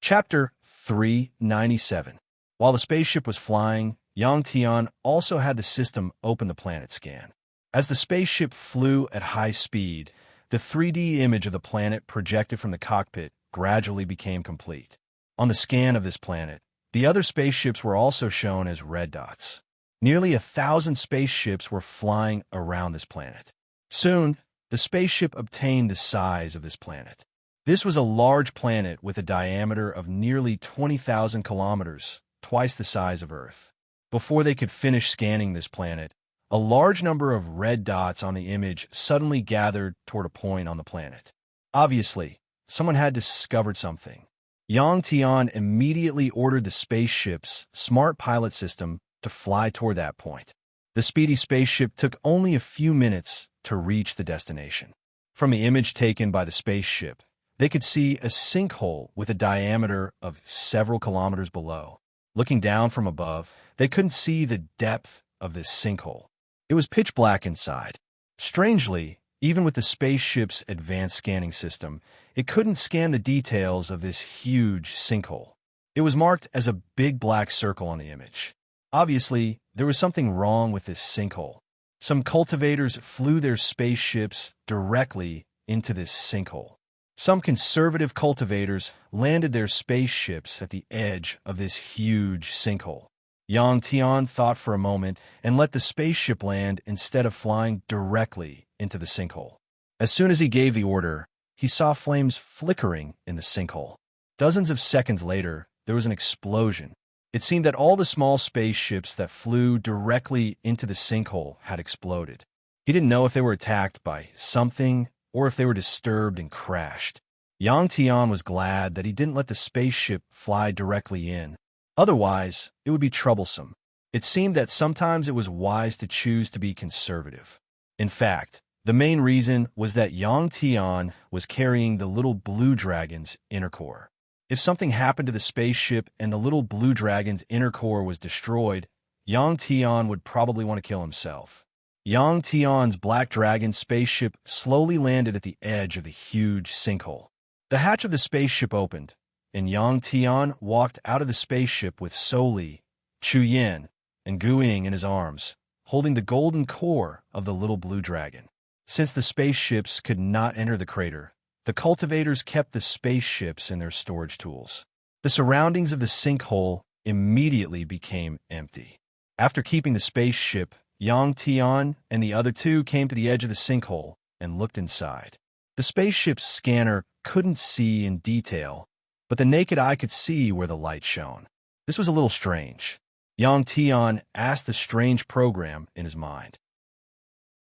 Chapter 397. While the spaceship was flying, Yang Tian also had the system open the planet scan. As the spaceship flew at high speed, the 3D image of the planet projected from the cockpit gradually became complete. On the scan of this planet, the other spaceships were also shown as red dots. Nearly 1,000 spaceships were flying around this planet. Soon, the spaceship obtained the size of this planet. This was a large planet with a diameter of nearly 20,000 kilometers, twice the size of Earth. Before they could finish scanning this planet, a large number of red dots on the image suddenly gathered toward a point on the planet. Obviously, someone had discovered something. Yang Tian immediately ordered the spaceship's smart pilot system to fly toward that point. The speedy spaceship took only a few minutes to reach the destination. From the image taken by the spaceship, they could see a sinkhole with a diameter of several kilometers below. Looking down from above, they couldn't see the depth of this sinkhole. It was pitch black inside. Strangely, even with the spaceship's advanced scanning system, it couldn't scan the details of this huge sinkhole. It was marked as a big black circle on the image. Obviously, there was something wrong with this sinkhole. Some cultivators flew their spaceships directly into this sinkhole. Some conservative cultivators landed their spaceships at the edge of this huge sinkhole. Yang Tian thought for a moment and let the spaceship land instead of flying directly into the sinkhole. As soon as he gave the order, he saw flames flickering in the sinkhole. Dozens of seconds later, there was an explosion. It seemed that all the small spaceships that flew directly into the sinkhole had exploded. He didn't know if they were attacked by something or if they were disturbed and crashed. Yang Tian was glad that he didn't let the spaceship fly directly in. Otherwise, it would be troublesome. It seemed that sometimes it was wise to choose to be conservative. In fact, the main reason was that Yang Tian was carrying the little blue dragon's inner core. If something happened to the spaceship and the little blue dragon's inner core was destroyed, Yang Tian would probably want to kill himself. Yang Tian's black dragon spaceship slowly landed at the edge of the huge sinkhole. The hatch of the spaceship opened, and Yang Tian walked out of the spaceship with Soli, Chu Yin, and Gu Ying in his arms, holding the golden core of the little blue dragon. Since the spaceships could not enter the crater, the cultivators kept the spaceships in their storage tools. The surroundings of the sinkhole immediately became empty. After keeping the spaceship, Yang Tian and the other two came to the edge of the sinkhole and looked inside. The spaceship's scanner couldn't see in detail, but the naked eye could see where the light shone. This was a little strange. Yang Tian asked the strange program in his mind.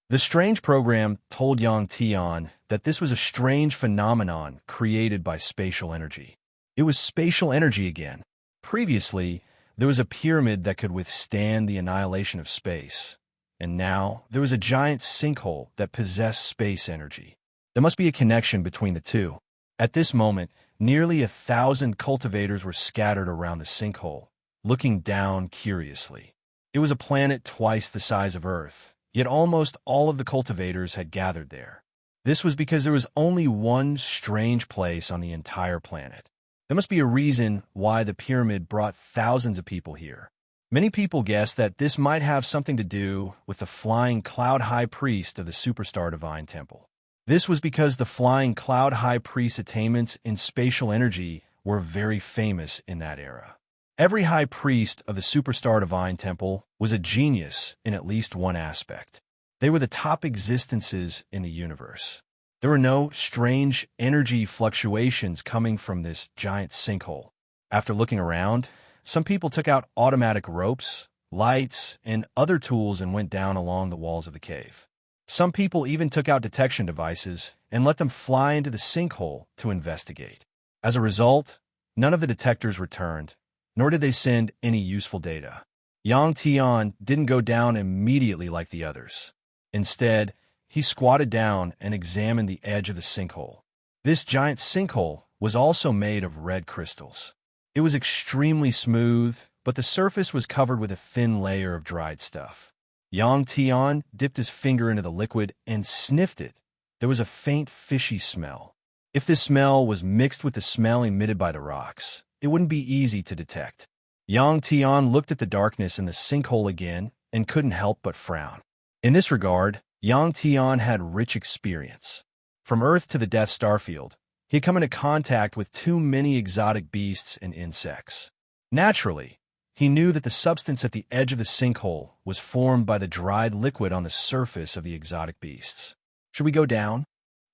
The strange program told Yang Tian that this was a strange phenomenon created by spatial energy. It was spatial energy again. Previously, there was a pyramid that could withstand the annihilation of space, and now there was a giant sinkhole that possessed space energy. There must be a connection between the two. At this moment, nearly 1,000 cultivators were scattered around the sinkhole, looking down curiously. It was a planet twice the size of Earth, yet almost all of the cultivators had gathered there. This was because there was only one strange place on the entire planet. There must be a reason why the pyramid brought thousands of people here. Many people guessed that this might have something to do with the flying cloud high priest of the superstar divine temple. This was because the flying cloud high priest attainments in spatial energy were very famous in that era. Every high priest of the superstar divine temple was a genius in at least one aspect. They were the top existences in the universe. There were no strange energy fluctuations coming from this giant sinkhole. After looking around, some people took out automatic ropes, lights, and other tools and went down along the walls of the cave. Some people even took out detection devices and let them fly into the sinkhole to investigate. As a result, none of the detectors returned, nor did they send any useful data. Yang Tian didn't go down immediately like the others. Instead, he squatted down and examined the edge of the sinkhole. This giant sinkhole was also made of red crystals. It was extremely smooth, but the surface was covered with a thin layer of dried stuff. Yang Tian dipped his finger into the liquid and sniffed it. There was a faint fishy smell. If this smell was mixed with the smell emitted by the rocks, it wouldn't be easy to detect. Yang Tian looked at the darkness in the sinkhole again and couldn't help but frown. In this regard, Yang Tian had rich experience. From Earth to the Death Starfield, he had come into contact with too many exotic beasts and insects. Naturally, he knew that the substance at the edge of the sinkhole was formed by the dried liquid on the surface of the exotic beasts. Should we go down?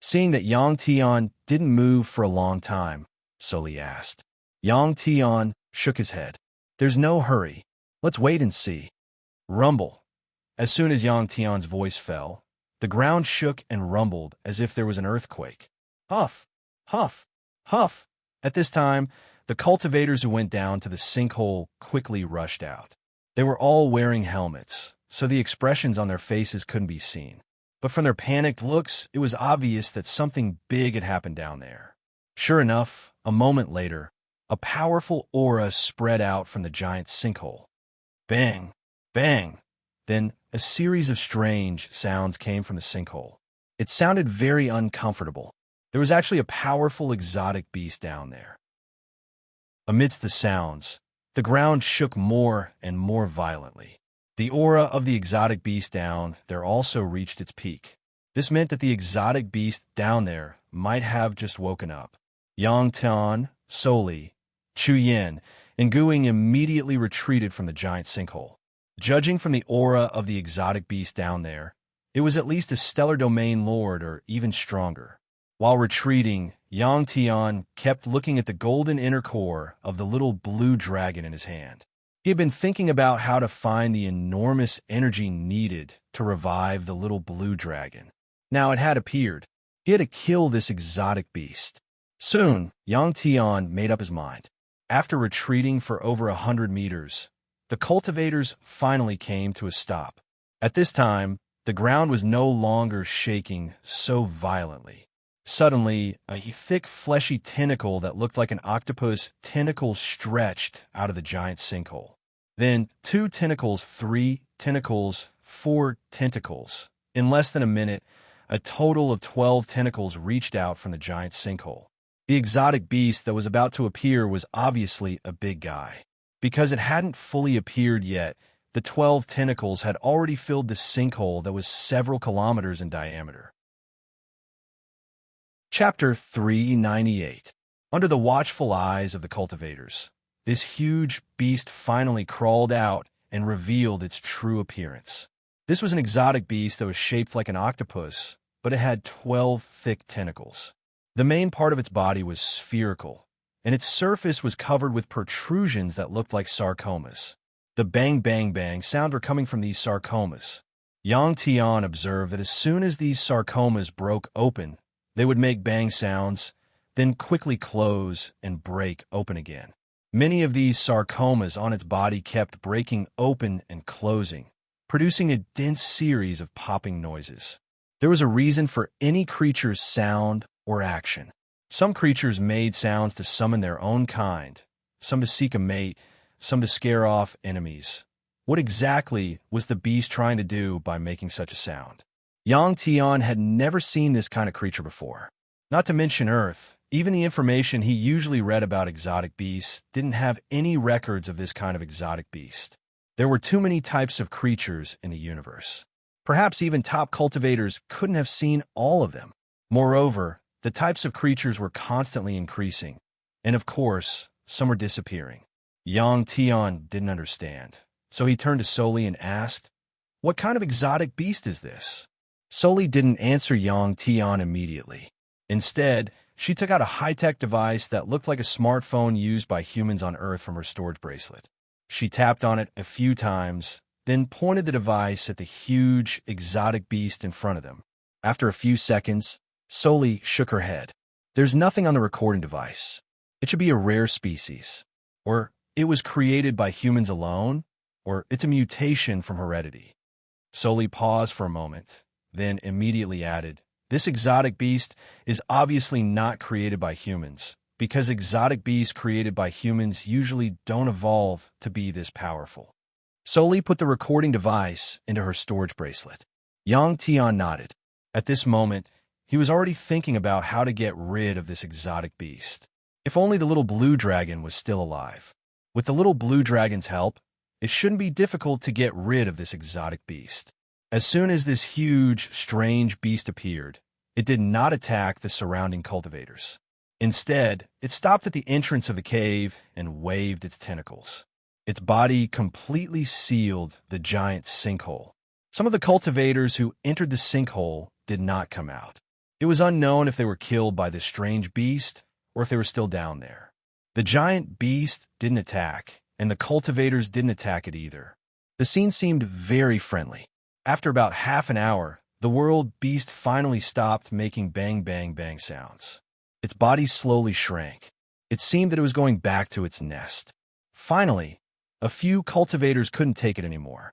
Seeing that Yang Tian didn't move for a long time, Soli asked. Yang Tian shook his head. There's no hurry. Let's wait and see. Rumble. As soon as Yang Tian's voice fell, the ground shook and rumbled as if there was an earthquake. Huff, huff, huff. At this time, the cultivators who went down to the sinkhole quickly rushed out. They were all wearing helmets, so the expressions on their faces couldn't be seen. But from their panicked looks, it was obvious that something big had happened down there. Sure enough, a moment later, a powerful aura spread out from the giant sinkhole. Bang! Bang! Then a series of strange sounds came from the sinkhole. It sounded very uncomfortable. There was actually a powerful exotic beast down there. Amidst the sounds, the ground shook more and more violently. The aura of the exotic beast down there also reached its peak. This meant that the exotic beast down there might have just woken up. Yang Tian, Soli, Chu Yin, and Guing immediately retreated from the giant sinkhole. Judging from the aura of the exotic beast down there, it was at least a stellar domain lord or even stronger. While retreating, Yang Tian kept looking at the golden inner core of the little blue dragon in his hand. He had been thinking about how to find the enormous energy needed to revive the little blue dragon. Now it had appeared. He had to kill this exotic beast. Soon, Yang Tian made up his mind. After retreating for over 100 meters, the cultivators finally came to a stop. At this time, the ground was no longer shaking so violently. Suddenly, a thick, fleshy tentacle that looked like an octopus tentacle stretched out of the giant sinkhole. Then 2 tentacles, 3 tentacles, 4 tentacles. In less than a minute, a total of 12 tentacles reached out from the giant sinkhole. The exotic beast that was about to appear was obviously a big guy. Because it hadn't fully appeared yet, the 12 tentacles had already filled the sinkhole that was several kilometers in diameter. Chapter 398. Under the watchful eyes of the cultivators, this huge beast finally crawled out and revealed its true appearance. This was an exotic beast that was shaped like an octopus, but it had 12 thick tentacles. The main part of its body was spherical, and its surface was covered with protrusions that looked like sarcomas. The bang bang bang sound were coming from these sarcomas. Yang Tian observed that as soon as these sarcomas broke open, they would make bang sounds, then quickly close and break open again. Many of these sarcomas on its body kept breaking open and closing, producing a dense series of popping noises. There was a reason for any creature's sound or action. Some creatures made sounds to summon their own kind, some to seek a mate, some to scare off enemies. What exactly was the beast trying to do by making such a sound? Yang Tian had never seen this kind of creature before. Not to mention Earth, even the information he usually read about exotic beasts didn't have any records of this kind of exotic beast. There were too many types of creatures in the universe. Perhaps even top cultivators couldn't have seen all of them. Moreover, the types of creatures were constantly increasing, and of course, some were disappearing. Yang Tian didn't understand, so he turned to Soli and asked, "What kind of exotic beast is this?" Soli didn't answer Yang Tian immediately. Instead, she took out a high-tech device that looked like a smartphone used by humans on Earth from her storage bracelet. She tapped on it a few times, then pointed the device at the huge, exotic beast in front of them. After a few seconds, Soli shook her head. There's nothing on the recording device. It should be a rare species. Or it was created by humans alone, or it's a mutation from heredity. Soli paused for a moment, then immediately added, this exotic beast is obviously not created by humans, because exotic beasts created by humans usually don't evolve to be this powerful. Soli put the recording device into her storage bracelet. Yang Tian nodded. At this moment, he was already thinking about how to get rid of this exotic beast. If only the little blue dragon was still alive. With the little blue dragon's help, it shouldn't be difficult to get rid of this exotic beast. As soon as this huge, strange beast appeared, it did not attack the surrounding cultivators. Instead, it stopped at the entrance of the cave and waved its tentacles. Its body completely sealed the giant sinkhole. Some of the cultivators who entered the sinkhole did not come out. It was unknown if they were killed by this strange beast or if they were still down there. The giant beast didn't attack, and the cultivators didn't attack it either. The scene seemed very friendly. After about half an hour, the world beast finally stopped making bang bang bang sounds. Its body slowly shrank. It seemed that it was going back to its nest. Finally, a few cultivators couldn't take it anymore.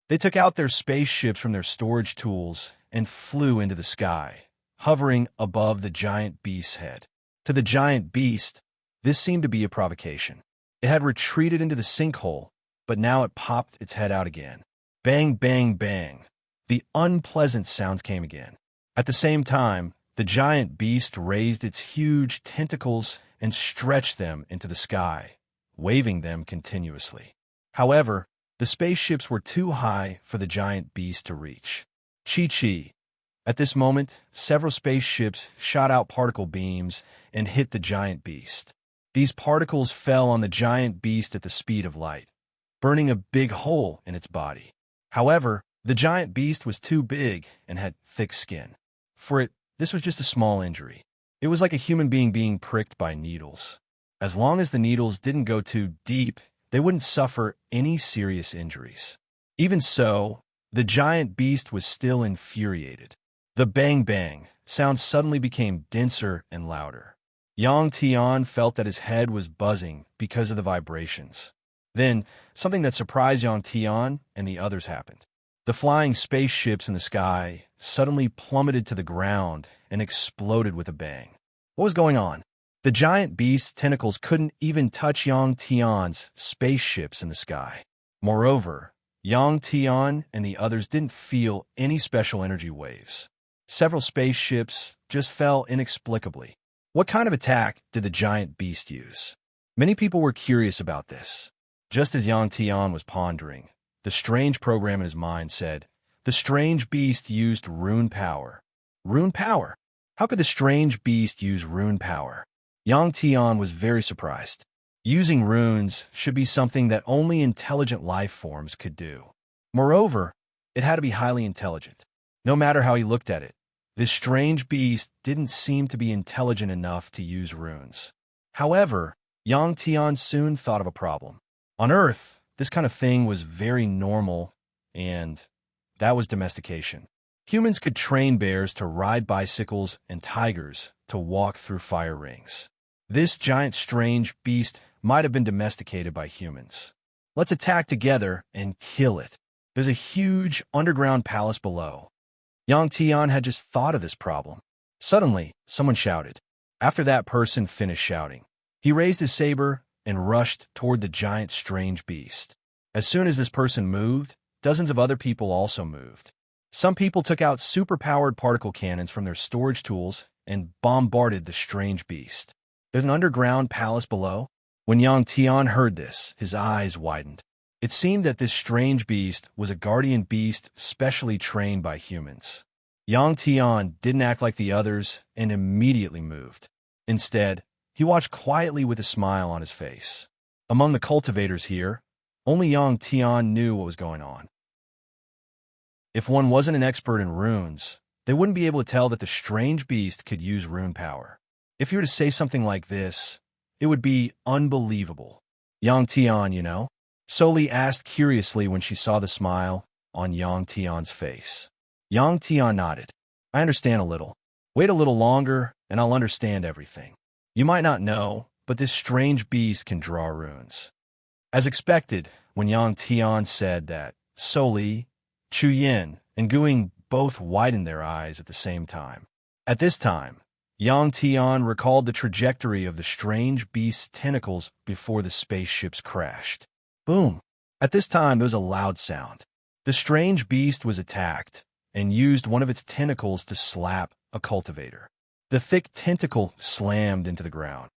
They took out their spaceships from their storage tools and flew into the sky, hovering above the giant beast's head. To the giant beast, this seemed to be a provocation. It had retreated into the sinkhole, but now it popped its head out again. Bang, bang, bang. The unpleasant sounds came again. At the same time, the giant beast raised its huge tentacles and stretched them into the sky, waving them continuously. However, the spaceships were too high for the giant beast to reach. Chi-chi. At this moment, several spaceships shot out particle beams and hit the giant beast. These particles fell on the giant beast at the speed of light, burning a big hole in its body. However, the giant beast was too big and had thick skin. For it, this was just a small injury. It was like a human being pricked by needles. As long as the needles didn't go too deep, they wouldn't suffer any serious injuries. Even so, the giant beast was still infuriated. The bang-bang sound suddenly became denser and louder. Yang Tian felt that his head was buzzing because of the vibrations. Then, something that surprised Yang Tian and the others happened. The flying spaceships in the sky suddenly plummeted to the ground and exploded with a bang. What was going on? The giant beast's tentacles couldn't even touch Yang Tian's spaceships in the sky. Moreover, Yang Tian and the others didn't feel any special energy waves. Several spaceships just fell inexplicably. What kind of attack did the giant beast use? Many people were curious about this. Just as Yang Tian was pondering, the strange program in his mind said, the strange beast used rune power. Rune power? How could the strange beast use rune power? Yang Tian was very surprised. Using runes should be something that only intelligent life forms could do. Moreover, it had to be highly intelligent. No matter how he looked at it, this strange beast didn't seem to be intelligent enough to use runes. However, Yang Tian soon thought of a problem. On Earth, this kind of thing was very normal, and that was domestication. Humans could train bears to ride bicycles and tigers to walk through fire rings. This giant strange beast might have been domesticated by humans. Let's attack together and kill it. There's a huge underground palace below. Yang Tian had just thought of this problem. Suddenly, someone shouted. After that person finished shouting, he raised his saber and rushed toward the giant strange beast. As soon as this person moved, dozens of other people also moved. Some people took out super-powered particle cannons from their storage tools and bombarded the strange beast. There's an underground palace below. When Yang Tian heard this, his eyes widened. It seemed that this strange beast was a guardian beast specially trained by humans. Yang Tian didn't act like the others and immediately moved. Instead, he watched quietly with a smile on his face. Among the cultivators here, only Yang Tian knew what was going on. If one wasn't an expert in runes, they wouldn't be able to tell that the strange beast could use rune power. If you were to say something like this, it would be unbelievable. Yang Tian, you know? Soli asked curiously when she saw the smile on Yang Tian's face. Yang Tian nodded. I understand a little. Wait a little longer, and I'll understand everything. You might not know, but this strange beast can draw runes. As expected, when Yang Tian said that, Soli, Chu Yin, and Guing both widened their eyes at the same time. At this time, Yang Tian recalled the trajectory of the strange beast's tentacles before the spaceships crashed. Boom! At this time, there was a loud sound. The strange beast was attacked and used one of its tentacles to slap a cultivator. The thick tentacle slammed into the ground.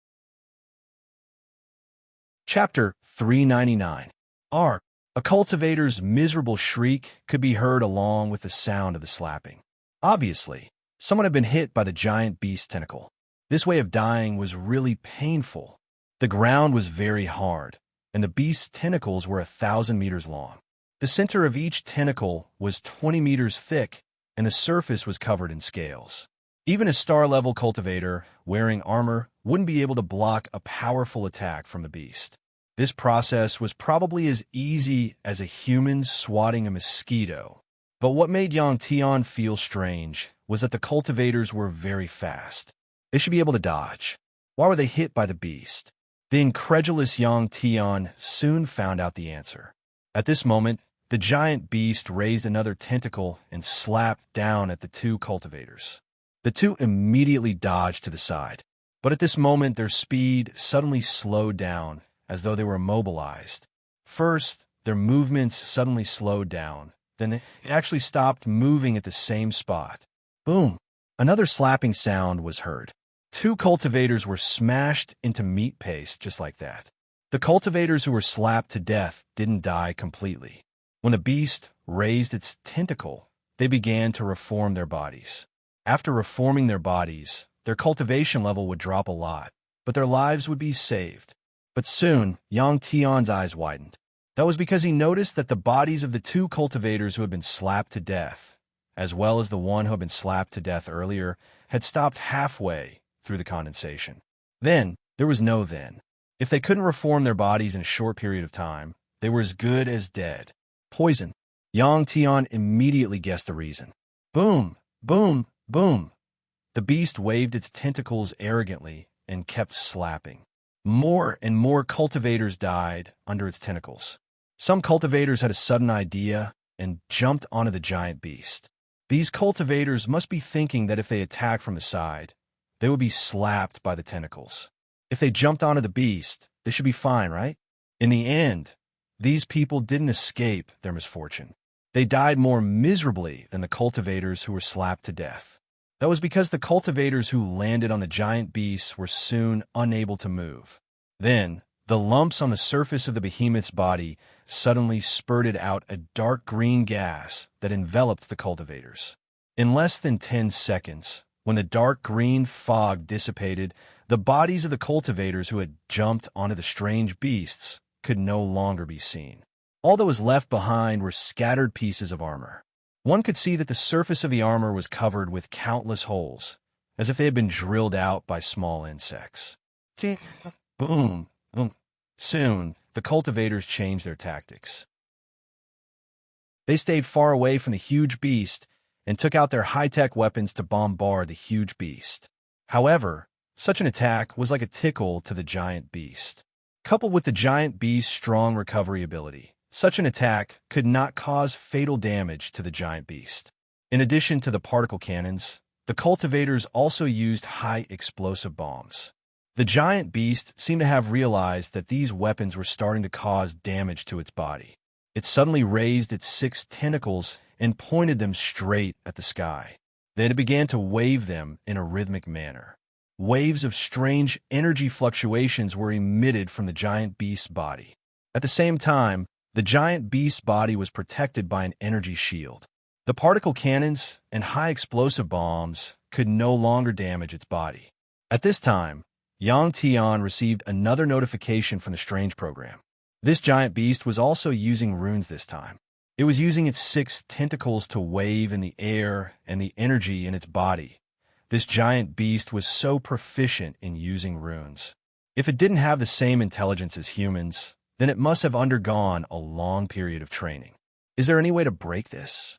Chapter 399. Arc. A cultivator's miserable shriek could be heard along with the sound of the slapping. Obviously, someone had been hit by the giant beast's tentacle. This way of dying was really painful. The ground was very hard, and the beast's tentacles were 1,000 meters long. The center of each tentacle was 20 meters thick, and the surface was covered in scales. Even a star-level cultivator wearing armor wouldn't be able to block a powerful attack from the beast. This process was probably as easy as a human swatting a mosquito. But what made Yang Tian feel strange was that the cultivators were very fast. They should be able to dodge. Why were they hit by the beast? The incredulous Yang Tian soon found out the answer. At this moment, the giant beast raised another tentacle and slapped down at the two cultivators. The two immediately dodged to the side, but at this moment their speed suddenly slowed down as though they were immobilized. First, their movements suddenly slowed down, then it actually stopped moving at the same spot. Boom! Another slapping sound was heard. Two cultivators were smashed into meat paste just like that. The cultivators who were slapped to death didn't die completely. When the beast raised its tentacle, they began to reform their bodies. After reforming their bodies, their cultivation level would drop a lot, but their lives would be saved. But soon, Yang Tian's eyes widened. That was because he noticed that the bodies of the two cultivators who had been slapped to death, as well as the one who had been slapped to death earlier, had stopped halfway through the condensation. Then, there was no then. If they couldn't reform their bodies in a short period of time, they were as good as dead. Poison. Yang Tian immediately guessed the reason. Boom! Boom! Boom! The beast waved its tentacles arrogantly and kept slapping. More and more cultivators died under its tentacles. Some cultivators had a sudden idea and jumped onto the giant beast. These cultivators must be thinking that if they attacked from the side, they would be slapped by the tentacles. If they jumped onto the beast, they should be fine, right? In the end, these people didn't escape their misfortune. They died more miserably than the cultivators who were slapped to death. That was because the cultivators who landed on the giant beasts were soon unable to move. Then, the lumps on the surface of the behemoth's body suddenly spurted out a dark green gas that enveloped the cultivators. In less than 10 seconds, when the dark green fog dissipated, the bodies of the cultivators who had jumped onto the strange beasts could no longer be seen. All that was left behind were scattered pieces of armor. One could see that the surface of the armor was covered with countless holes, as if they had been drilled out by small insects. Boom! Boom! Soon, the cultivators changed their tactics. They stayed far away from the huge beast and took out their high-tech weapons to bombard the huge beast. However, such an attack was like a tickle to the giant beast. Coupled with the giant beast's strong recovery ability, such an attack could not cause fatal damage to the giant beast. In addition to the particle cannons, the cultivators also used high explosive bombs. The giant beast seemed to have realized that these weapons were starting to cause damage to its body. It suddenly raised its 6 tentacles and pointed them straight at the sky. Then it began to wave them in a rhythmic manner. Waves of strange energy fluctuations were emitted from the giant beast's body. At the same time, the giant beast's body was protected by an energy shield. The particle cannons and high explosive bombs could no longer damage its body. At this time, Yang Tian received another notification from the strange program. This giant beast was also using runes this time. It was using its 6 tentacles to wave in the air and the energy in its body. This giant beast was so proficient in using runes. If it didn't have the same intelligence as humans, then it must have undergone a long period of training. Is there any way to break this?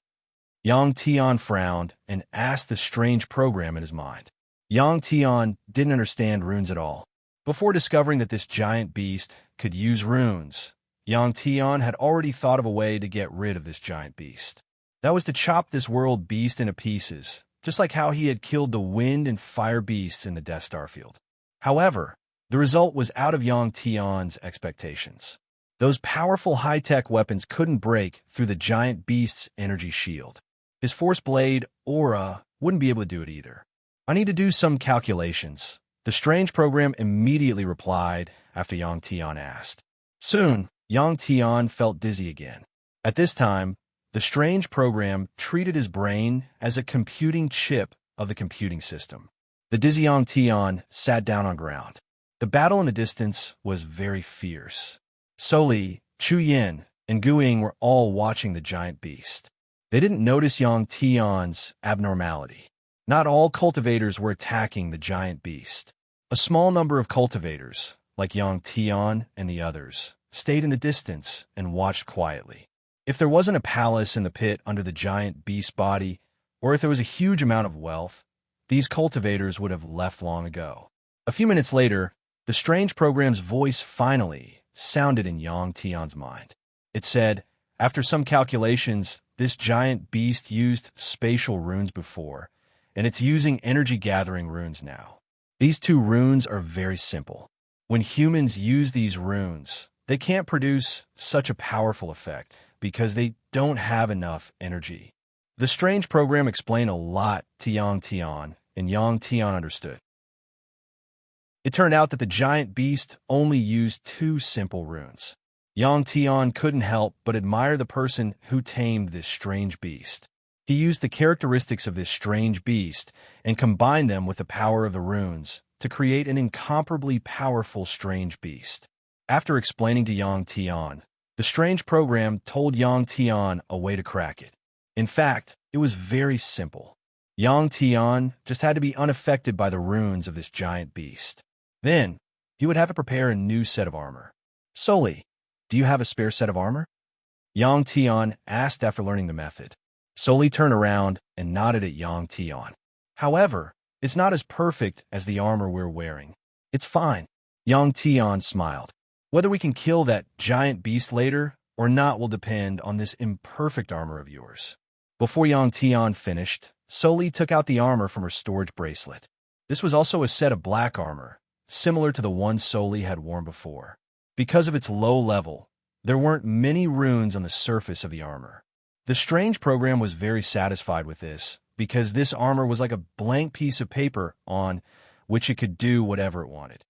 Yang Tian frowned and asked the strange program in his mind. Yang Tian didn't understand runes at all. Before discovering that this giant beast could use runes, Yang Tian had already thought of a way to get rid of this giant beast. That was to chop this world beast into pieces, just like how he had killed the wind and fire beasts in the Death Star field. However, the result was out of Yang Tian's expectations. Those powerful high-tech weapons couldn't break through the giant beast's energy shield. His Force Blade, Aura, wouldn't be able to do it either. I need to do some calculations. The strange program immediately replied after Yang Tian asked. Soon, Yang Tian felt dizzy again. At this time, the strange program treated his brain as a computing chip of the computing system. The dizzy Yang Tian sat down on ground. The battle in the distance was very fierce. Soli, Chu Yin, and Gu Ying were all watching the giant beast. They didn't notice Yang Tian's abnormality. Not all cultivators were attacking the giant beast. A small number of cultivators, like Yang Tian and the others, stayed in the distance and watched quietly. If there wasn't a palace in the pit under the giant beast body, or if there was a huge amount of wealth, these cultivators would have left long ago. A few minutes later, the strange program's voice finally sounded in Yang Tian's mind. It said, after some calculations, this giant beast used spatial runes before, and it's using energy-gathering runes now. These two runes are very simple. When humans use these runes, they can't produce such a powerful effect because they don't have enough energy. The strange program explained a lot to Yang Tian, and Yang Tian understood. It turned out that the giant beast only used two simple runes. Yang Tian couldn't help but admire the person who tamed this strange beast. He used the characteristics of this strange beast and combined them with the power of the runes to create an incomparably powerful strange beast. After explaining to Yang Tian, the strange program told Yang Tian a way to crack it. In fact, it was very simple. Yang Tian just had to be unaffected by the runes of this giant beast. Then, he would have to prepare a new set of armor. Soli, do you have a spare set of armor? Yang Tian asked after learning the method. Soli turned around and nodded at Yang Tian. However, it's not as perfect as the armor we're wearing. It's fine. Yang Tian smiled. Whether we can kill that giant beast later or not will depend on this imperfect armor of yours. Before Yang Tian finished, Soli took out the armor from her storage bracelet. This was also a set of black armor, similar to the one Soli had worn before. Because of its low level, there weren't many runes on the surface of the armor. The strange program was very satisfied with this, because this armor was like a blank piece of paper on which it could do whatever it wanted.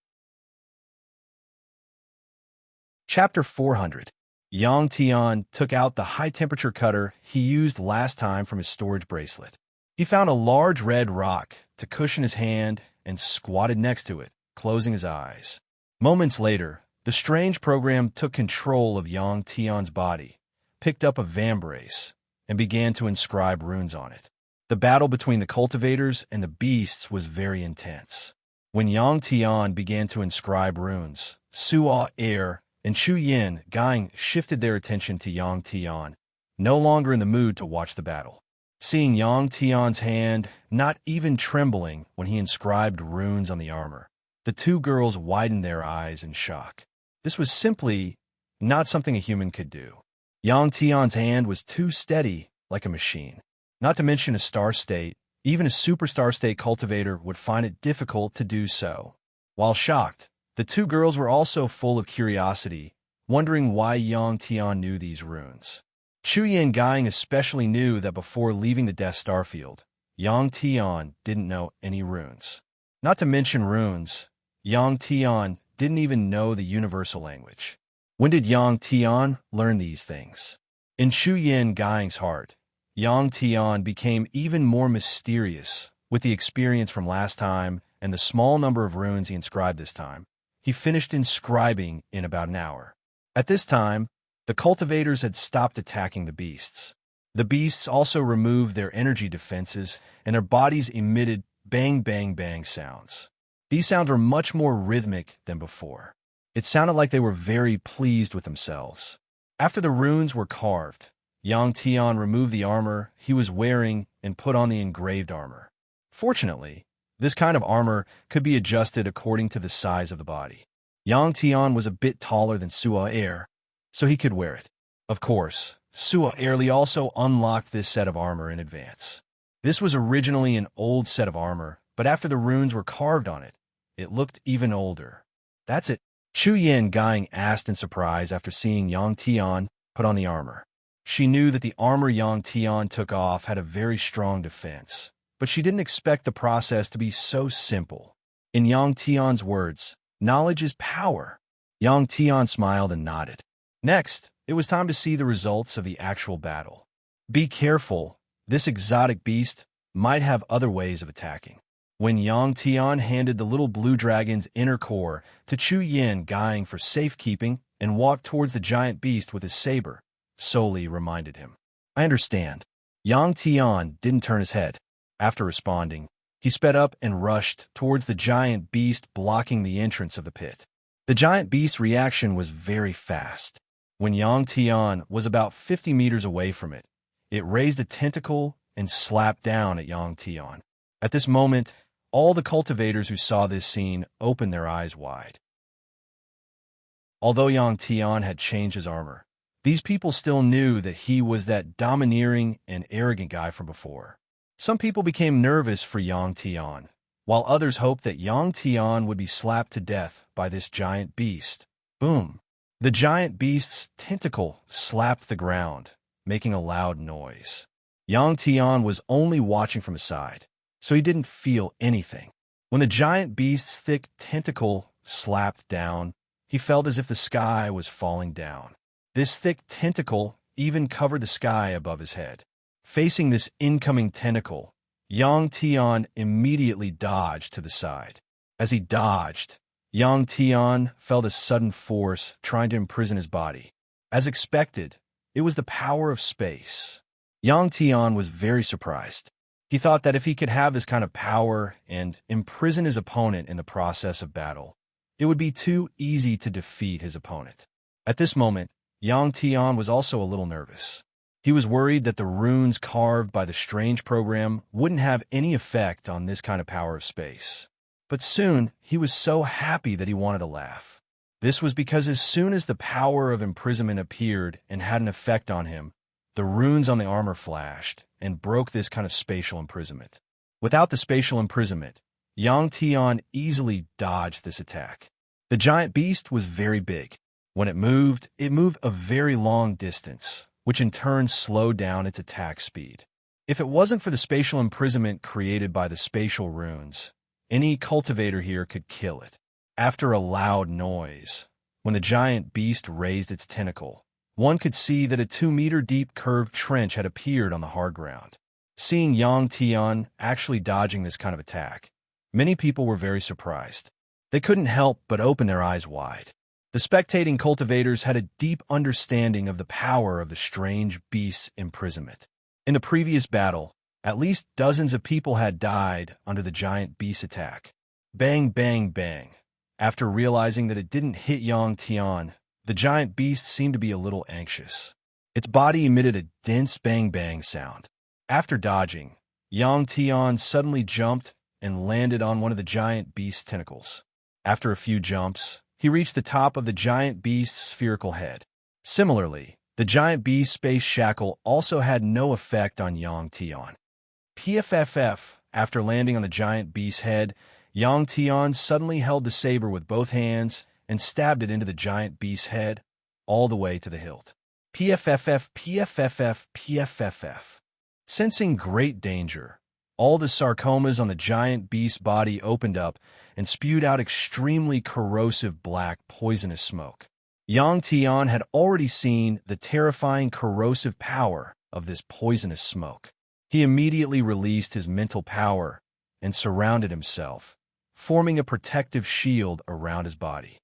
Chapter 400. Yang Tian took out the high-temperature cutter he used last time from his storage bracelet. He found a large red rock to cushion his hand and squatted next to it, closing his eyes. Moments later, the strange program took control of Yang Tian's body, picked up a vambrace, and began to inscribe runes on it. The battle between the cultivators and the beasts was very intense. When Yang Tian began to inscribe runes, Suo Air and Chu Yin Gang shifted their attention to Yang Tian, no longer in the mood to watch the battle. Seeing Yang Tian's hand not even trembling when he inscribed runes on the armor, the two girls widened their eyes in shock. This was simply not something a human could do. Yang Tian's hand was too steady, like a machine. Not to mention a star state, even a superstar state cultivator would find it difficult to do so. While shocked, the two girls were also full of curiosity, wondering why Yang Tian knew these runes. Chu Yin Gang especially knew that before leaving the Death Star field, Yang Tian didn't know any runes. Not to mention runes, Yang Tian didn't even know the universal language. When did Yang Tian learn these things? In Chu Yin Gang's heart, Yang Tian became even more mysterious with the experience from last time and the small number of runes he inscribed this time. He finished inscribing in about an hour. At this time, the cultivators had stopped attacking the beasts. The beasts also removed their energy defenses, and their bodies emitted bang, bang, bang sounds. These sounds were much more rhythmic than before. It sounded like they were very pleased with themselves. After the runes were carved, Yang Tian removed the armor he was wearing and put on the engraved armor. Fortunately, this kind of armor could be adjusted according to the size of the body. Yang Tian was a bit taller than Suo Air, so he could wear it. Of course, Suo Airly also unlocked this set of armor in advance. This was originally an old set of armor, but after the runes were carved on it, it looked even older. That's it. Chu Yin Gang asked in surprise after seeing Yang Tian put on the armor. She knew that the armor Yang Tian took off had a very strong defense, but but she didn't expect the process to be so simple. In Yang Tian's words, knowledge is power. Yang Tian smiled and nodded. Next, it was time to see the results of the actual battle. Be careful, this exotic beast might have other ways of attacking. When Yang Tian handed the little blue dragon's inner core to Chu Yin, guying for safekeeping, and walked towards the giant beast with his saber, Soli reminded him. I understand. Yang Tian didn't turn his head. After responding, he sped up and rushed towards the giant beast, blocking the entrance of the pit. The giant beast's reaction was very fast. When Yang Tian was about 50 meters away from it, it raised a tentacle and slapped down at Yang Tian. At this moment, all the cultivators who saw this scene opened their eyes wide. Although Yang Tian had changed his armor, these people still knew that he was that domineering and arrogant guy from before. Some people became nervous for Yang Tian, while others hoped that Yang Tian would be slapped to death by this giant beast. Boom! The giant beast's tentacle slapped the ground, making a loud noise. Yang Tian was only watching from his side, so he didn't feel anything. When the giant beast's thick tentacle slapped down, he felt as if the sky was falling down. This thick tentacle even covered the sky above his head. Facing this incoming tentacle, Yang Tian immediately dodged to the side. As he dodged, Yang Tian felt a sudden force trying to imprison his body. As expected, it was the power of space. Yang Tian was very surprised. He thought that if he could have this kind of power and imprison his opponent in the process of battle, it would be too easy to defeat his opponent. At this moment, Yang Tian was also a little nervous. He was worried that the runes carved by the strange program wouldn't have any effect on this kind of power of space. But soon, he was so happy that he wanted to laugh. This was because as soon as the power of imprisonment appeared and had an effect on him, the runes on the armor flashed and broke this kind of spatial imprisonment. Without the spatial imprisonment, Yang Tian easily dodged this attack. The giant beast was very big. When it moved a very long distance, which in turn slowed down its attack speed. If it wasn't for the spatial imprisonment created by the spatial runes, any cultivator here could kill it. After a loud noise, when the giant beast raised its tentacle, one could see that a 2-meter-deep curved trench had appeared on the hard ground. Seeing Yang Tian actually dodging this kind of attack, many people were very surprised. They couldn't help but open their eyes wide. The spectating cultivators had a deep understanding of the power of the strange beast's imprisonment. In the previous battle, at least dozens of people had died under the giant beast's attack. Bang, bang, bang. After realizing that it didn't hit Yang Tian, the giant beast seemed to be a little anxious. Its body emitted a dense bang-bang sound. After dodging, Yang Tian suddenly jumped and landed on one of the giant beast's tentacles. After a few jumps, he reached the top of the giant beast's spherical head. Similarly, the giant beast's space shackle also had no effect on Yang Tian. PFFF, after landing on the giant beast's head, Yang Tian suddenly held the saber with both hands and stabbed it into the giant beast's head, all the way to the hilt. PFFF, PFFF, PFFF. Sensing great danger, all the sarcomas on the giant beast's body opened up and spewed out extremely corrosive black poisonous smoke. Yang Tian had already seen the terrifying corrosive power of this poisonous smoke. He immediately released his mental power and surrounded himself, forming a protective shield around his body.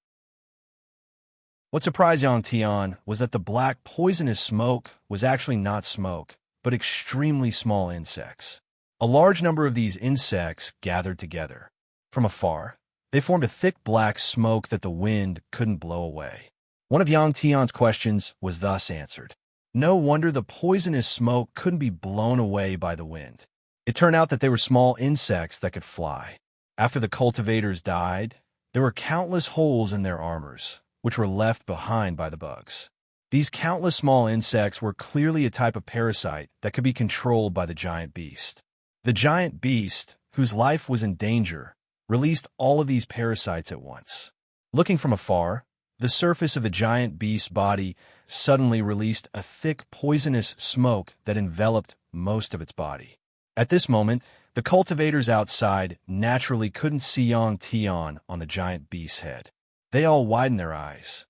What surprised Yang Tian was that the black poisonous smoke was actually not smoke, but extremely small insects. A large number of these insects gathered together. From afar, they formed a thick black smoke that the wind couldn't blow away. One of Yang Tian's questions was thus answered. No wonder the poisonous smoke couldn't be blown away by the wind. It turned out that they were small insects that could fly. After the cultivators died, there were countless holes in their armors, which were left behind by the bugs. These countless small insects were clearly a type of parasite that could be controlled by the giant beast. The giant beast, whose life was in danger, released all of these parasites at once. Looking from afar, the surface of the giant beast's body suddenly released a thick poisonous smoke that enveloped most of its body. At this moment, The cultivators outside naturally couldn't see Yang Tian on the giant beast's head. They all widened their eyes.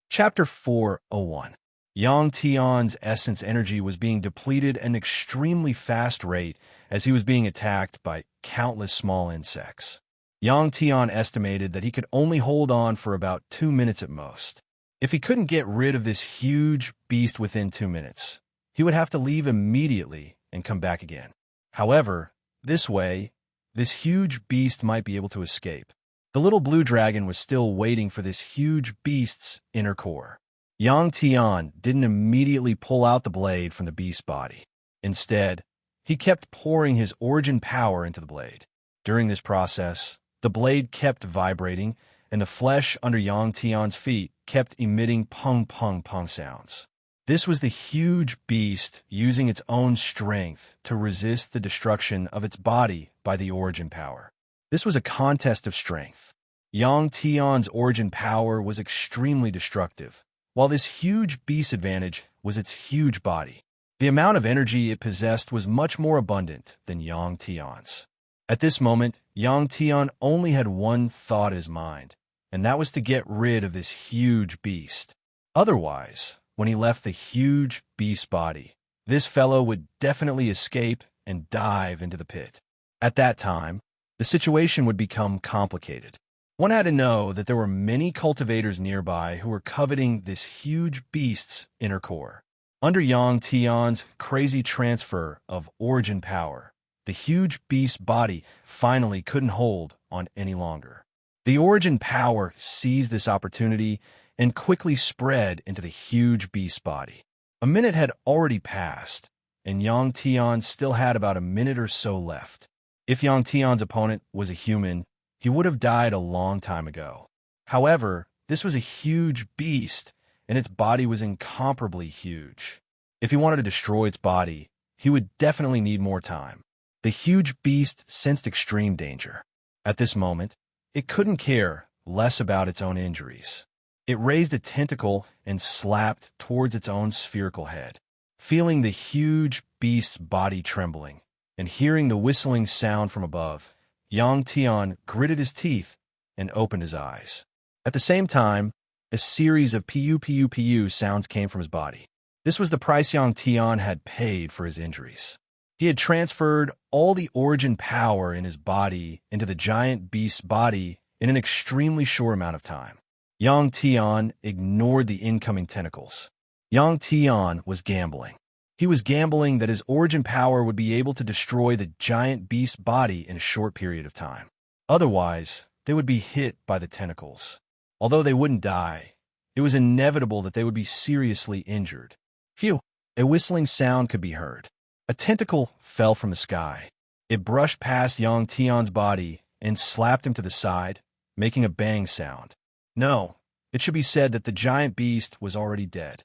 Chapter 4:01. Yang Tian's essence energy was being depleted at an extremely fast rate as he was being attacked by countless small insects. Yang Tian estimated that he could only hold on for about 2 minutes at most. If he couldn't get rid of this huge beast within 2 minutes, he would have to leave immediately and come back again. However, this way, this huge beast might be able to escape. The little blue dragon was still waiting for this huge beast's inner core. Yang Tian didn't immediately pull out the blade from the beast's body. Instead, he kept pouring his origin power into the blade. During this process, the blade kept vibrating, and the flesh under Yang Tian's feet kept emitting pung-pung-pung sounds. This was the huge beast using its own strength to resist the destruction of its body by the origin power. This was a contest of strength. Yang Tian's origin power was extremely destructive, while this huge beast's advantage was its huge body. The amount of energy it possessed was much more abundant than Yang Tian's. At this moment, Yang Tian only had one thought in his mind, and that was to get rid of this huge beast. Otherwise, when he left the huge beast's body, this fellow would definitely escape and dive into the pit. At that time, the situation would become complicated. One had to know that there were many cultivators nearby who were coveting this huge beast's inner core. Under Yang Tian's crazy transfer of origin power, the huge beast's body finally couldn't hold on any longer. The origin power seized this opportunity and quickly spread into the huge beast's body. A minute had already passed, and Yang Tian still had about a minute or so left. If Yang Tian's opponent was a human, he would have died a long time ago. However, this was a huge beast, and its body was incomparably huge. If he wanted to destroy its body, he would definitely need more time. The huge beast sensed extreme danger. At this moment, it couldn't care less about its own injuries. It raised a tentacle and slapped towards its own spherical head. Feeling the huge beast's body trembling and hearing the whistling sound from above, Yang Tian gritted his teeth and opened his eyes. At the same time, a series of pu-pu-pu sounds came from his body. This was the price Yang Tian had paid for his injuries. He had transferred all the origin power in his body into the giant beast's body in an extremely short amount of time. Yang Tian ignored the incoming tentacles. Yang Tian was gambling. He was gambling that his origin power would be able to destroy the giant beast's body in a short period of time. Otherwise, they would be hit by the tentacles. Although they wouldn't die, it was inevitable that they would be seriously injured. Phew! A whistling sound could be heard. A tentacle fell from the sky. It brushed past Yang Tian's body and slapped him to the side, making a bang sound. No, it should be said that the giant beast was already dead.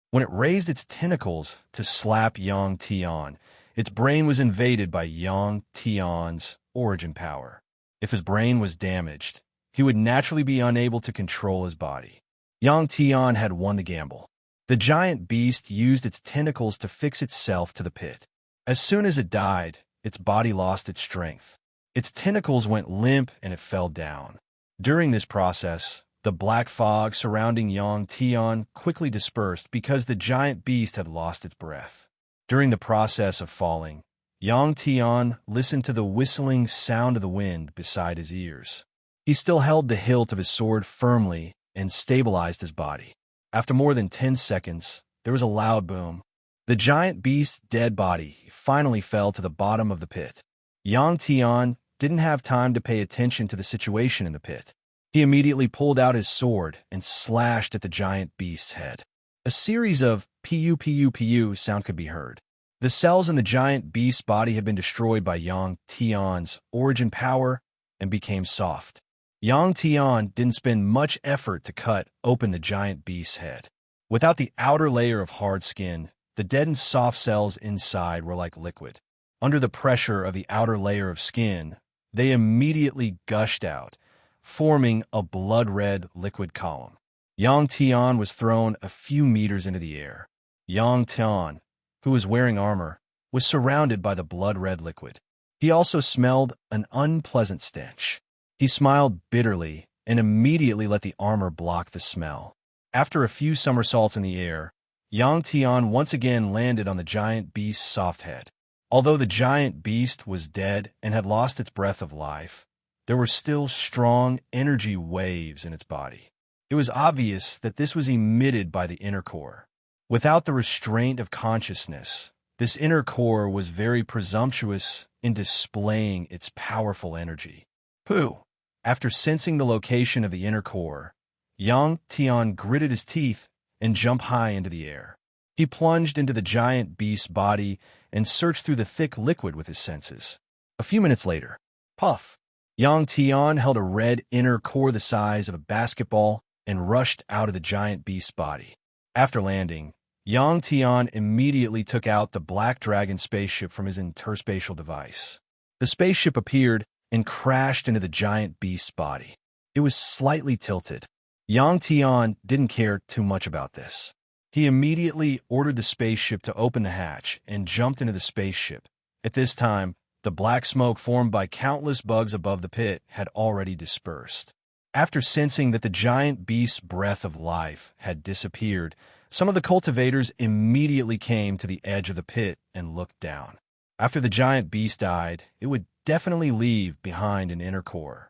When it raised its tentacles to slap Yang Tian, its brain was invaded by Yang Tian's origin power. If his brain was damaged, he would naturally be unable to control his body. Yang Tian had won the gamble. The giant beast used its tentacles to fix itself to the pit. As soon as it died, its body lost its strength. Its tentacles went limp and it fell down. During this process, the black fog surrounding Yang Tian quickly dispersed because the giant beast had lost its breath. During the process of falling, Yang Tian listened to the whistling sound of the wind beside his ears. He still held the hilt of his sword firmly and stabilized his body. After more than 10 seconds, there was a loud boom. The giant beast's dead body finally fell to the bottom of the pit. Yang Tian didn't have time to pay attention to the situation in the pit. He immediately pulled out his sword and slashed at the giant beast's head. A series of pu-pu-pu sound could be heard. The cells in the giant beast's body had been destroyed by Yang Tian's origin power and became soft. Yang Tian didn't spend much effort to cut open the giant beast's head. Without the outer layer of hard skin, the dead and soft cells inside were like liquid. Under the pressure of the outer layer of skin, they immediately gushed out, forming a blood-red liquid column. Yang Tian was thrown a few meters into the air. Yang Tian who was wearing armor, was surrounded by the blood-red liquid. He also smelled an unpleasant stench. He smiled bitterly and immediately let the armor block the smell. After a few somersaults in the air, Yang Tian once again landed on the giant beast's soft head. Although the giant beast was dead and had lost its breath of life, there were still strong energy waves in its body. It was obvious that this was emitted by the inner core. Without the restraint of consciousness, this inner core was very presumptuous in displaying its powerful energy. Pooh! After sensing the location of the inner core, Yang Tian gritted his teeth and jumped high into the air. He plunged into the giant beast's body and searched through the thick liquid with his senses. A few minutes later, puff! Yang Tian held a red inner core the size of a basketball and rushed out of the giant beast's body. After landing, Yang Tian immediately took out the Black Dragon spaceship from his interspatial device. The spaceship appeared and crashed into the giant beast's body. It was slightly tilted. Yang Tian didn't care too much about this. He immediately ordered the spaceship to open the hatch and jumped into the spaceship. At this time, the black smoke formed by countless bugs above the pit had already dispersed. After sensing that the giant beast's breath of life had disappeared, some of the cultivators immediately came to the edge of the pit and looked down. After the giant beast died, it would definitely leave behind an inner core.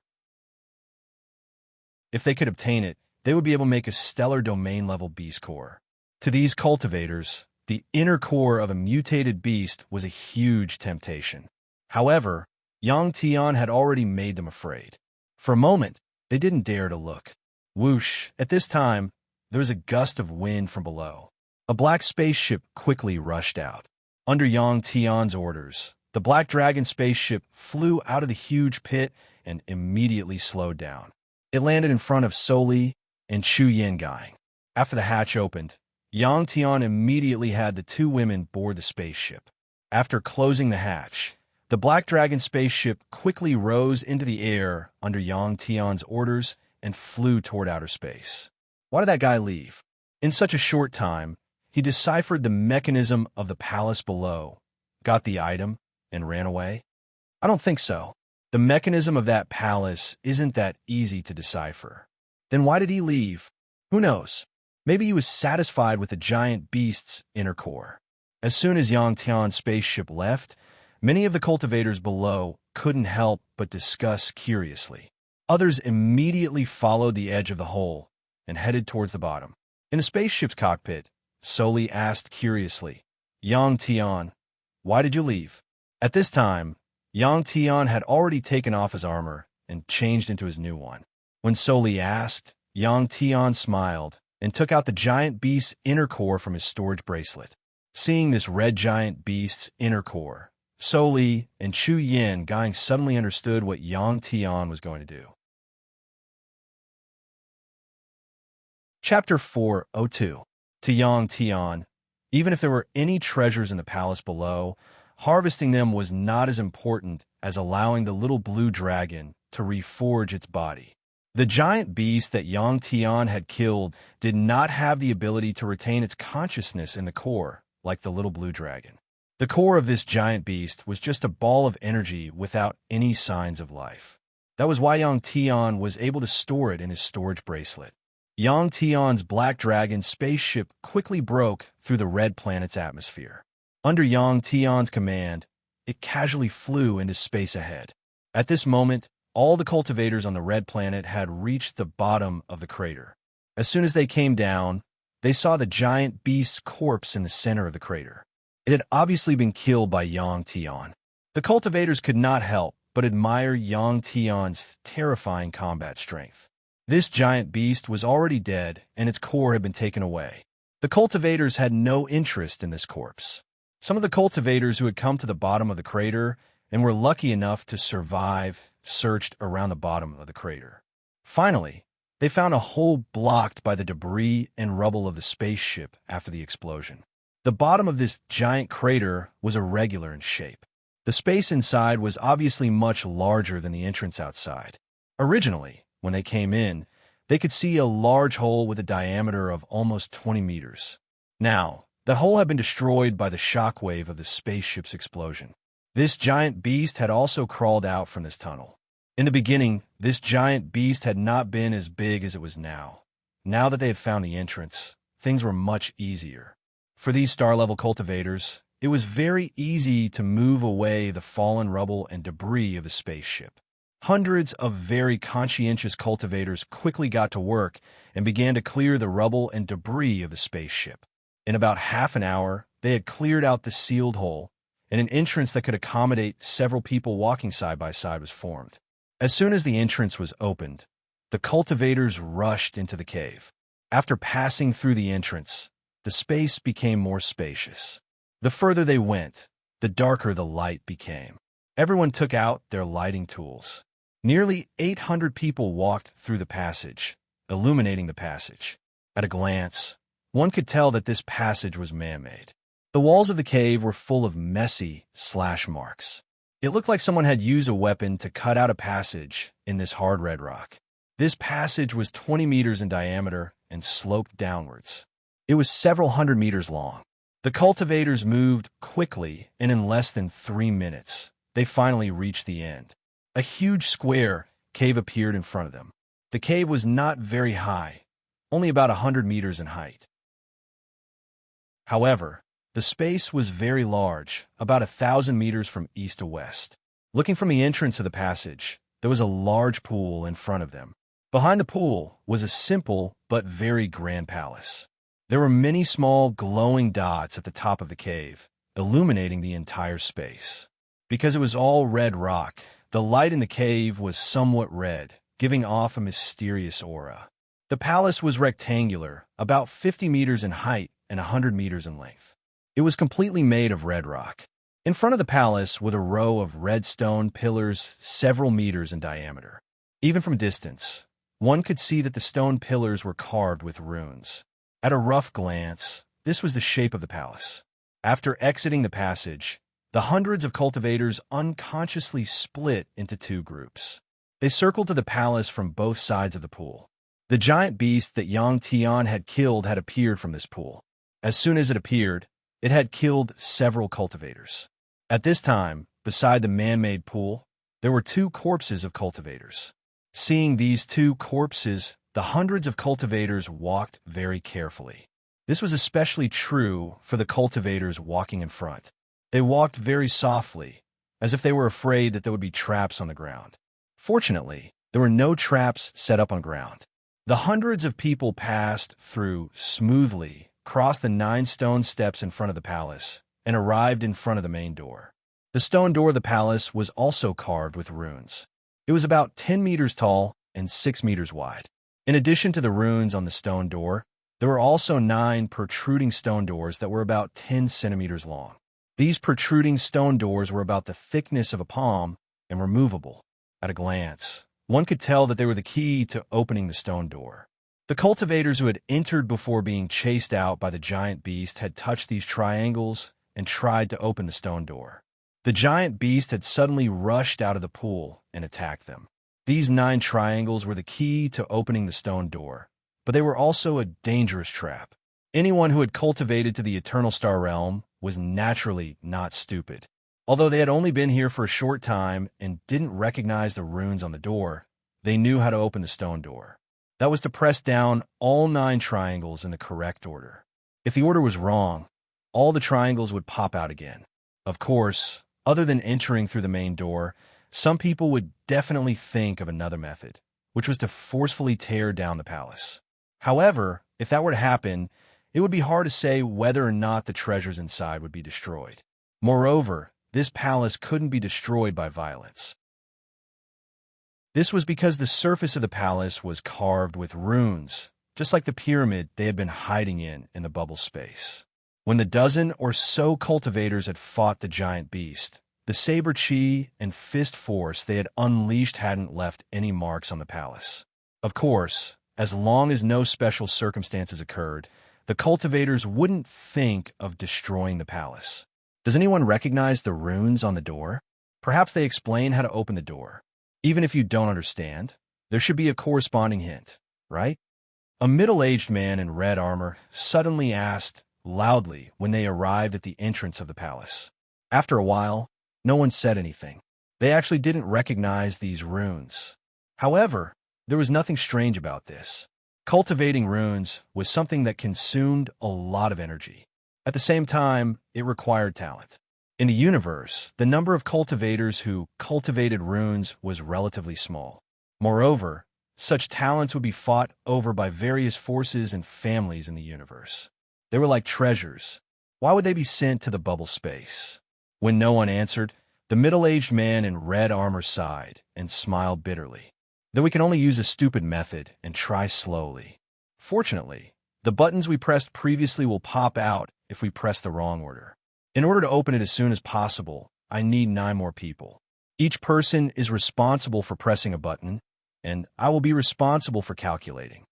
If they could obtain it, they would be able to make a stellar domain-level beast core. To these cultivators, the inner core of a mutated beast was a huge temptation. However, Yang Tian had already made them afraid. For a moment, they didn't dare to look. Whoosh! At this time, there was a gust of wind from below. A black spaceship quickly rushed out. Under Yang Tian's orders, the Black Dragon spaceship flew out of the huge pit and immediately slowed down. It landed in front of Soli and Chu Yengang. After the hatch opened, Yang Tian immediately had the two women board the spaceship. After closing the hatch, the Black Dragon spaceship quickly rose into the air under Yang Tian's orders and flew toward outer space. Why did that guy leave? In such a short time, he deciphered the mechanism of the palace below, got the item, and ran away? I don't think so. The mechanism of that palace isn't that easy to decipher. Then why did he leave? Who knows? Maybe he was satisfied with the giant beast's inner core. As soon as Yang Tian's spaceship left, many of the cultivators below couldn't help but discuss curiously. Others immediately followed the edge of the hole and headed towards the bottom. In the spaceship's cockpit, Soli asked curiously, Yang Tian, why did you leave? At this time, Yang Tian had already taken off his armor and changed into his new one. When Soli asked, Yang Tian smiled and took out the giant beast's inner core from his storage bracelet. Seeing this red giant beast's inner core, Soli and Chu Yengang suddenly understood what Yang Tian was going to do. Chapter 402. To Yang Tian, even if there were any treasures in the palace below, harvesting them was not as important as allowing the little blue dragon to reforge its body. The giant beast that Yang Tian had killed did not have the ability to retain its consciousness in the core, like the little blue dragon. The core of this giant beast was just a ball of energy without any signs of life. That was why Yang Tian was able to store it in his storage bracelet. Yang Tian's Black Dragon spaceship quickly broke through the red planet's atmosphere. Under Yang Tian's command, it casually flew into space ahead. At this moment, all the cultivators on the red planet had reached the bottom of the crater. As soon as they came down, they saw the giant beast's corpse in the center of the crater. It had obviously been killed by Yang Tian. The cultivators could not help but admire Yang Tian's terrifying combat strength. This giant beast was already dead, and its core had been taken away. The cultivators had no interest in this corpse. Some of the cultivators who had come to the bottom of the crater and were lucky enough to survive searched around the bottom of the crater. Finally, they found a hole blocked by the debris and rubble of the spaceship after the explosion. The bottom of this giant crater was irregular in shape. The space inside was obviously much larger than the entrance outside. Originally, when they came in, they could see a large hole with a diameter of almost 20 meters. Now, The hole had been destroyed by the shockwave of the spaceship's explosion. This giant beast had also crawled out from this tunnel. In the beginning, this giant beast had not been as big as it was now. Now that they had found the entrance, things were much easier. For these star-level cultivators, it was very easy to move away the fallen rubble and debris of the spaceship. Hundreds of very conscientious cultivators quickly got to work and began to clear the rubble and debris of the spaceship. In about half an hour, they had cleared out the sealed hole, and an entrance that could accommodate several people walking side by side was formed. As soon as the entrance was opened, the cultivators rushed into the cave. After passing through the entrance, the space became more spacious. The further they went, the darker the light became. Everyone took out their lighting tools. Nearly 800 people walked through the passage, illuminating the passage. At a glance, one could tell that this passage was man-made. The walls of the cave were full of messy slash marks. It looked like someone had used a weapon to cut out a passage in this hard red rock. This passage was 20 meters in diameter and sloped downwards. It was several hundred meters long. The cultivators moved quickly, and in less than 3 minutes, they finally reached the end. A huge square cave appeared in front of them. The cave was not very high, only about 100 meters in height. However, the space was very large, about 1,000 meters from east to west. Looking from the entrance of the passage, there was a large pool in front of them. Behind the pool was a simple but very grand palace. There were many small glowing dots at the top of the cave, illuminating the entire space. Because it was all red rock, the light in the cave was somewhat red, giving off a mysterious aura. The palace was rectangular, about 50 meters in height and 100 meters in length. It was completely made of red rock. In front of the palace was a row of red stone pillars several meters in diameter. Even from a distance, one could see that the stone pillars were carved with runes. At a rough glance, this was the shape of the palace. After exiting the passage, the hundreds of cultivators unconsciously split into 2 groups. They circled to the palace from both sides of the pool. The giant beast that Yang Tian had killed had appeared from this pool. As soon as it appeared, it had killed several cultivators. At this time, beside the man-made pool, there were 2 corpses of cultivators. Seeing these 2 corpses, the hundreds of cultivators walked very carefully. This was especially true for the cultivators walking in front. They walked very softly, as if they were afraid that there would be traps on the ground. Fortunately, there were no traps set up on ground. The hundreds of people passed through smoothly, crossed the 9 stone steps in front of the palace, and arrived in front of the main door. The stone door of the palace was also carved with runes. It was about 10 meters tall and 6 meters wide. In addition to the runes on the stone door, there were also 9 protruding stone doors that were about 10 centimeters long. These protruding stone doors were about the thickness of a palm and were movable. At a glance, one could tell that they were the key to opening the stone door. The cultivators who had entered before being chased out by the giant beast had touched these triangles and tried to open the stone door. The giant beast had suddenly rushed out of the pool and attacked them. These 9 triangles were the key to opening the stone door, but they were also a dangerous trap. Anyone who had cultivated to the Eternal Star Realm was naturally not stupid. Although they had only been here for a short time and didn't recognize the runes on the door, they knew how to open the stone door. That was to press down all 9 triangles in the correct order. If the order was wrong, all the triangles would pop out again. Of course, other than entering through the main door, some people would definitely think of another method, which was to forcefully tear down the palace. However, if that were to happen, it would be hard to say whether or not the treasures inside would be destroyed. Moreover, this palace couldn't be destroyed by violence. This was because the surface of the palace was carved with runes, just like the pyramid they had been hiding in the bubble space. When the dozen or so cultivators had fought the giant beast, the saber chi and fist force they had unleashed hadn't left any marks on the palace. Of course, as long as no special circumstances occurred, the cultivators wouldn't think of destroying the palace. Does anyone recognize the runes on the door? Perhaps they explain how to open the door. Even if you don't understand, there should be a corresponding hint, right? A middle-aged man in red armor suddenly asked loudly when they arrived at the entrance of the palace. After a while, no one said anything. They actually didn't recognize these runes. However, there was nothing strange about this. Cultivating runes was something that consumed a lot of energy. At the same time, it required talent. In the universe, the number of cultivators who cultivated runes was relatively small. Moreover, such talents would be fought over by various forces and families in the universe. They were like treasures. Why would they be sent to the bubble space? When no one answered, the middle-aged man in red armor sighed and smiled bitterly. Though we can only use a stupid method and try slowly. Fortunately, the buttons we pressed previously will pop out if we press the wrong order. In order to open it as soon as possible, I need 9 more people. Each person is responsible for pressing a button, and I will be responsible for calculating.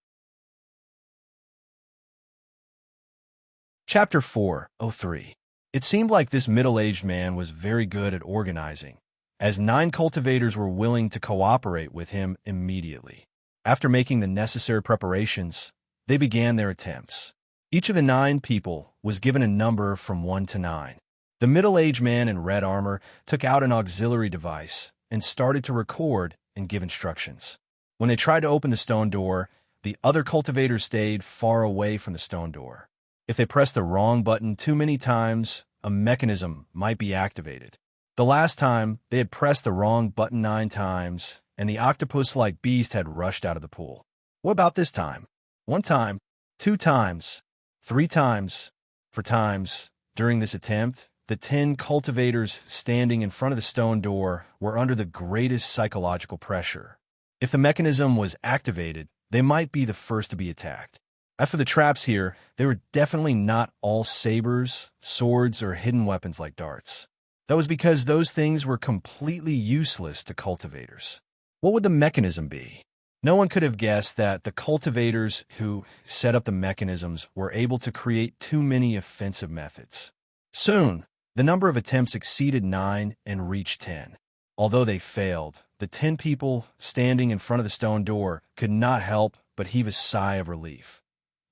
Chapter 4:03. It seemed like this middle-aged man was very good at organizing, as 9 cultivators were willing to cooperate with him immediately. After making the necessary preparations, they began their attempts. Each of the 9 people was given a number from 1 to 9. The middle-aged man in red armor took out an auxiliary device and started to record and give instructions. When they tried to open the stone door, the other cultivators stayed far away from the stone door. If they pressed the wrong button too many times, a mechanism might be activated. The last time, they had pressed the wrong button 9 times, and the octopus-like beast had rushed out of the pool. What about this time? 1 time, 2 times, 3 times, 4 times. During this attempt, the 10 cultivators standing in front of the stone door were under the greatest psychological pressure. If the mechanism was activated, they might be the first to be attacked. As for the traps here, they were definitely not all sabers, swords, or hidden weapons like darts. That was because those things were completely useless to cultivators. What would the mechanism be? No one could have guessed that the cultivators who set up the mechanisms were able to create too many offensive methods. Soon, the number of attempts exceeded 9 and reached 10. Although they failed, the 10 people standing in front of the stone door could not help but heave a sigh of relief.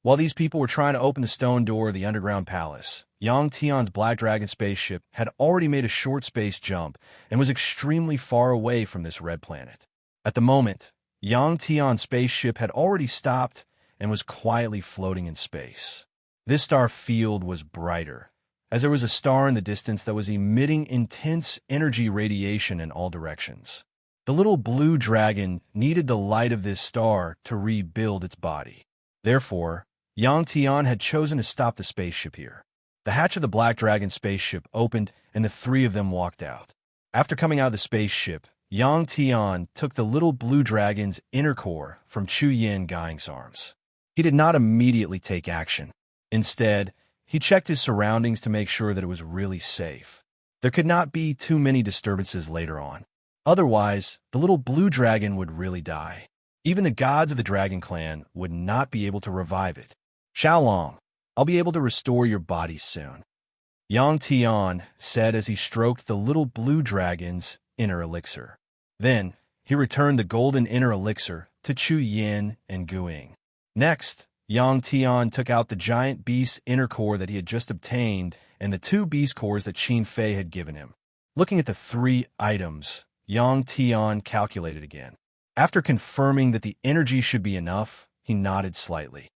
While these people were trying to open the stone door of the underground palace, Yang Tian's Black Dragon spaceship had already made a short space jump and was extremely far away from this red planet. At the moment, Yang Tian's spaceship had already stopped and was quietly floating in space. This star field was brighter, as there was a star in the distance that was emitting intense energy radiation in all directions. The little blue dragon needed the light of this star to rebuild its body. Therefore, Yang Tian had chosen to stop the spaceship here. The hatch of the Black Dragon spaceship opened, and the 3 of them walked out. After coming out of the spaceship, Yang Tian took the little blue dragon's inner core from Chu Yin Gai's arms. He did not immediately take action. Instead, he checked his surroundings to make sure that it was really safe. There could not be too many disturbances later on. Otherwise, the little blue dragon would really die. Even the gods of the Dragon Clan would not be able to revive it. Xiaolong, I'll be able to restore your body soon, Yang Tian said as he stroked the little blue dragon's inner elixir. Then, he returned the golden inner elixir to Chu Yin and Guing. Next, Yang Tian took out the giant beast's inner core that he had just obtained and the 2 beast cores that Qin Fei had given him. Looking at the 3 items, Yang Tian calculated again. After confirming that the energy should be enough, he nodded slightly.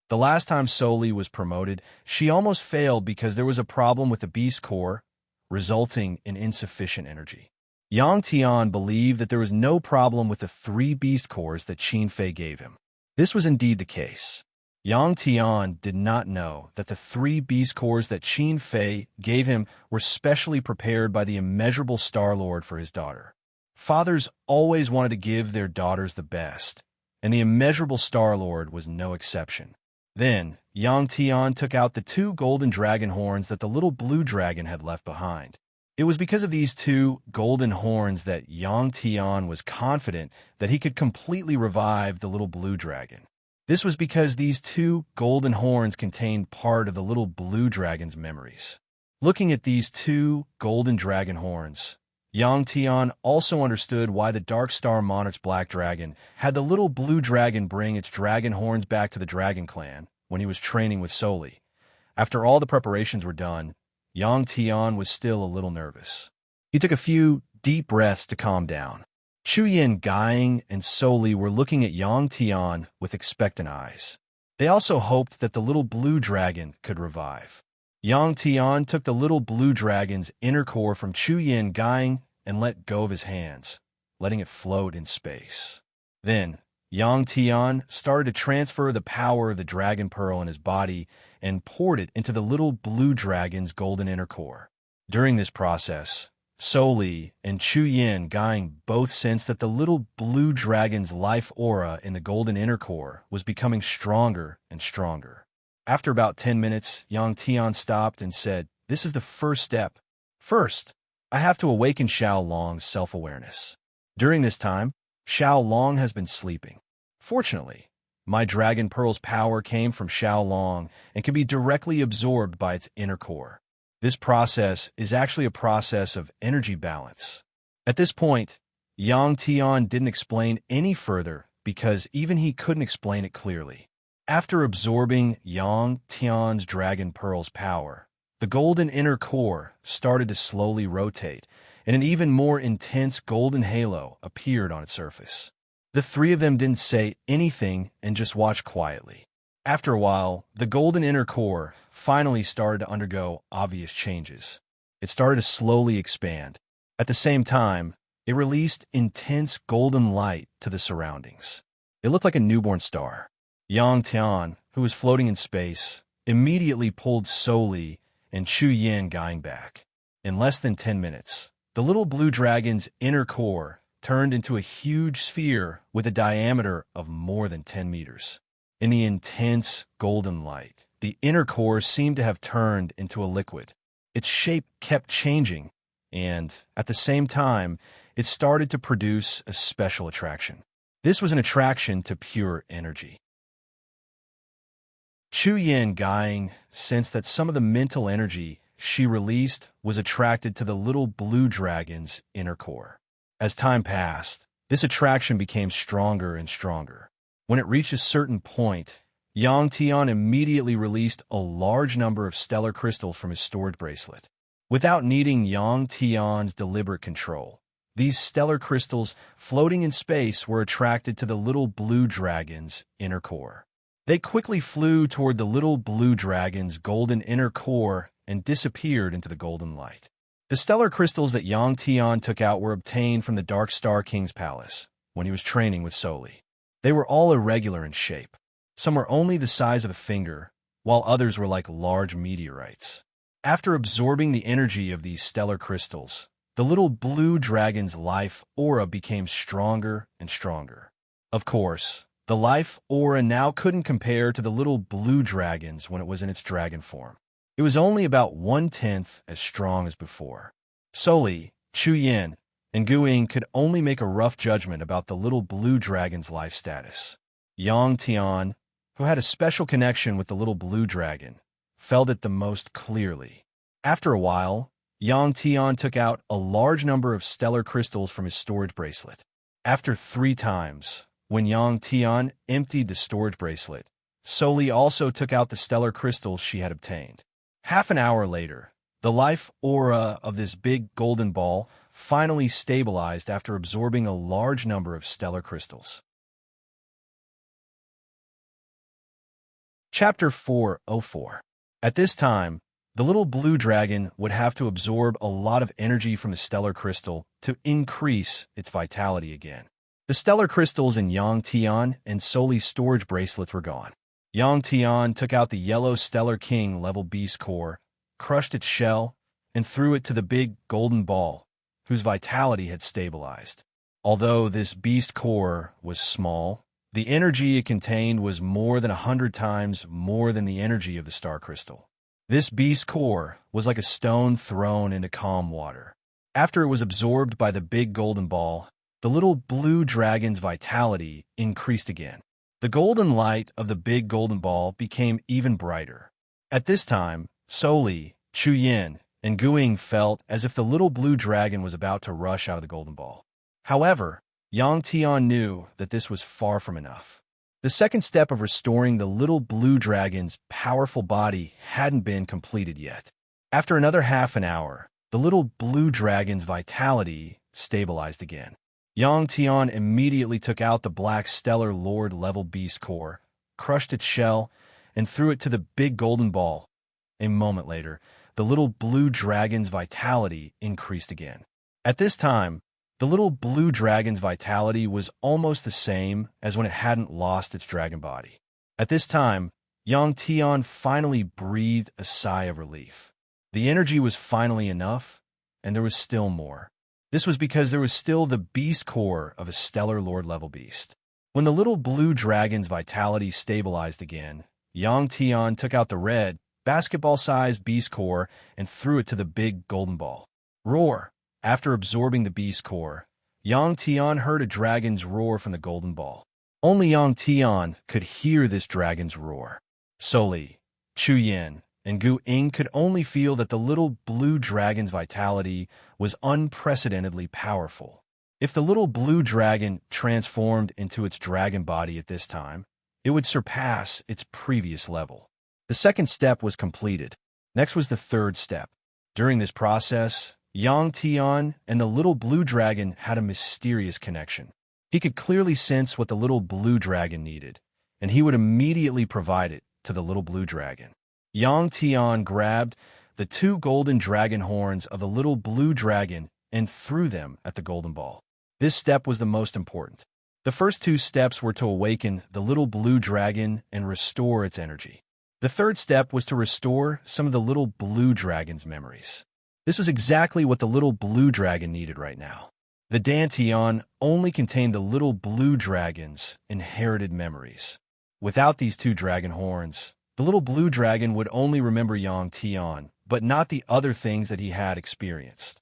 The last time Soli was promoted, she almost failed because there was a problem with the beast core, resulting in insufficient energy. Yang Tian believed that there was no problem with the 3 beast cores that Qin Fei gave him. This was indeed the case. Yang Tian did not know that the 3 beast cores that Qin Fei gave him were specially prepared by the immeasurable Star Lord for his daughter. Fathers always wanted to give their daughters the best, and the immeasurable Star Lord was no exception. Then, Yang Tian took out the 2 golden dragon horns that the little blue dragon had left behind. It was because of these 2 golden horns that Yang Tian was confident that he could completely revive the little blue dragon. This was because these 2 golden horns contained part of the little blue dragon's memories. Looking at these 2 golden dragon horns, Yang Tian also understood why the Dark Star Monarch's Black Dragon had the little blue dragon bring its dragon horns back to the Dragon Clan when he was training with Soli. After all the preparations were done, Yang Tian was still a little nervous. He took a few deep breaths to calm down. Chu Yin, Guiying, and Soli were looking at Yang Tian with expectant eyes. They also hoped that the little blue dragon could revive. Yang Tian took the little blue dragon's inner core from Chu Yin, Guiying and let go of his hands, letting it float in space. Then, Yang Tian started to transfer the power of the dragon pearl in his body and poured it into the little blue dragon's golden inner core. During this process, Soli and Chu Yin, Guiying both sensed that the little blue dragon's life aura in the golden inner core was becoming stronger and stronger. After about 10 minutes, Yang Tian stopped and said, "This is the first step. First, I have to awaken Xiao Long's self-awareness. During this time, Xiao Long has been sleeping. Fortunately, my dragon pearl's power came from Xiao Long and can be directly absorbed by its inner core. This process is actually a process of energy balance." At this point, Yang Tian didn't explain any further because even he couldn't explain it clearly. After absorbing Yang Tian's dragon pearl's power, the golden inner core started to slowly rotate, and an even more intense golden halo appeared on its surface. The three of them didn't say anything and just watched quietly. After a while, the golden inner core finally started to undergo obvious changes. It started to slowly expand. At the same time, it released intense golden light to the surroundings. It looked like a newborn star. Yang Tian, who was floating in space, immediately pulled Soli and Chu Yin, Guiying back. In less than 10 minutes, the little blue dragon's inner core turned into a huge sphere with a diameter of more than 10 meters. In the intense golden light, the inner core seemed to have turned into a liquid. Its shape kept changing, and at the same time, it started to produce a special attraction. This was an attraction to pure energy. Chu Yin, Guiying sensed that some of the mental energy she released was attracted to the little blue dragon's inner core. As time passed, this attraction became stronger and stronger. When it reached a certain point, Yang Tian immediately released a large number of stellar crystals from his storage bracelet. Without needing Yang Tian's deliberate control, these stellar crystals floating in space were attracted to the little blue dragon's inner core. They quickly flew toward the little blue dragon's golden inner core and disappeared into the golden light. The stellar crystals that Yang Tian took out were obtained from the Dark Star King's palace when he was training with Soli. They were all irregular in shape. Some were only the size of a finger, while others were like large meteorites. After absorbing the energy of these stellar crystals, the little blue dragon's life aura became stronger and stronger. Of course, the life aura now couldn't compare to the little blue dragon's when it was in its dragon form. It was only about 1/10 as strong as before. Soli, Chu Yin, and Guiying could only make a rough judgment about the little blue dragon's life status. Yang Tian, who had a special connection with the little blue dragon, felt it the most clearly. After a while, Yang Tian took out a large number of stellar crystals from his storage bracelet. After 3 times, when Yang Tian emptied the storage bracelet, Soli also took out the stellar crystals she had obtained. Half an hour later, the life aura of this big golden ball finally stabilized after absorbing a large number of stellar crystals. Chapter 404. At this time, the little blue dragon would have to absorb a lot of energy from the stellar crystal to increase its vitality again. The stellar crystals in Yang Tian and Soli's storage bracelets were gone. Yang Tian took out the yellow Stellar King level beast core, crushed its shell, and threw it to the big golden ball, whose vitality had stabilized. Although this beast core was small, the energy it contained was more than 100 times more than the energy of the star crystal. This beast core was like a stone thrown into calm water. After it was absorbed by the big golden ball, the little blue dragon's vitality increased again. The golden light of the big golden ball became even brighter. At this time, Soli, Chu Yin, and Guiying felt as if the little blue dragon was about to rush out of the golden ball. However, Yang Tian knew that this was far from enough. The second step of restoring the little blue dragon's powerful body hadn't been completed yet. After another half an hour, the little blue dragon's vitality stabilized again. Yang Tian immediately took out the black stellar lord level beast core, crushed its shell, and threw it to the big golden ball. A moment later, the little blue dragon's vitality increased again. At this time, the little blue dragon's vitality was almost the same as when it hadn't lost its dragon body. At this time, Yang Tian finally breathed a sigh of relief. The energy was finally enough, and there was still more. This was because there was still the beast core of a stellar lord level beast. When the little blue dragon's vitality stabilized again, Yang Tian took out the red, basketball-sized beast core and threw it to the big golden ball. Roar! After absorbing the beast core, Yang Tian heard a dragon's roar from the golden ball. Only Yang Tian could hear this dragon's roar. Soli, Chu Yin, and Gu Ying could only feel that the little blue dragon's vitality was unprecedentedly powerful. If the little blue dragon transformed into its dragon body at this time, it would surpass its previous level. The second step was completed. Next was the third step. During this process, Yang Tian and the little blue dragon had a mysterious connection. He could clearly sense what the little blue dragon needed, and he would immediately provide it to the little blue dragon. Yang Tian grabbed the two golden dragon horns of the little blue dragon and threw them at the golden ball. This step was the most important. The first two steps were to awaken the little blue dragon and restore its energy. The third step was to restore some of the little blue dragon's memories. This was exactly what the little blue dragon needed right now. The Dantian only contained the little blue dragon's inherited memories. Without these two dragon horns, the little blue dragon would only remember Yang Tian, but not the other things that he had experienced.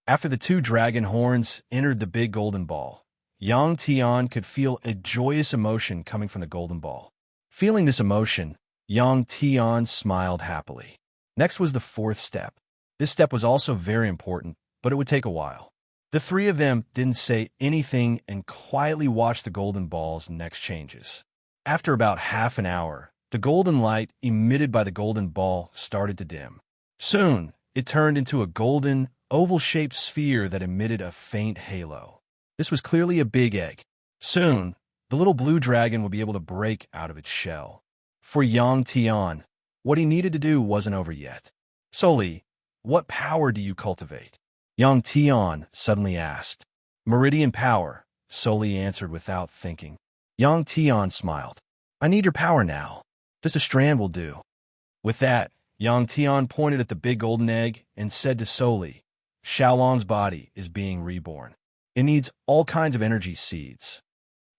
After the two dragon horns entered the big golden ball, Yang Tian could feel a joyous emotion coming from the golden ball. Feeling this emotion, Yang Tian smiled happily. Next was the fourth step. This step was also very important, but it would take a while. The three of them didn't say anything and quietly watched the golden ball's next changes. After about half an hour, the golden light emitted by the golden ball started to dim. Soon, it turned into a golden, oval-shaped sphere that emitted a faint halo. This was clearly a big egg. Soon, the little blue dragon would be able to break out of its shell. For Yang Tian, what he needed to do wasn't over yet. Soli, what power do you cultivate? Yang Tian suddenly asked. Meridian power, Soli answered without thinking. Yang Tian smiled. I need your power now. Just a strand will do. With that, Yang Tian pointed at the big golden egg and said to Soli, Xiaolong's body is being reborn. It needs all kinds of energy seeds.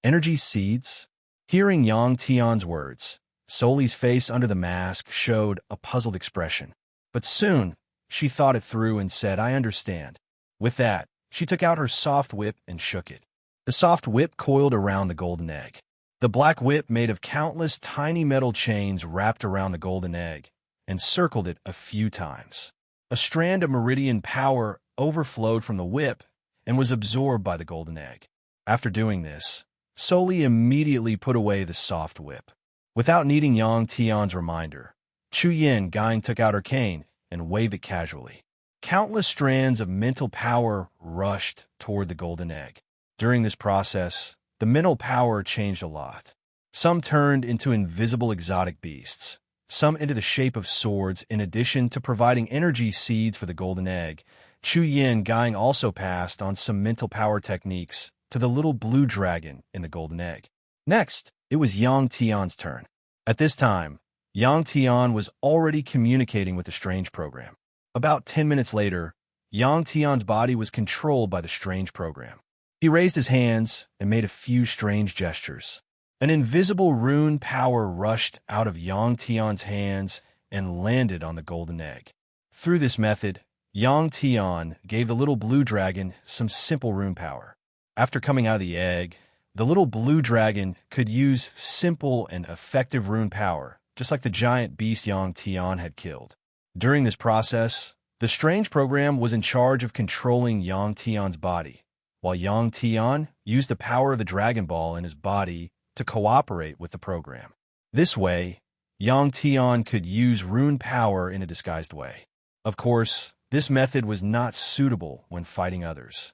Energy seeds? Hearing Yang Tian's words, Soli's face under the mask showed a puzzled expression. But soon, she thought it through and said, I understand. With that, she took out her soft whip and shook it. The soft whip coiled around the golden egg. The black whip made of countless tiny metal chains wrapped around the golden egg and circled it a few times. A strand of meridian power overflowed from the whip and was absorbed by the golden egg. After doing this, Soli immediately put away the soft whip. Without needing Yang Tian's reminder, Chu Yin Gang took out her cane and waved it casually. Countless strands of mental power rushed toward the golden egg. During this process, the mental power changed a lot. Some turned into invisible exotic beasts, some into the shape of swords. In addition to providing energy seeds for the golden egg, Chu Yin Gang also passed on some mental power techniques to the little blue dragon in the golden egg. Next, it was Yang Tian's turn. At this time, Yang Tian was already communicating with the strange program. About 10 minutes later, Yang Tian's body was controlled by the strange program. He raised his hands and made a few strange gestures. An invisible rune power rushed out of Yang Tian's hands and landed on the golden egg. Through this method, Yang Tian gave the little blue dragon some simple rune power. After coming out of the egg, the little blue dragon could use simple and effective rune power, just like the giant beast Yang Tian had killed. During this process, the strange program was in charge of controlling Yang Tian's body, while Yang Tian used the power of the Dragon Ball in his body to cooperate with the program. This way, Yang Tian could use rune power in a disguised way. Of course, this method was not suitable when fighting others,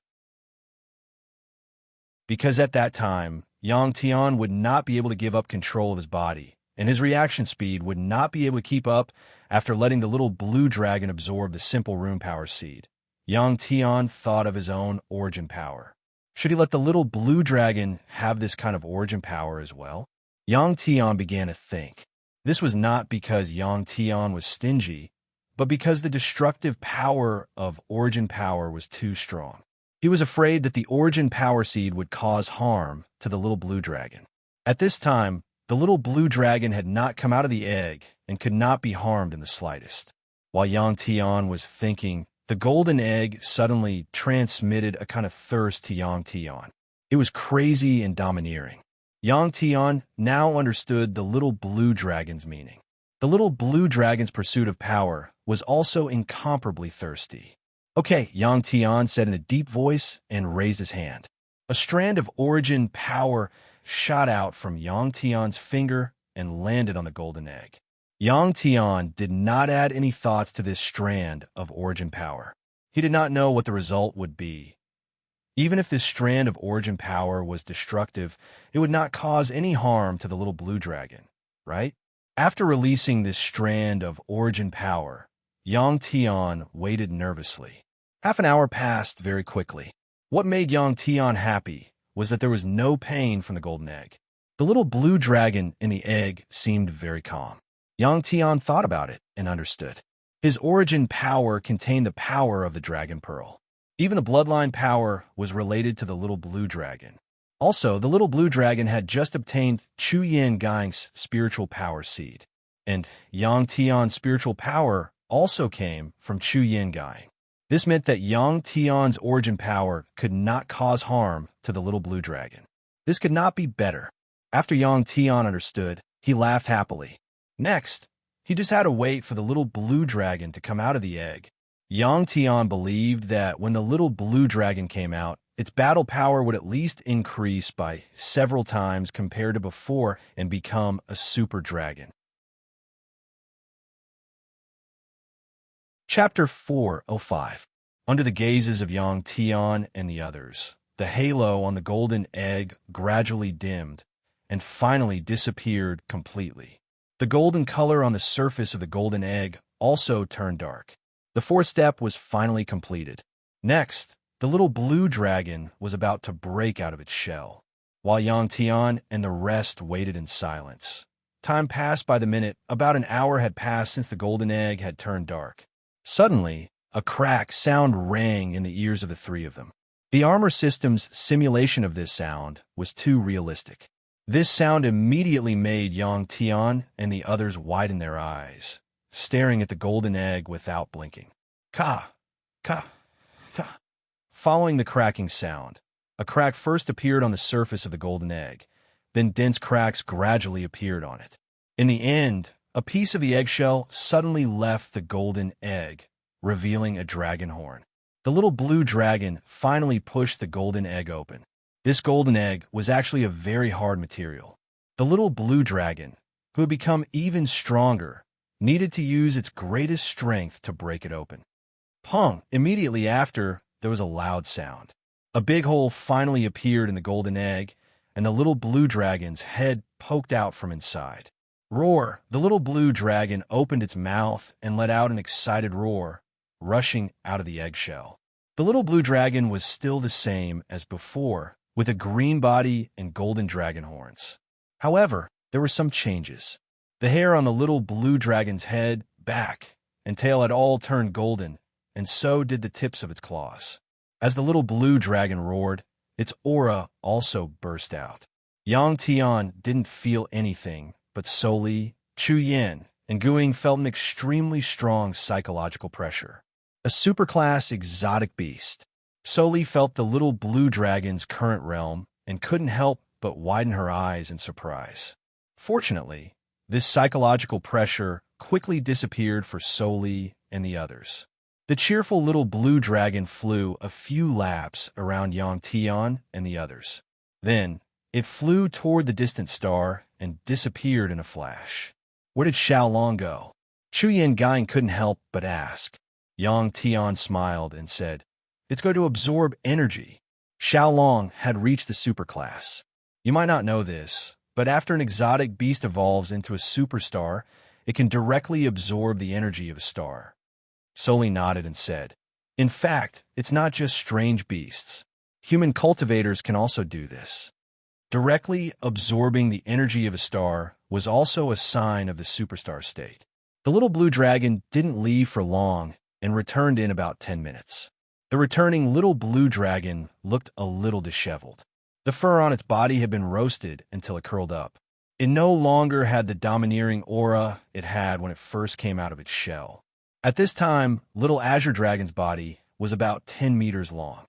because at that time, Yang Tian would not be able to give up control of his body, and his reaction speed would not be able to keep up after letting the little blue dragon absorb the simple rune power seed. Yang Tian thought of his own origin power. Should he let the little blue dragon have this kind of origin power as well? Yang Tian began to think. This was not because Yang Tian was stingy, but because the destructive power of origin power was too strong. He was afraid that the origin power seed would cause harm to the little blue dragon. At this time, the little blue dragon had not come out of the egg and could not be harmed in the slightest. While Yang Tian was thinking, the golden egg suddenly transmitted a kind of thirst to Yang Tian. It was crazy and domineering. Yang Tian now understood the little blue dragon's meaning. The little blue dragon's pursuit of power was also incomparably thirsty. Okay, Yang Tian said in a deep voice and raised his hand. A strand of origin power shot out from Yang Tian's finger and landed on the golden egg. Yang Tian did not add any thoughts to this strand of origin power. He did not know what the result would be. Even if this strand of origin power was destructive, it would not cause any harm to the little blue dragon, right? After releasing this strand of origin power, Yang Tian waited nervously. Half an hour passed very quickly. What made Yang Tian happy was that there was no pain from the golden egg. The little blue dragon in the egg seemed very calm. Yang Tian thought about it and understood. His origin power contained the power of the dragon pearl. Even the bloodline power was related to the little blue dragon. Also, the little blue dragon had just obtained Chu Yin Gang's spiritual power seed, and Yang Tian's spiritual power also came from Chu Yin Gang. This meant that Yang Tian's origin power could not cause harm to the little blue dragon. This could not be better. After Yang Tian understood, he laughed happily. Next, he just had to wait for the little blue dragon to come out of the egg. Yang Tian believed that when the little blue dragon came out, its battle power would at least increase by several times compared to before and become a super dragon. Chapter 405. Under the gazes of Yang Tian and the others, the halo on the golden egg gradually dimmed and finally disappeared completely. The golden color on the surface of the golden egg also turned dark. The fourth step was finally completed. Next, the little blue dragon was about to break out of its shell, while Yang Tian and the rest waited in silence. Time passed by the minute. About an hour had passed since the golden egg had turned dark. Suddenly, a crack sound rang in the ears of the three of them. The armor system's simulation of this sound was too realistic. This sound immediately made Yang Tian and the others widen their eyes, staring at the golden egg without blinking. Ka! Ka! Ka! Following the cracking sound, a crack first appeared on the surface of the golden egg, then dense cracks gradually appeared on it. In the end, a piece of the eggshell suddenly left the golden egg, revealing a dragon horn. The little blue dragon finally pushed the golden egg open. This golden egg was actually a very hard material. The little blue dragon, who had become even stronger, needed to use its greatest strength to break it open. Pong! Immediately after, there was a loud sound. A big hole finally appeared in the golden egg, and the little blue dragon's head poked out from inside. Roar! The little blue dragon opened its mouth and let out an excited roar, rushing out of the eggshell. The little blue dragon was still the same as before, with a green body and golden dragon horns. However, there were some changes. The hair on the little blue dragon's head, back, and tail had all turned golden, and so did the tips of its claws. As the little blue dragon roared, its aura also burst out. Yang Tian didn't feel anything, but Soli, Chu Yin, and Guing felt an extremely strong psychological pressure. A superclass exotic beast. Soli felt the little blue dragon's current realm and couldn't help but widen her eyes in surprise. Fortunately, this psychological pressure quickly disappeared for Soli and the others. The cheerful little blue dragon flew a few laps around Yang Tian and the others. Then, it flew toward the distant star and disappeared in a flash. Where did Xiaolong go? Chu Yangang couldn't help but ask. Yang Tian smiled and said, "It's going to absorb energy." Xiaolong had reached the superclass. You might not know this, but after an exotic beast evolves into a superstar, it can directly absorb the energy of a star. Soli nodded and said, "In fact, it's not just strange beasts. Human cultivators can also do this." Directly absorbing the energy of a star was also a sign of the superstar state. The little blue dragon didn't leave for long and returned in about 10 minutes. The returning little blue dragon looked a little disheveled. The fur on its body had been roasted until it curled up. It no longer had the domineering aura it had when it first came out of its shell. At this time, little azure dragon's body was about 10 meters long.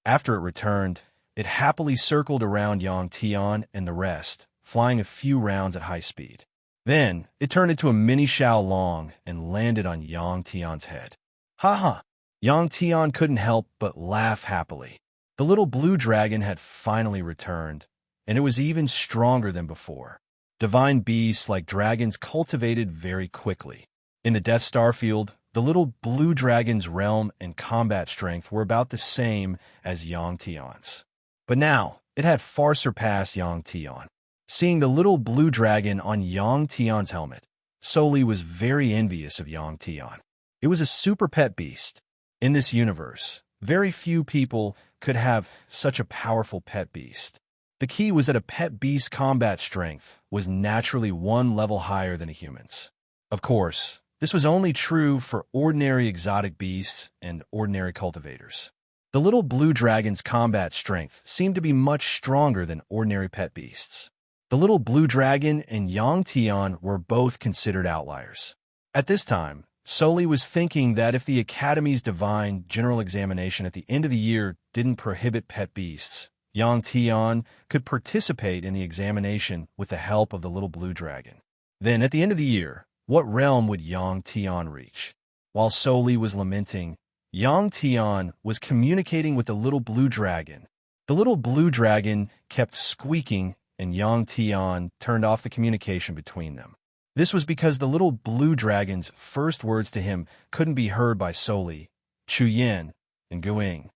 After it returned, it happily circled around Yang Tian and the rest, flying a few rounds at high speed. Then, it turned into a mini Xiaolong and landed on Yang Tian's head. Ha ha! Yang Tian couldn't help but laugh happily. The little blue dragon had finally returned, and it was even stronger than before. Divine beasts like dragons cultivated very quickly. In the Death Star field, the little blue dragon's realm and combat strength were about the same as Yang Tian's. But now, it had far surpassed Yang Tian. Seeing the little blue dragon on Yang Tian's helmet, Soli was very envious of Yang Tian. It was a super pet beast. In this universe, very few people could have such a powerful pet beast. The key was that a pet beast's combat strength was naturally one level higher than a human's. Of course, this was only true for ordinary exotic beasts and ordinary cultivators. The little blue dragon's combat strength seemed to be much stronger than ordinary pet beasts. The little blue dragon and Yang Tian were both considered outliers. At this time, Soli was thinking that if the Academy's Divine General Examination at the end of the year didn't prohibit pet beasts, Yang Tian could participate in the examination with the help of the little blue dragon. Then, at the end of the year, what realm would Yang Tian reach? While Soli was lamenting, Yang Tian was communicating with the little blue dragon. The little blue dragon kept squeaking, and Yang Tian turned off the communication between them. This was because the little blue dragon's first words to him couldn't be heard by Soli, Chu Yin, and Guing.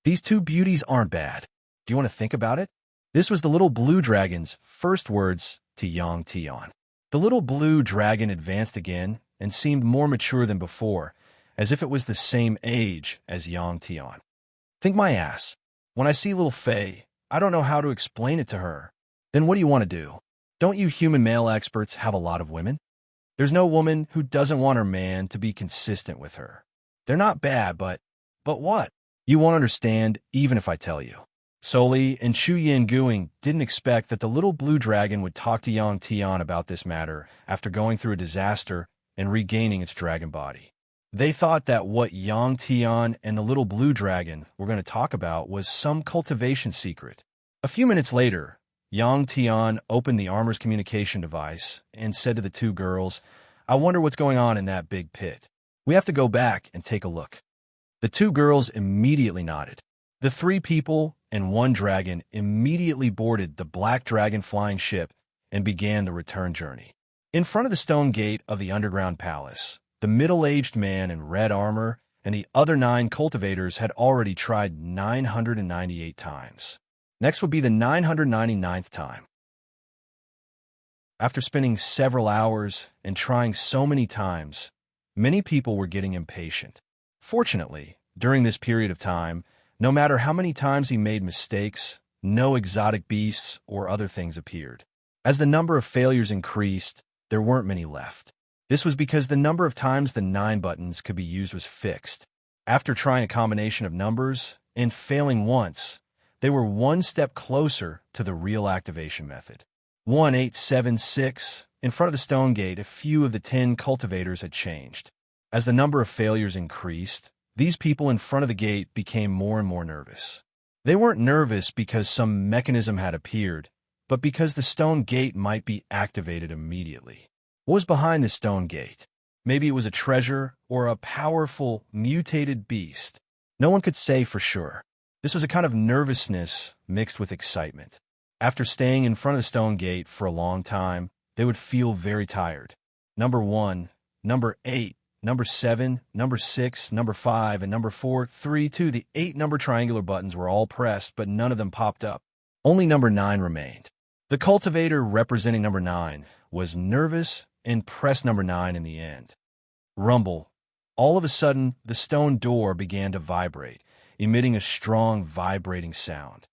These two beauties aren't bad. Do you want to think about it? This was the little blue dragon's first words to Yang Tian. The little blue dragon advanced again and seemed more mature than before, as if it was the same age as Yang Tian. Think my ass. When I see little Fei, I don't know how to explain it to her. Then what do you want to do? Don't you human male experts have a lot of women? There's no woman who doesn't want her man to be consistent with her. They're not bad, but what? You won't understand even if I tell you. Soli and Chu Yin Guing didn't expect that the little blue dragon would talk to Yang Tian about this matter after going through a disaster and regaining its dragon body. They thought that what Yang Tian and the little blue dragon were going to talk about was some cultivation secret. A few minutes later, Yang Tian opened the armor's communication device and said to the two girls, "I wonder what's going on in that big pit. We have to go back and take a look." The two girls immediately nodded. The three people and one dragon immediately boarded the black dragon flying ship and began the return journey. In front of the stone gate of the underground palace, the middle-aged man in red armor and the other 9 cultivators had already tried 998 times. Next would be the 999th time. After spending several hours and trying so many times, many people were getting impatient. Fortunately, during this period of time, no matter how many times he made mistakes, no exotic beasts or other things appeared. As the number of failures increased, there weren't many left. This was because the number of times the 9 buttons could be used was fixed. After trying a combination of numbers and failing once, they were one step closer to the real activation method. 1876, in front of the stone gate, a few of the 10 cultivators had changed. As the number of failures increased, these people in front of the gate became more and more nervous. They weren't nervous because some mechanism had appeared, but because the stone gate might be activated immediately. What was behind the stone gate? Maybe it was a treasure or a powerful, mutated beast. No one could say for sure. This was a kind of nervousness mixed with excitement. After staying in front of the stone gate for a long time, they would feel very tired. Number 1, number 8, number 7, number 6, number 5, and number 4, 3, 2. The 8 number triangular buttons were all pressed, but none of them popped up. Only number 9 remained. The cultivator representing number 9 was nervous and pressed number 9 in the end. Rumble. All of a sudden, the stone door began to vibrate, emitting a strong vibrating sound.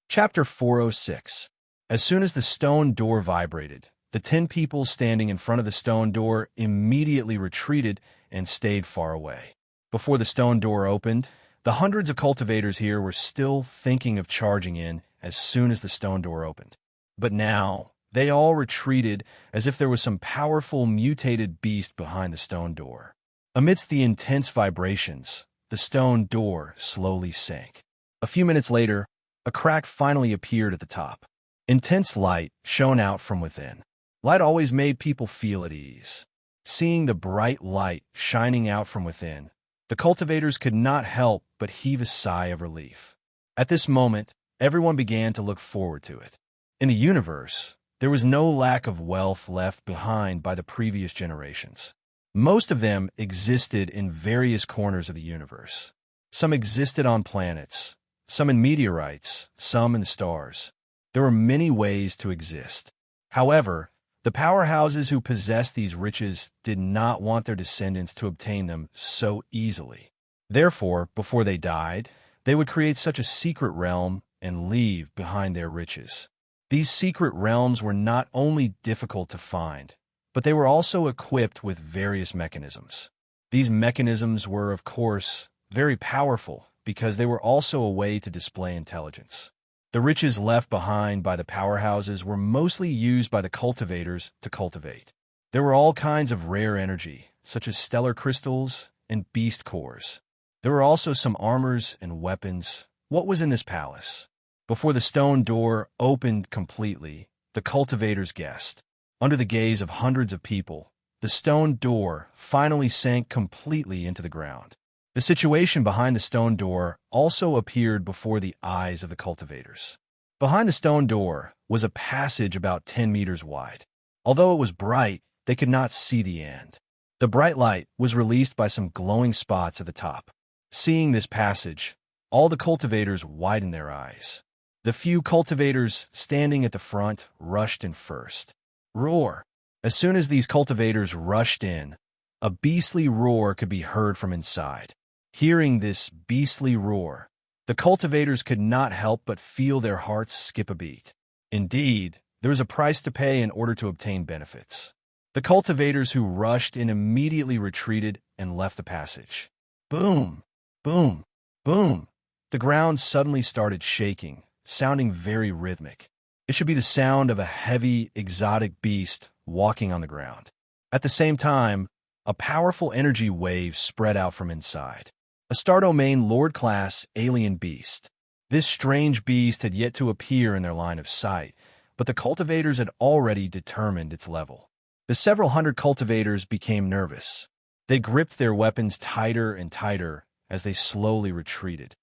Chapter 406. As soon as the stone door vibrated, the 10 people standing in front of the stone door immediately retreated and stayed far away. Before the stone door opened, the hundreds of cultivators here were still thinking of charging in as soon as the stone door opened. But now, they all retreated as if there was some powerful mutated beast behind the stone door. Amidst the intense vibrations, the stone door slowly sank. A few minutes later, a crack finally appeared at the top. Intense light shone out from within. Light always made people feel at ease. Seeing the bright light shining out from within, the cultivators could not help but heave a sigh of relief. At this moment, everyone began to look forward to it. In the universe, there was no lack of wealth left behind by the previous generations. Most of them existed in various corners of the universe. Some existed on planets, some in meteorites, some in the stars. There were many ways to exist. However, the powerhouses who possessed these riches did not want their descendants to obtain them so easily. Therefore, before they died, they would create such a secret realm and leave behind their riches. These secret realms were not only difficult to find, but they were also equipped with various mechanisms. These mechanisms were, of course, very powerful because they were also a way to display intelligence. The riches left behind by the powerhouses were mostly used by the cultivators to cultivate. There were all kinds of rare energy, such as stellar crystals and beast cores. There were also some armors and weapons. What was in this palace? Before the stone door opened completely, the cultivators guessed. Under the gaze of hundreds of people, the stone door finally sank completely into the ground. The situation behind the stone door also appeared before the eyes of the cultivators. Behind the stone door was a passage about 10 meters wide. Although it was bright, they could not see the end. The bright light was released by some glowing spots at the top. Seeing this passage, all the cultivators widened their eyes. The few cultivators standing at the front rushed in first. Roar! As soon as these cultivators rushed in, a beastly roar could be heard from inside. Hearing this beastly roar, the cultivators could not help but feel their hearts skip a beat. Indeed, there was a price to pay in order to obtain benefits. The cultivators who rushed in immediately retreated and left the passage. Boom! Boom! Boom! The ground suddenly started shaking, sounding very rhythmic. It should be the sound of a heavy, exotic beast walking on the ground. At the same time, a powerful energy wave spread out from inside. A star domain Lord-class alien beast. This strange beast had yet to appear in their line of sight, but the cultivators had already determined its level. The several hundred cultivators became nervous. They gripped their weapons tighter and tighter as they slowly retreated.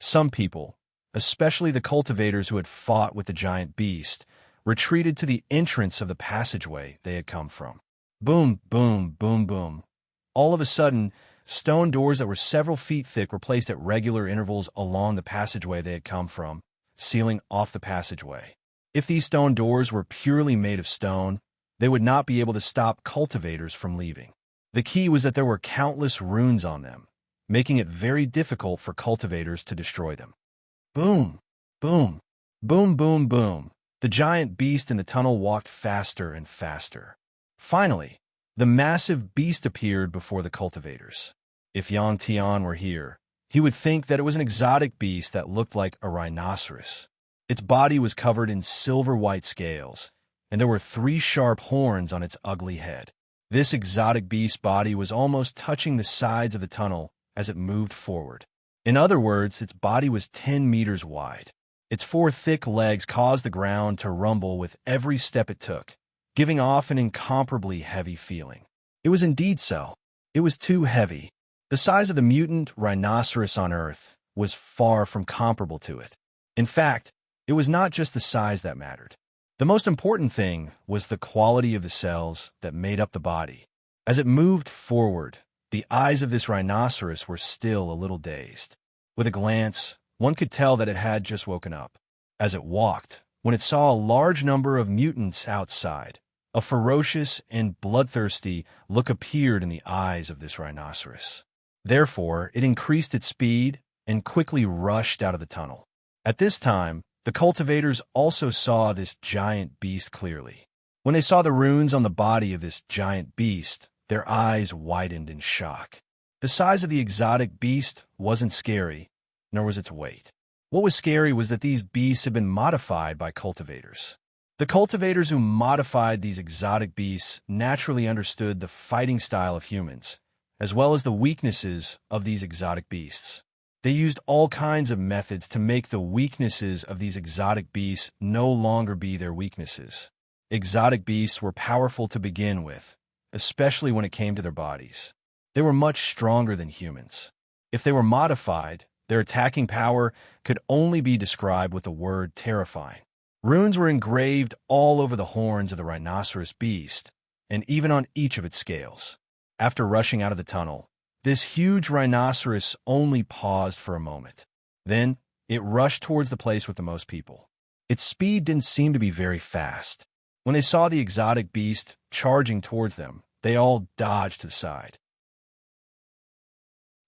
Some people, especially the cultivators who had fought with the giant beast, retreated to the entrance of the passageway they had come from. Boom, boom, boom, boom. All of a sudden, stone doors that were several feet thick were placed at regular intervals along the passageway they had come from, sealing off the passageway. If these stone doors were purely made of stone, they would not be able to stop cultivators from leaving. The key was that there were countless runes on them, making it very difficult for cultivators to destroy them. Boom, boom, boom, boom, boom. The giant beast in the tunnel walked faster and faster. Finally, the massive beast appeared before the cultivators. If Yang Tian were here, he would think that it was an exotic beast that looked like a rhinoceros. Its body was covered in silver-white scales, and there were 3 sharp horns on its ugly head. This exotic beast's body was almost touching the sides of the tunnel as it moved forward. In other words, its body was 10 meters wide. Its four thick legs caused the ground to rumble with every step it took, giving off an incomparably heavy feeling. It was indeed so. It was too heavy. The size of the mutant rhinoceros on Earth was far from comparable to it. In fact, it was not just the size that mattered. The most important thing was the quality of the cells that made up the body. As it moved forward, the eyes of this rhinoceros were still a little dazed. With a glance, one could tell that it had just woken up. As it walked, when it saw a large number of mutants outside, a ferocious and bloodthirsty look appeared in the eyes of this rhinoceros. Therefore, it increased its speed and quickly rushed out of the tunnel. At this time, the cultivators also saw this giant beast clearly. When they saw the runes on the body of this giant beast, their eyes widened in shock. The size of the exotic beast wasn't scary, nor was its weight. What was scary was that these beasts had been modified by cultivators. The cultivators who modified these exotic beasts naturally understood the fighting style of humans, as well as the weaknesses of these exotic beasts. They used all kinds of methods to make the weaknesses of these exotic beasts no longer be their weaknesses. Exotic beasts were powerful to begin with, especially when it came to their bodies. They were much stronger than humans. If they were modified, their attacking power could only be described with the word terrifying. Runes were engraved all over the horns of the rhinoceros beast, and even on each of its scales. After rushing out of the tunnel, this huge rhinoceros only paused for a moment. Then, it rushed towards the place with the most people. Its speed didn't seem to be very fast. When they saw the exotic beast charging towards them, they all dodged to the side.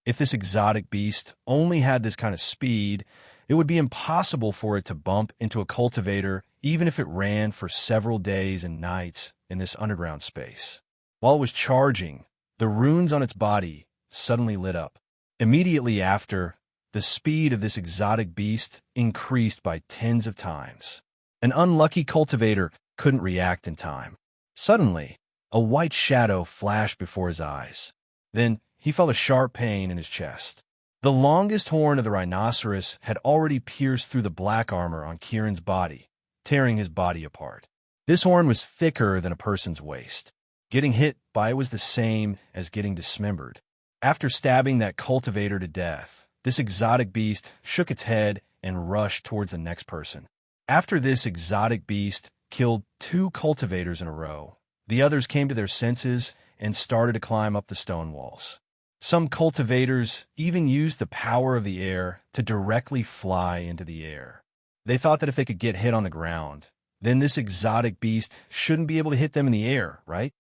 If this exotic beast only had this kind of speed, it would be impossible for it to bump into a cultivator even if it ran for several days and nights in this underground space. While it was charging, the runes on its body suddenly lit up. Immediately after, the speed of this exotic beast increased by tens of times. An unlucky cultivator couldn't react in time. Suddenly, a white shadow flashed before his eyes. Then, he felt a sharp pain in his chest. The longest horn of the rhinoceros had already pierced through the black armor on Kieran's body, tearing his body apart. This horn was thicker than a person's waist. Getting hit by it was the same as getting dismembered. After stabbing that cultivator to death, this exotic beast shook its head and rushed towards the next person. After this exotic beast killed 2 cultivators in a row, the others came to their senses and started to climb up the stone walls. Some cultivators even used the power of the air to directly fly into the air. They thought that if they could get hit on the ground, then this exotic beast shouldn't be able to hit them in the air, right?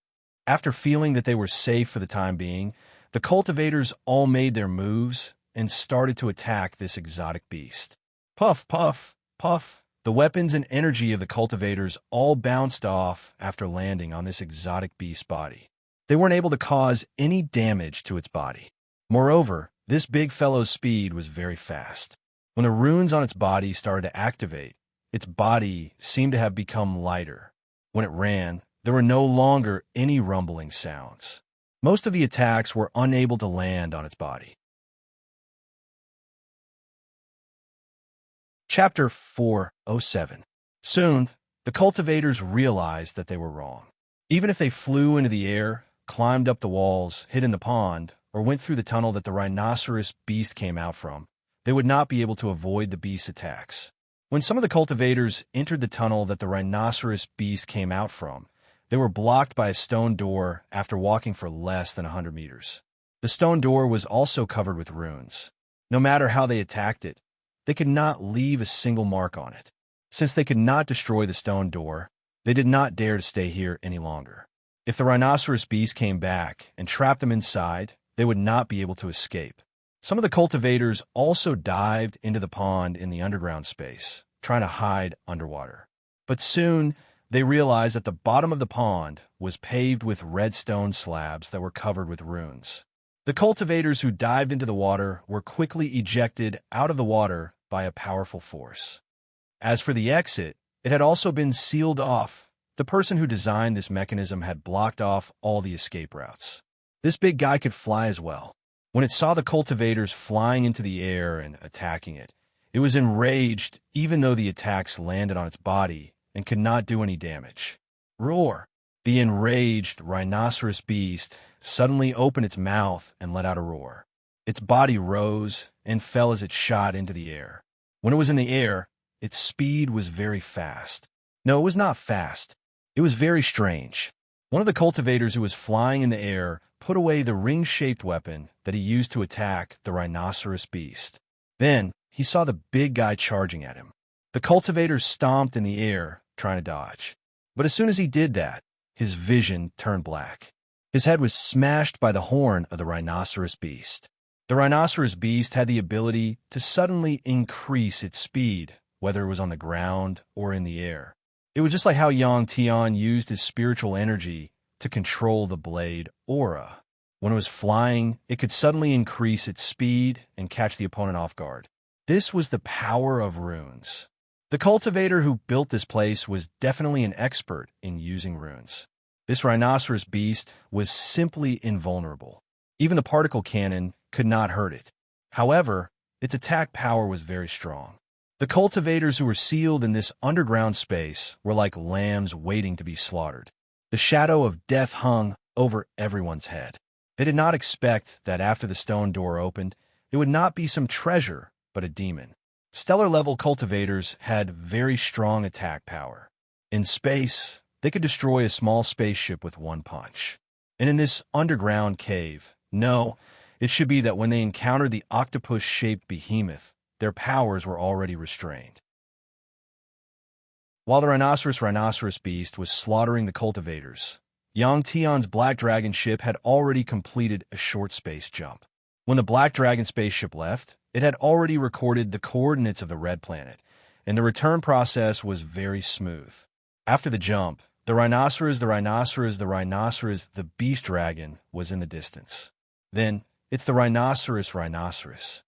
After feeling that they were safe for the time being, the cultivators all made their moves and started to attack this exotic beast. Puff, puff, puff. The weapons and energy of the cultivators all bounced off after landing on this exotic beast's body. They weren't able to cause any damage to its body. Moreover, this big fellow's speed was very fast. When the runes on its body started to activate, its body seemed to have become lighter. When it ran, there were no longer any rumbling sounds. Most of the attacks were unable to land on its body. Chapter 407. Soon, the cultivators realized that they were wrong. Even if they flew into the air, climbed up the walls, hid in the pond, or went through the tunnel that the rhinoceros beast came out from, they would not be able to avoid the beast's attacks. When some of the cultivators entered the tunnel that the rhinoceros beast came out from, they were blocked by a stone door after walking for less than 100 meters. The stone door was also covered with runes. No matter how they attacked it, they could not leave a single mark on it. Since they could not destroy the stone door, they did not dare to stay here any longer. If the rhinoceros beast came back and trapped them inside, they would not be able to escape. Some of the cultivators also dived into the pond in the underground space, trying to hide underwater. But soon, they realized that the bottom of the pond was paved with red stone slabs that were covered with runes. The cultivators who dived into the water were quickly ejected out of the water by a powerful force. As for the exit, it had also been sealed off. The person who designed this mechanism had blocked off all the escape routes. This big guy could fly as well. When it saw the cultivators flying into the air and attacking it, It was enraged even though the attacks landed on its body and could not do any damage. Roar! The enraged rhinoceros beast suddenly opened its mouth and let out a roar. Its body rose and fell as it shot into the air. When it was in the air, its speed was very fast. No, it was not fast. It was very strange. One of the cultivators who was flying in the air put away the ring-shaped weapon that he used to attack the rhinoceros beast. Then, he saw the big guy charging at him. The cultivator stomped in the air, trying to dodge. But as soon as he did that, his vision turned black. His head was smashed by the horn of the rhinoceros beast. The rhinoceros beast had the ability to suddenly increase its speed, whether it was on the ground or in the air. It was just like how Yang Tian used his spiritual energy to control the blade aura. When it was flying, it could suddenly increase its speed and catch the opponent off guard. This was the power of runes. The cultivator who built this place was definitely an expert in using runes. This rhinoceros beast was simply invulnerable. Even the particle cannon could not hurt it. However, its attack power was very strong. The cultivators who were sealed in this underground space were like lambs waiting to be slaughtered. The shadow of death hung over everyone's head. They did not expect that after the stone door opened, it would not be some treasure, but a demon. Stellar-level cultivators had very strong attack power. In space, they could destroy a small spaceship with one punch. And in this underground cave, no, it should be that when they encountered the octopus-shaped behemoth, their powers were already restrained. While the rhinoceros beast was slaughtering the cultivators, Yang Tian's Black Dragon ship had already completed a short space jump. When the Black Dragon spaceship left, it had already recorded the coordinates of the red planet, and the return process was very smooth. After the jump, the beast dragon was in the distance. Then, it's the rhinoceros.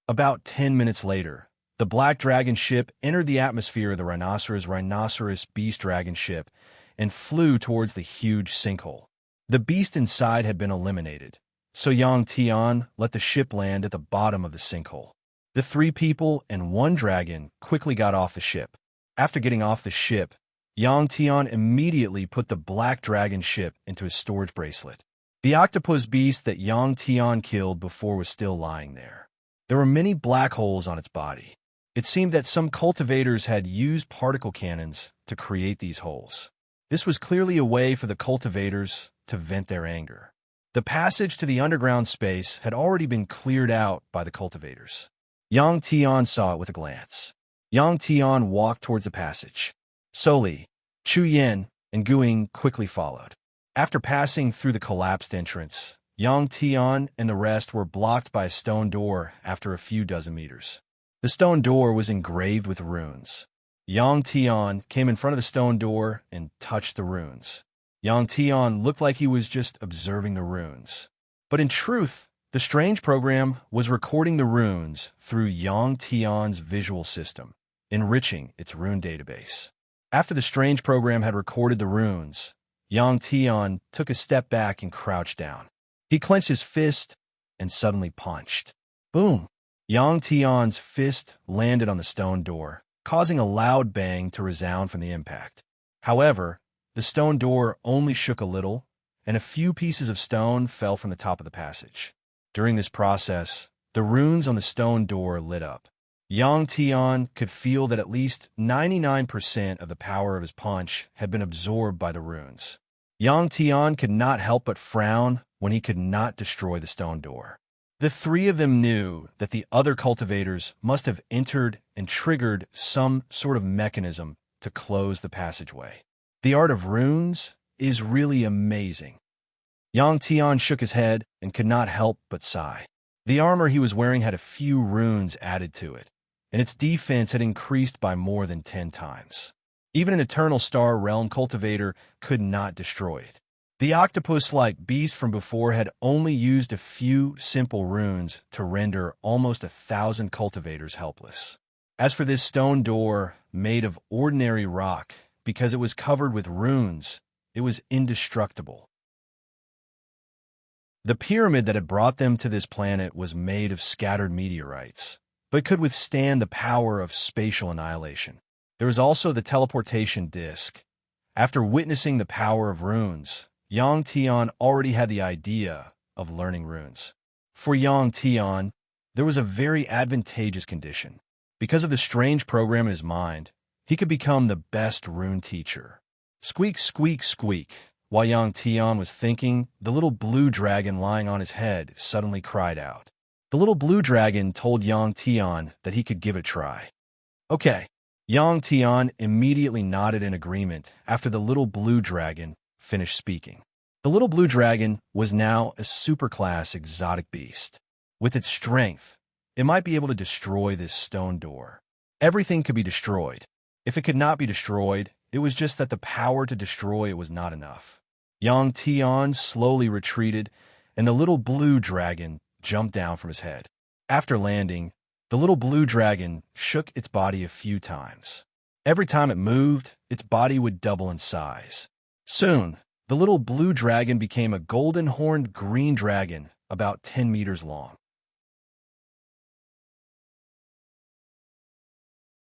About 10 minutes later, the Black Dragon ship entered the atmosphere of the rhinoceros beast dragon ship and flew towards the huge sinkhole. The beast inside had been eliminated, so Yang Tian let the ship land at the bottom of the sinkhole. The 3 people and 1 dragon quickly got off the ship. After getting off the ship, Yang Tian immediately put the Black Dragon ship into his storage bracelet. The octopus beast that Yang Tian killed before was still lying there. There were many black holes on its body. It seemed that some cultivators had used particle cannons to create these holes. This was clearly a way for the cultivators to vent their anger. The passage to the underground space had already been cleared out by the cultivators. Yang Tian saw it with a glance. Yang Tian walked towards the passage. Soli, Chu Yen, and Guing quickly followed. After passing through the collapsed entrance, Yang Tian and the rest were blocked by a stone door after a few dozen meters. The stone door was engraved with runes. Yang Tian came in front of the stone door and touched the runes. Yang Tian looked like he was just observing the runes. But in truth, the strange program was recording the runes through Yang Tian's visual system, enriching its rune database. After the strange program had recorded the runes, Yang Tian took a step back and crouched down. He clenched his fist and suddenly punched. Boom! Yang Tian's fist landed on the stone door, causing a loud bang to resound from the impact. However, the stone door only shook a little, and a few pieces of stone fell from the top of the passage. During this process, the runes on the stone door lit up. Yang Tian could feel that at least 99% of the power of his punch had been absorbed by the runes. Yang Tian could not help but frown when he could not destroy the stone door. The 3 of them knew that the other cultivators must have entered and triggered some sort of mechanism to close the passageway. The art of runes is really amazing. Yang Tian shook his head and could not help but sigh. The armor he was wearing had a few runes added to it, and its defense had increased by more than 10 times. Even an Eternal Star Realm cultivator could not destroy it. The octopus-like beast from before had only used a few simple runes to render almost 1,000 cultivators helpless. As for this stone door, made of ordinary rock, because it was covered with runes, it was indestructible. The pyramid that had brought them to this planet was made of scattered meteorites. but could withstand the power of spatial annihilation. There was also the teleportation disc. After witnessing the power of runes, Yang Tian already had the idea of learning runes. For Yang Tian, there was a very advantageous condition. Because of the strange program in his mind, he could become the best rune teacher. Squeak, squeak, squeak. While Yang Tian was thinking, the little blue dragon lying on his head suddenly cried out. The little blue dragon told Yang Tian that he could give it a try. Okay. Yang Tian immediately nodded in agreement after the little blue dragon finished speaking. The little blue dragon was now a superclass exotic beast. With its strength, it might be able to destroy this stone door. Everything could be destroyed. If it could not be destroyed, it was just that the power to destroy it was not enough. Yang Tian slowly retreated, and the little blue dragon jumped down from his head. After landing, the little blue dragon shook its body a few times. Every time it moved, its body would double in size. Soon, the little blue dragon became a golden-horned green dragon about 10 meters long.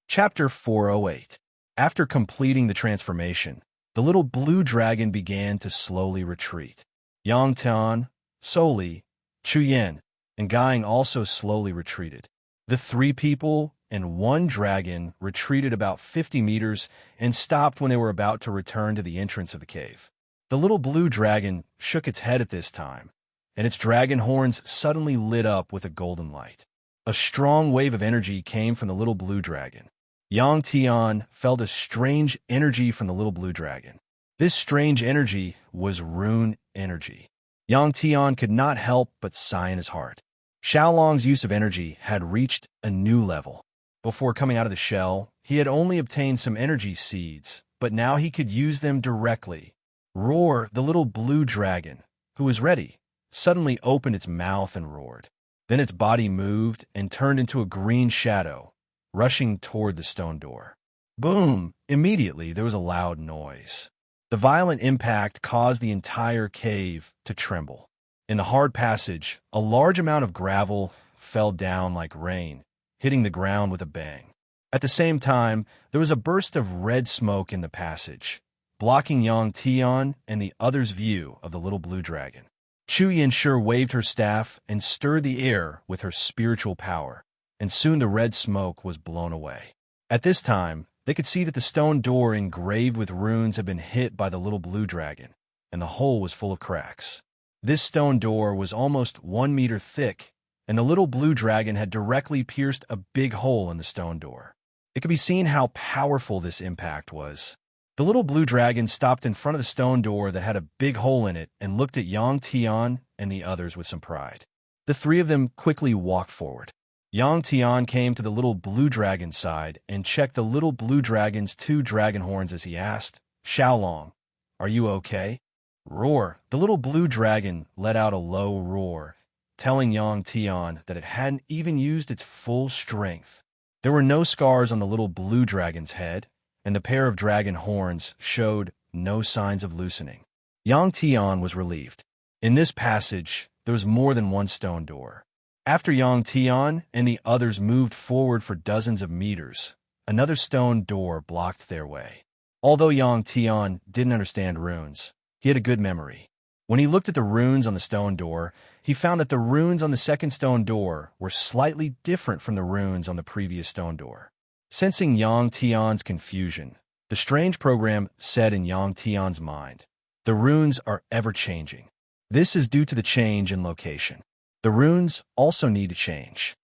Chapter 408. After completing the transformation, the little blue dragon began to slowly retreat. Yang Tian, Soli, Chuyen, and Guiying also slowly retreated. The 3 people and 1 dragon retreated about 50 meters and stopped when they were about to return to the entrance of the cave. The little blue dragon shook its head at this time, and its dragon horns suddenly lit up with a golden light. A strong wave of energy came from the little blue dragon. Yang Tian felt a strange energy from the little blue dragon. This strange energy was rune energy. Yang Tian could not help but sigh in his heart. Xiaolong's use of energy had reached a new level. Before coming out of the shell, he had only obtained some energy seeds, but now he could use them directly. Roar, the little blue dragon, who was ready, suddenly opened its mouth and roared. Then its body moved and turned into a green shadow, rushing toward the stone door. Boom! Immediately there was a loud noise. The violent impact caused the entire cave to tremble. In the hard passage, a large amount of gravel fell down like rain, hitting the ground with a bang. At the same time, there was a burst of red smoke in the passage, blocking Yang Tian and the others' view of the little blue dragon. Chu Yanshi waved her staff and stirred the air with her spiritual power, and soon the red smoke was blown away. At this time, they could see that the stone door engraved with runes had been hit by the little blue dragon, and the hole was full of cracks. This stone door was almost 1 meter thick, and the little blue dragon had directly pierced a big hole in the stone door. It could be seen how powerful this impact was. The little blue dragon stopped in front of the stone door that had a big hole in it and looked at Yang Tian and the others with some pride. The 3 of them quickly walked forward. Yang Tian came to the little blue dragon's side and checked the little blue dragon's 2 dragon horns as he asked, "Xiaolong, are you okay?" Roar! The little blue dragon let out a low roar, telling Yang Tian that it hadn't even used its full strength. There were no scars on the little blue dragon's head, and the pair of dragon horns showed no signs of loosening. Yang Tian was relieved. In this passage, there was more than 1 stone door. After Yang Tian and the others moved forward for dozens of meters, another stone door blocked their way. Although Yang Tian didn't understand runes, he had a good memory. When he looked at the runes on the stone door, he found that the runes on the second stone door were slightly different from the runes on the previous stone door. Sensing Yang Tian's confusion, the strange program said in Yang Tian's mind, "The runes are ever-changing. This is due to the change in location. The runes also need to change."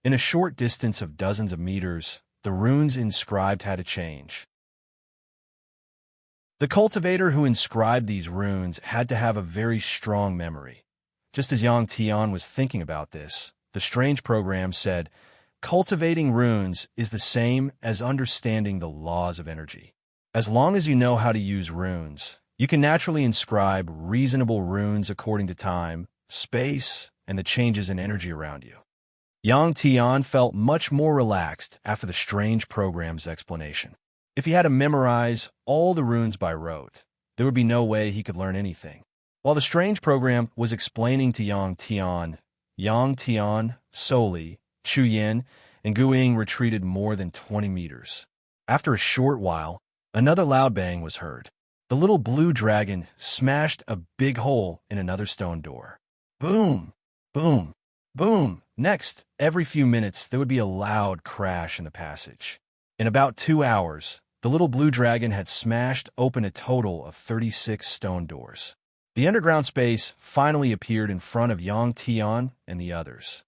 In a short distance of dozens of meters, the runes inscribed had to change. The cultivator who inscribed these runes had to have a very strong memory. Just as Yang Tian was thinking about this, the strange program said, "Cultivating runes is the same as understanding the laws of energy. As long as you know how to use runes, you can naturally inscribe reasonable runes according to time, space, and the changes in energy around you." Yang Tian felt much more relaxed after the strange program's explanation. If he had to memorize all the runes by rote, there would be no way he could learn anything. While the strange program was explaining to Yang Tian, Soli, Chuyen, and Guiying retreated more than 20 meters. After a short while, another loud bang was heard. The little blue dragon smashed a big hole in another stone door. Boom! Boom! Boom! Next, every few minutes, there would be a loud crash in the passage. In about 2 hours, the little blue dragon had smashed open a total of 36 stone doors. The underground space finally appeared in front of Yang Tian and the others.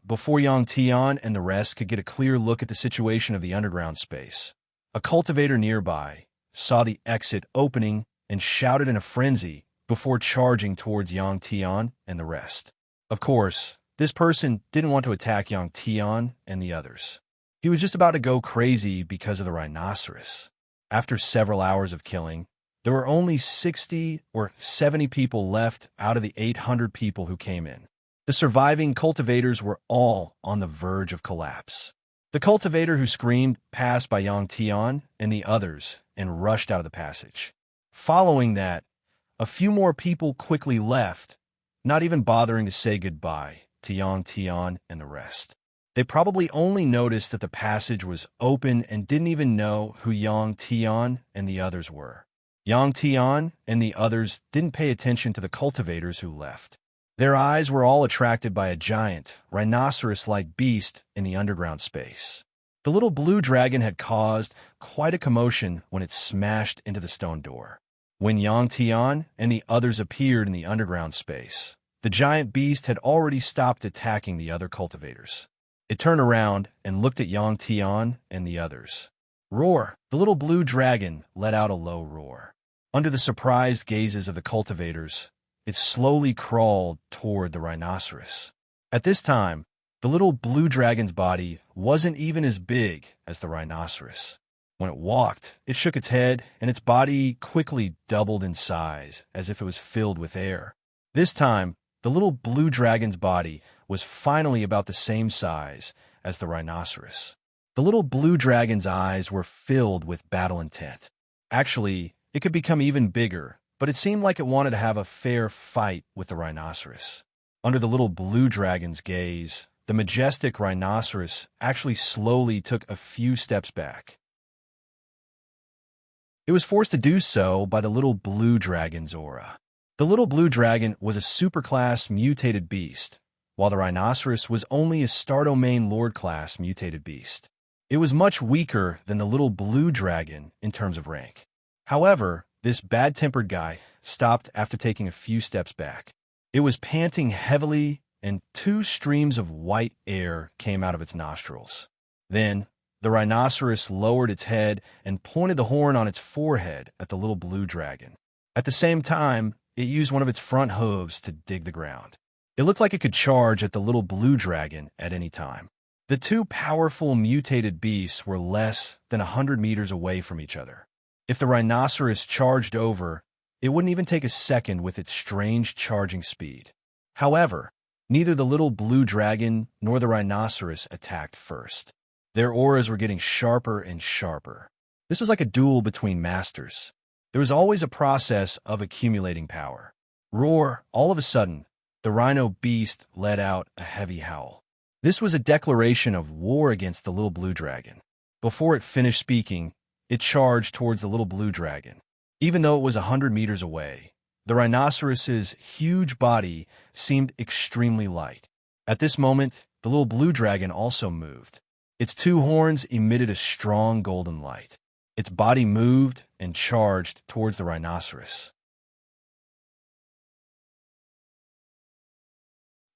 Before Yang Tian and the rest could get a clear look at the situation of the underground space, a cultivator nearby saw the exit opening and shouted in a frenzy before charging towards Yang Tian and the rest. Of course, this person didn't want to attack Yang Tian and the others. He was just about to go crazy because of the rhinoceros. After several hours of killing, there were only 60 or 70 people left out of the 800 people who came in. The surviving cultivators were all on the verge of collapse. The cultivator who screamed passed by Yang Tian and the others and rushed out of the passage. Following that, a few more people quickly left, not even bothering to say goodbye to Yang Tian and the rest. They probably only noticed that the passage was open and didn't even know who Yang Tian and the others were. Yang Tian and the others didn't pay attention to the cultivators who left. Their eyes were all attracted by a giant, rhinoceros-like beast in the underground space. The little blue dragon had caused quite a commotion when it smashed into the stone door. When Yang Tian and the others appeared in the underground space, the giant beast had already stopped attacking the other cultivators. It turned around and looked at Yang Tian and the others. Roar! The little blue dragon let out a low roar. Under the surprised gazes of the cultivators, it slowly crawled toward the rhinoceros. At this time, the little blue dragon's body wasn't even as big as the rhinoceros. When it walked, it shook its head, and its body quickly doubled in size, as if it was filled with air. This time, the little blue dragon's body was finally about the same size as the rhinoceros. The little blue dragon's eyes were filled with battle intent. Actually, it could become even bigger, but it seemed like it wanted to have a fair fight with the rhinoceros. Under the little blue dragon's gaze, the majestic rhinoceros actually slowly took a few steps back. It was forced to do so by the little blue dragon's aura. The little blue dragon was a superclass mutated beast, while the rhinoceros was only a star domain lord class mutated beast. It was much weaker than the little blue dragon in terms of rank. However, this bad-tempered guy stopped after taking a few steps back. It was panting heavily, and 2 streams of white air came out of its nostrils. Then, the rhinoceros lowered its head and pointed the horn on its forehead at the little blue dragon. At the same time, it used one of its front hooves to dig the ground. It looked like it could charge at the little blue dragon at any time. The 2 powerful mutated beasts were less than 100 meters away from each other. If the rhinoceros charged over, it wouldn't even take a second with its strange charging speed. However, neither the little blue dragon nor the rhinoceros attacked first. Their auras were getting sharper and sharper. This was like a duel between masters. There was always a process of accumulating power. Roar! All of a sudden, the rhino beast let out a heavy howl. This was a declaration of war against the little blue dragon. Before it finished speaking, it charged towards the little blue dragon. Even though it was 100 meters away, the rhinoceros's huge body seemed extremely light. At this moment, the little blue dragon also moved. Its 2 horns emitted a strong golden light. Its body moved and charged towards the rhinoceros.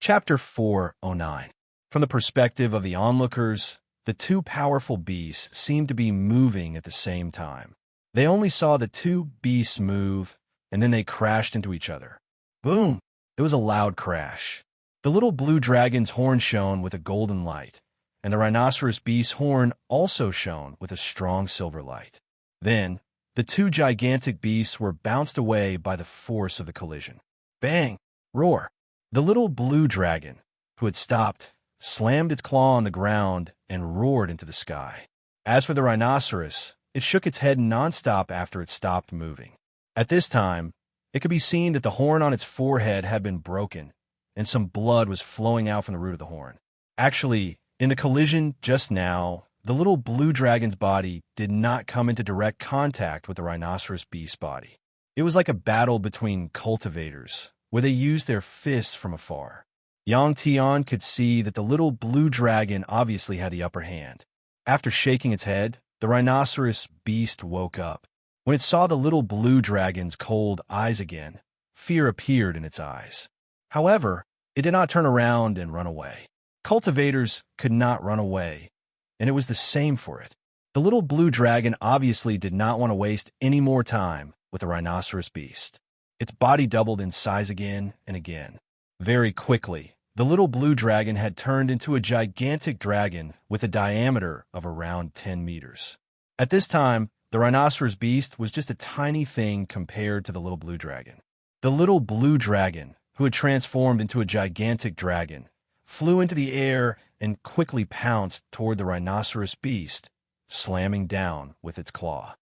Chapter 409. From the perspective of the onlookers, the 2 powerful beasts seemed to be moving at the same time. They only saw the 2 beasts move, and then they crashed into each other. Boom! It was a loud crash. The little blue dragon's horn shone with a golden light, and the rhinoceros beast's horn also shone with a strong silver light. Then, the 2 gigantic beasts were bounced away by the force of the collision. Bang! Roar! The little blue dragon, who had stopped, slammed its claw on the ground and roared into the sky. As for the rhinoceros, it shook its head nonstop after it stopped moving. At this time, it could be seen that the horn on its forehead had been broken, and some blood was flowing out from the root of the horn. Actually, In the collision just now, the little blue dragon's body did not come into direct contact with the rhinoceros beast's body. It was like a battle between cultivators, where they used their fists from afar. Yang Tian could see that the little blue dragon obviously had the upper hand. After shaking its head, the rhinoceros beast woke up. When it saw the little blue dragon's cold eyes again, fear appeared in its eyes. However, it did not turn around and run away. Cultivators could not run away, and it was the same for it. The little blue dragon obviously did not want to waste any more time with the rhinoceros beast. Its body doubled in size again and again. Very quickly, the little blue dragon had turned into a gigantic dragon with a diameter of around 10 meters. At this time, the rhinoceros beast was just a tiny thing compared to the little blue dragon. The little blue dragon, who had transformed into a gigantic dragon, flew into the air and quickly pounced toward the rhinoceros beast, slamming down with its claw.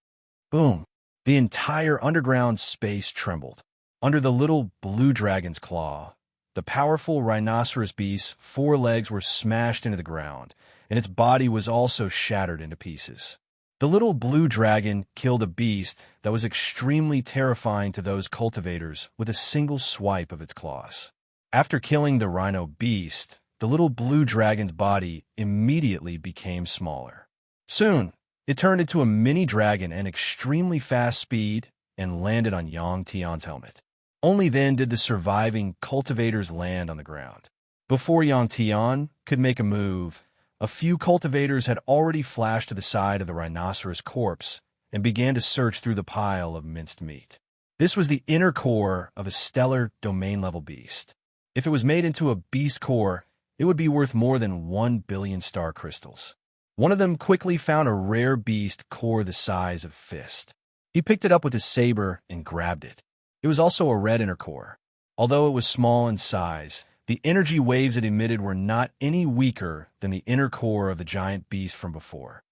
Boom! The entire underground space trembled. Under the little blue dragon's claw, the powerful rhinoceros beast's 4 legs were smashed into the ground, and its body was also shattered into pieces. The little blue dragon killed a beast that was extremely terrifying to those cultivators with a single swipe of its claws. After killing the rhino beast, the little blue dragon's body immediately became smaller. Soon, it turned into a mini dragon at extremely fast speed and landed on Yang Tian's helmet. Only then did the surviving cultivators land on the ground. Before Yang Tian could make a move, a few cultivators had already flashed to the side of the rhinoceros corpse and began to search through the pile of minced meat. This was the inner core of a stellar domain-level beast. If it was made into a beast core, it would be worth more than 1 billion star crystals. One of them quickly found a rare beast core the size of a fist. He picked it up with his saber and grabbed it. It was also a red inner core. Although it was small in size, the energy waves it emitted were not any weaker than the inner core of the giant beast from before.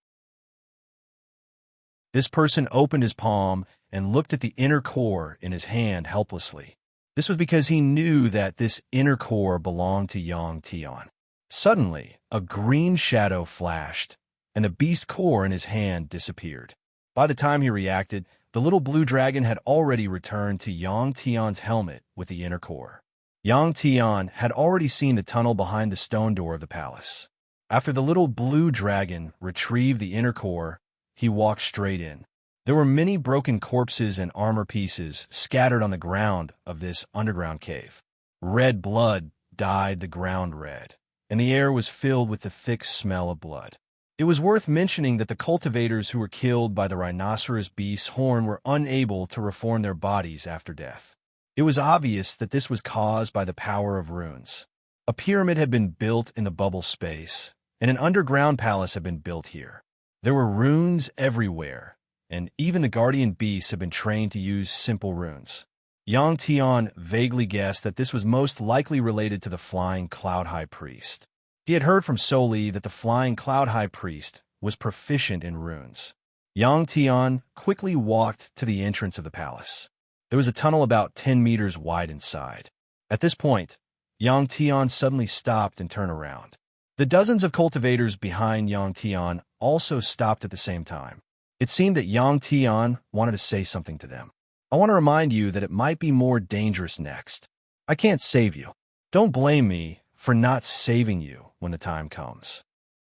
This person opened his palm and looked at the inner core in his hand helplessly. This was because he knew that this inner core belonged to Yang Tian. Suddenly, a green shadow flashed, and the beast core in his hand disappeared. By the time he reacted, the little blue dragon had already returned to Yang Tian's helmet with the inner core. Yang Tian had already seen the tunnel behind the stone door of the palace. After the little blue dragon retrieved the inner core, he walked straight in. There were many broken corpses and armor pieces scattered on the ground of this underground cave. Red blood dyed the ground red, and the air was filled with the thick smell of blood. It was worth mentioning that the cultivators who were killed by the rhinoceros beast's horn were unable to reform their bodies after death. It was obvious that this was caused by the power of runes. A pyramid had been built in the bubble space, and an underground palace had been built here. There were runes everywhere, and even the guardian beasts had been trained to use simple runes. Yang Tian vaguely guessed that this was most likely related to the Flying Cloud High Priest. He had heard from Soli that the Flying Cloud High Priest was proficient in runes. Yang Tian quickly walked to the entrance of the palace. There was a tunnel about 10 meters wide inside. At this point, Yang Tian suddenly stopped and turned around. The dozens of cultivators behind Yang Tian also stopped at the same time. It seemed that Yang Tian wanted to say something to them. I want to remind you that it might be more dangerous next. I can't save you. Don't blame me for not saving you when the time comes.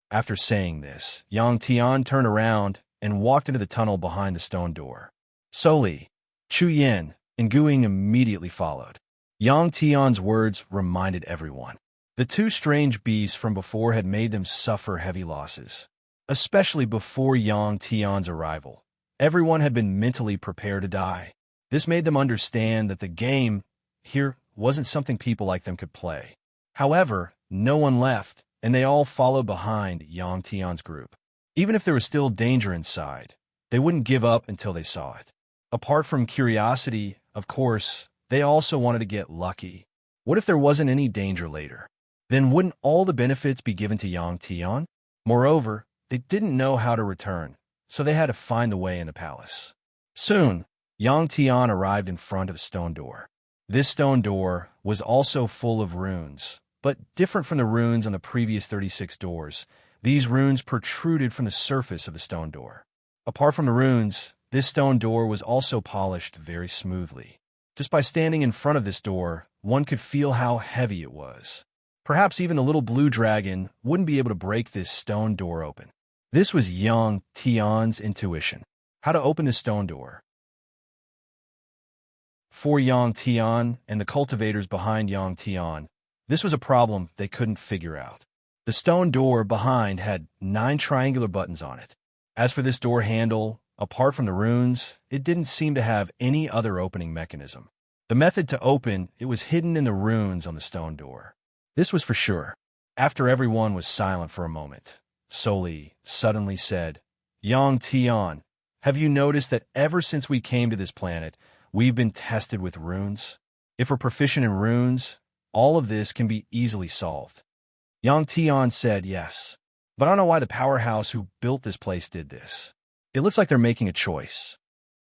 After saying this, Yang Tian turned around and walked into the tunnel behind the stone door. Soli, Chu Yin, and Guing immediately followed. Yang Tian's words reminded everyone. The two strange beasts from before had made them suffer heavy losses. Especially before Yang Tian's arrival, everyone had been mentally prepared to die. This made them understand that the game here wasn't something people like them could play. However, no one left, and they all followed behind Yang Tian's group. Even if there was still danger inside, they wouldn't give up until they saw it. Apart from curiosity, of course, they also wanted to get lucky. What if there wasn't any danger later? Then wouldn't all the benefits be given to Yang Tian? Moreover, they didn't know how to return, so they had to find the way in the palace. Soon, Yang Tian arrived in front of a stone door. This stone door was also full of runes, But different from the runes on the previous 36 doors, these runes protruded from the surface of the stone door. Apart from the runes, this stone door was also polished very smoothly. Just by standing in front of this door, one could feel how heavy it was. Perhaps even the little blue dragon wouldn't be able to break this stone door open. This was young Tian's intuition. How to open the stone door. For Yang Tian and the cultivators behind Yang Tian, this was a problem they couldn't figure out. The stone door behind had 9 triangular buttons on it. As for this door handle, apart from the runes, it didn't seem to have any other opening mechanism. The method to open it was hidden in the runes on the stone door. This was for sure. After everyone was silent for a moment, Soli suddenly said, Yang Tian, have you noticed that ever since we came to this planet, we've been tested with runes? If we're proficient in runes, all of this can be easily solved. Yang Tian said yes, but I don't know why the powerhouse who built this place did this. It looks like they're making a choice.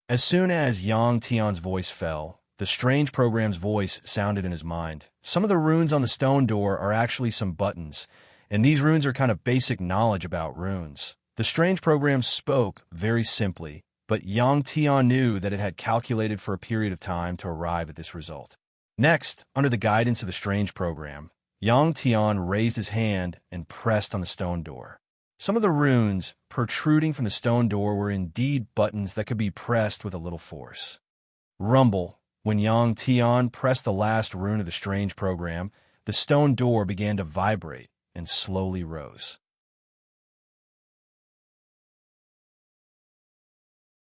As soon as Yang Tian's voice fell, the strange program's voice sounded in his mind. Some of the runes on the stone door are actually some buttons, and these runes are kind of basic knowledge about runes. The strange program spoke very simply, but Yang Tian knew that it had calculated for a period of time to arrive at this result. Next, under the guidance of the strange program, Yang Tian raised his hand and pressed on the stone door. Some of the runes protruding from the stone door were indeed buttons that could be pressed with a little force. Rumble. When Yang Tian pressed the last rune of the strange program, the stone door began to vibrate and slowly rose.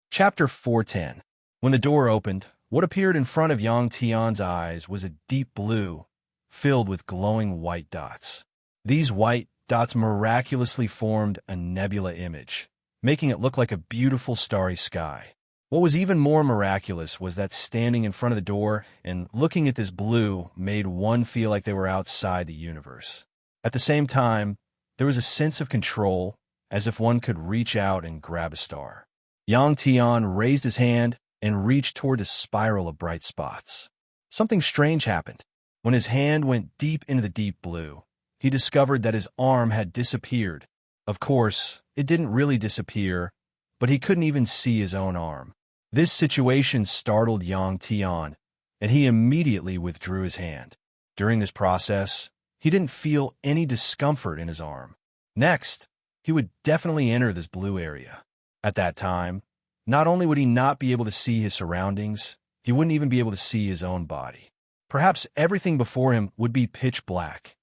Chapter 410. When the door opened, what appeared in front of Yang Tian's eyes was a deep blue, filled with glowing white dots. These white dots miraculously formed a nebula image, making it look like a beautiful starry sky. What was even more miraculous was that standing in front of the door and looking at this blue made one feel like they were outside the universe. At the same time, there was a sense of control, as if one could reach out and grab a star. Yang Tian raised his hand and reached toward a spiral of bright spots. Something strange happened. When his hand went deep into the deep blue, he discovered that his arm had disappeared. Of course, it didn't really disappear, but he couldn't even see his own arm. This situation startled Yang Tian, and he immediately withdrew his hand. During this process, he didn't feel any discomfort in his arm. Next, he would definitely enter this blue area. At that time, not only would he not be able to see his surroundings, he wouldn't even be able to see his own body. Perhaps everything before him would be pitch black.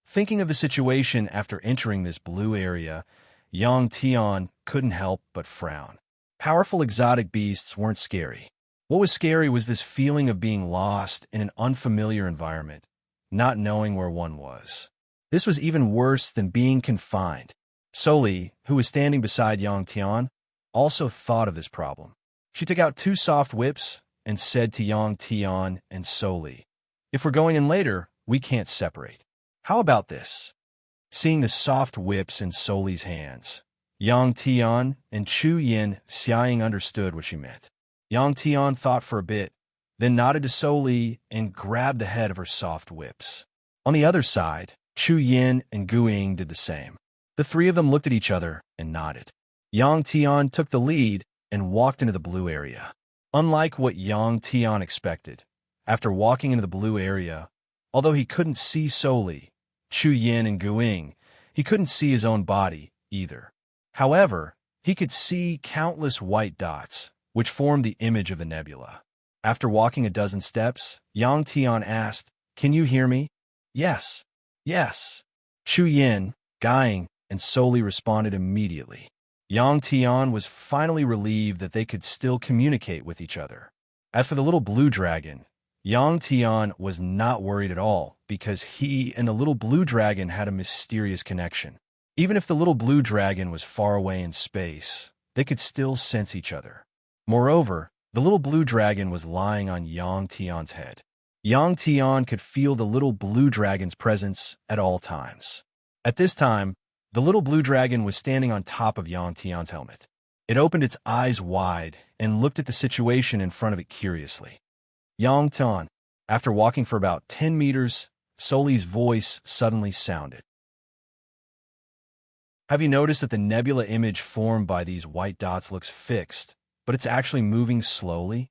Thinking of the situation after entering this blue area, Yang Tian couldn't help but frown. Powerful exotic beasts weren't scary. What was scary was this feeling of being lost in an unfamiliar environment, not knowing where one was. This was even worse than being confined. Soli, who was standing beside Yang Tian, also thought of this problem. She took out 2 soft whips and said to Yang Tian and Soli, "If we're going in later, we can't separate. How about this?" Seeing the soft whips in Soli's hands, Yang Tian and Chu Yin Xiaoying understood what she meant. Yang Tian thought for a bit, then nodded to Soli and grabbed the head of her soft whips. On the other side, Chu Yin and Guiying did the same. The 3 of them looked at each other and nodded. Yang Tian took the lead and walked into the blue area. Unlike what Yang Tian expected, after walking into the blue area, although he couldn't see Soli, Chu Yin and Guiying, he couldn't see his own body either. However, he could see countless white dots, which formed the image of the nebula. After walking a dozen steps, Yang Tian asked, "Can you hear me?" "Yes. Yes." Chu Yin, Guiying, and Soli responded immediately. Yang Tian was finally relieved that they could still communicate with each other. As for the little blue dragon, Yang Tian was not worried at all because he and the little blue dragon had a mysterious connection. Even if the little blue dragon was far away in space, they could still sense each other. Moreover, the little blue dragon was lying on Yang Tian's head. Yang Tian could feel the little blue dragon's presence at all times. At this time, the little blue dragon was standing on top of Yang Tian's helmet. It opened its eyes wide and looked at the situation in front of it curiously. Yang Tian, after walking for about 10 meters, Soli's voice suddenly sounded. Have you noticed that the nebula image formed by these white dots looks fixed, but it's actually moving slowly?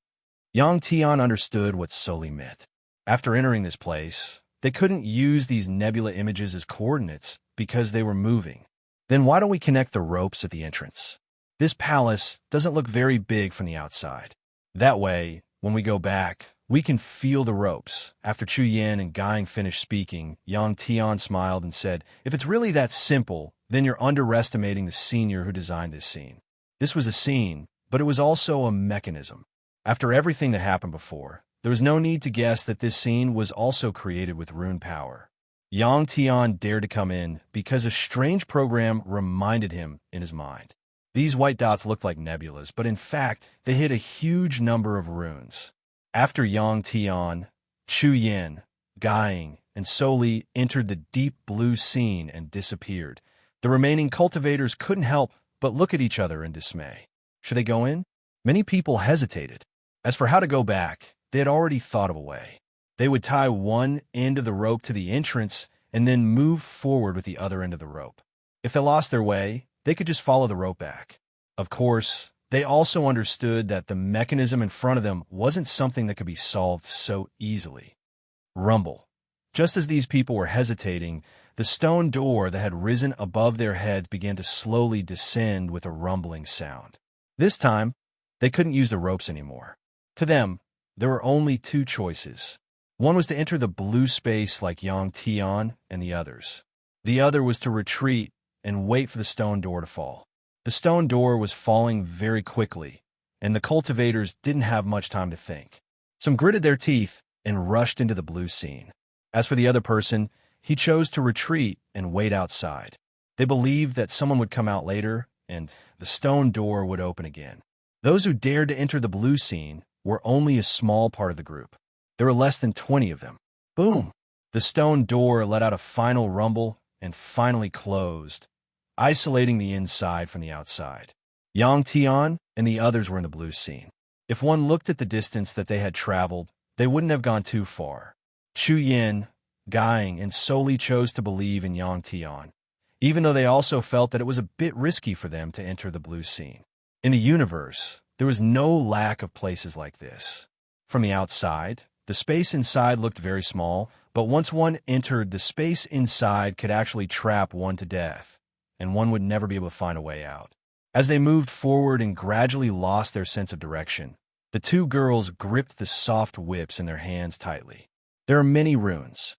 Yang Tian understood what Soli meant. After entering this place, they couldn't use these nebula images as coordinates because they were moving. Then why don't we connect the ropes at the entrance? This palace doesn't look very big from the outside. That way, when we go back, we can feel the ropes. After Chu Yin and Guiying finished speaking, Yang Tian smiled and said, if it's really that simple, then you're underestimating the senior who designed this scene. This was a scene, but it was also a mechanism. After everything that happened before, there was no need to guess that this scene was also created with rune power. Yang Tian dared to come in because a strange program reminded him in his mind. These white dots looked like nebulas, but in fact, they hid a huge number of runes. After Yang Tian, Chu Yin, Guiying, and Soli entered the deep blue scene and disappeared, the remaining cultivators couldn't help but look at each other in dismay. Should they go in? Many people hesitated. As for how to go back, they had already thought of a way. They would tie one end of the rope to the entrance and then move forward with the other end of the rope. If they lost their way, they could just follow the rope back. Of course, they also understood that the mechanism in front of them wasn't something that could be solved so easily. Rumble. Just as these people were hesitating, the stone door that had risen above their heads began to slowly descend with a rumbling sound. This time, they couldn't use the ropes anymore. To them, there were only two choices. One was to enter the blue space like Yang Tian and the others. The other was to retreat and wait for the stone door to fall. The stone door was falling very quickly, and the cultivators didn't have much time to think. Some gritted their teeth and rushed into the blue scene. As for the other person, he chose to retreat and wait outside. They believed that someone would come out later, and the stone door would open again. Those who dared to enter the blue scene were only a small part of the group. There were less than 20 of them. Boom! The stone door let out a final rumble and finally closed, isolating the inside from the outside. Yang Tian and the others were in the blue scene. If one looked at the distance that they had traveled, they wouldn't have gone too far. Chu Yin, Guiying, and Soli chose to believe in Yang Tian, even though they also felt that it was a bit risky for them to enter the blue scene. In the universe, there was no lack of places like this. From the outside, the space inside looked very small, but once one entered, the space inside could actually trap one to death, and one would never be able to find a way out. As they moved forward and gradually lost their sense of direction, the two girls gripped the soft whips in their hands tightly. There are many runes.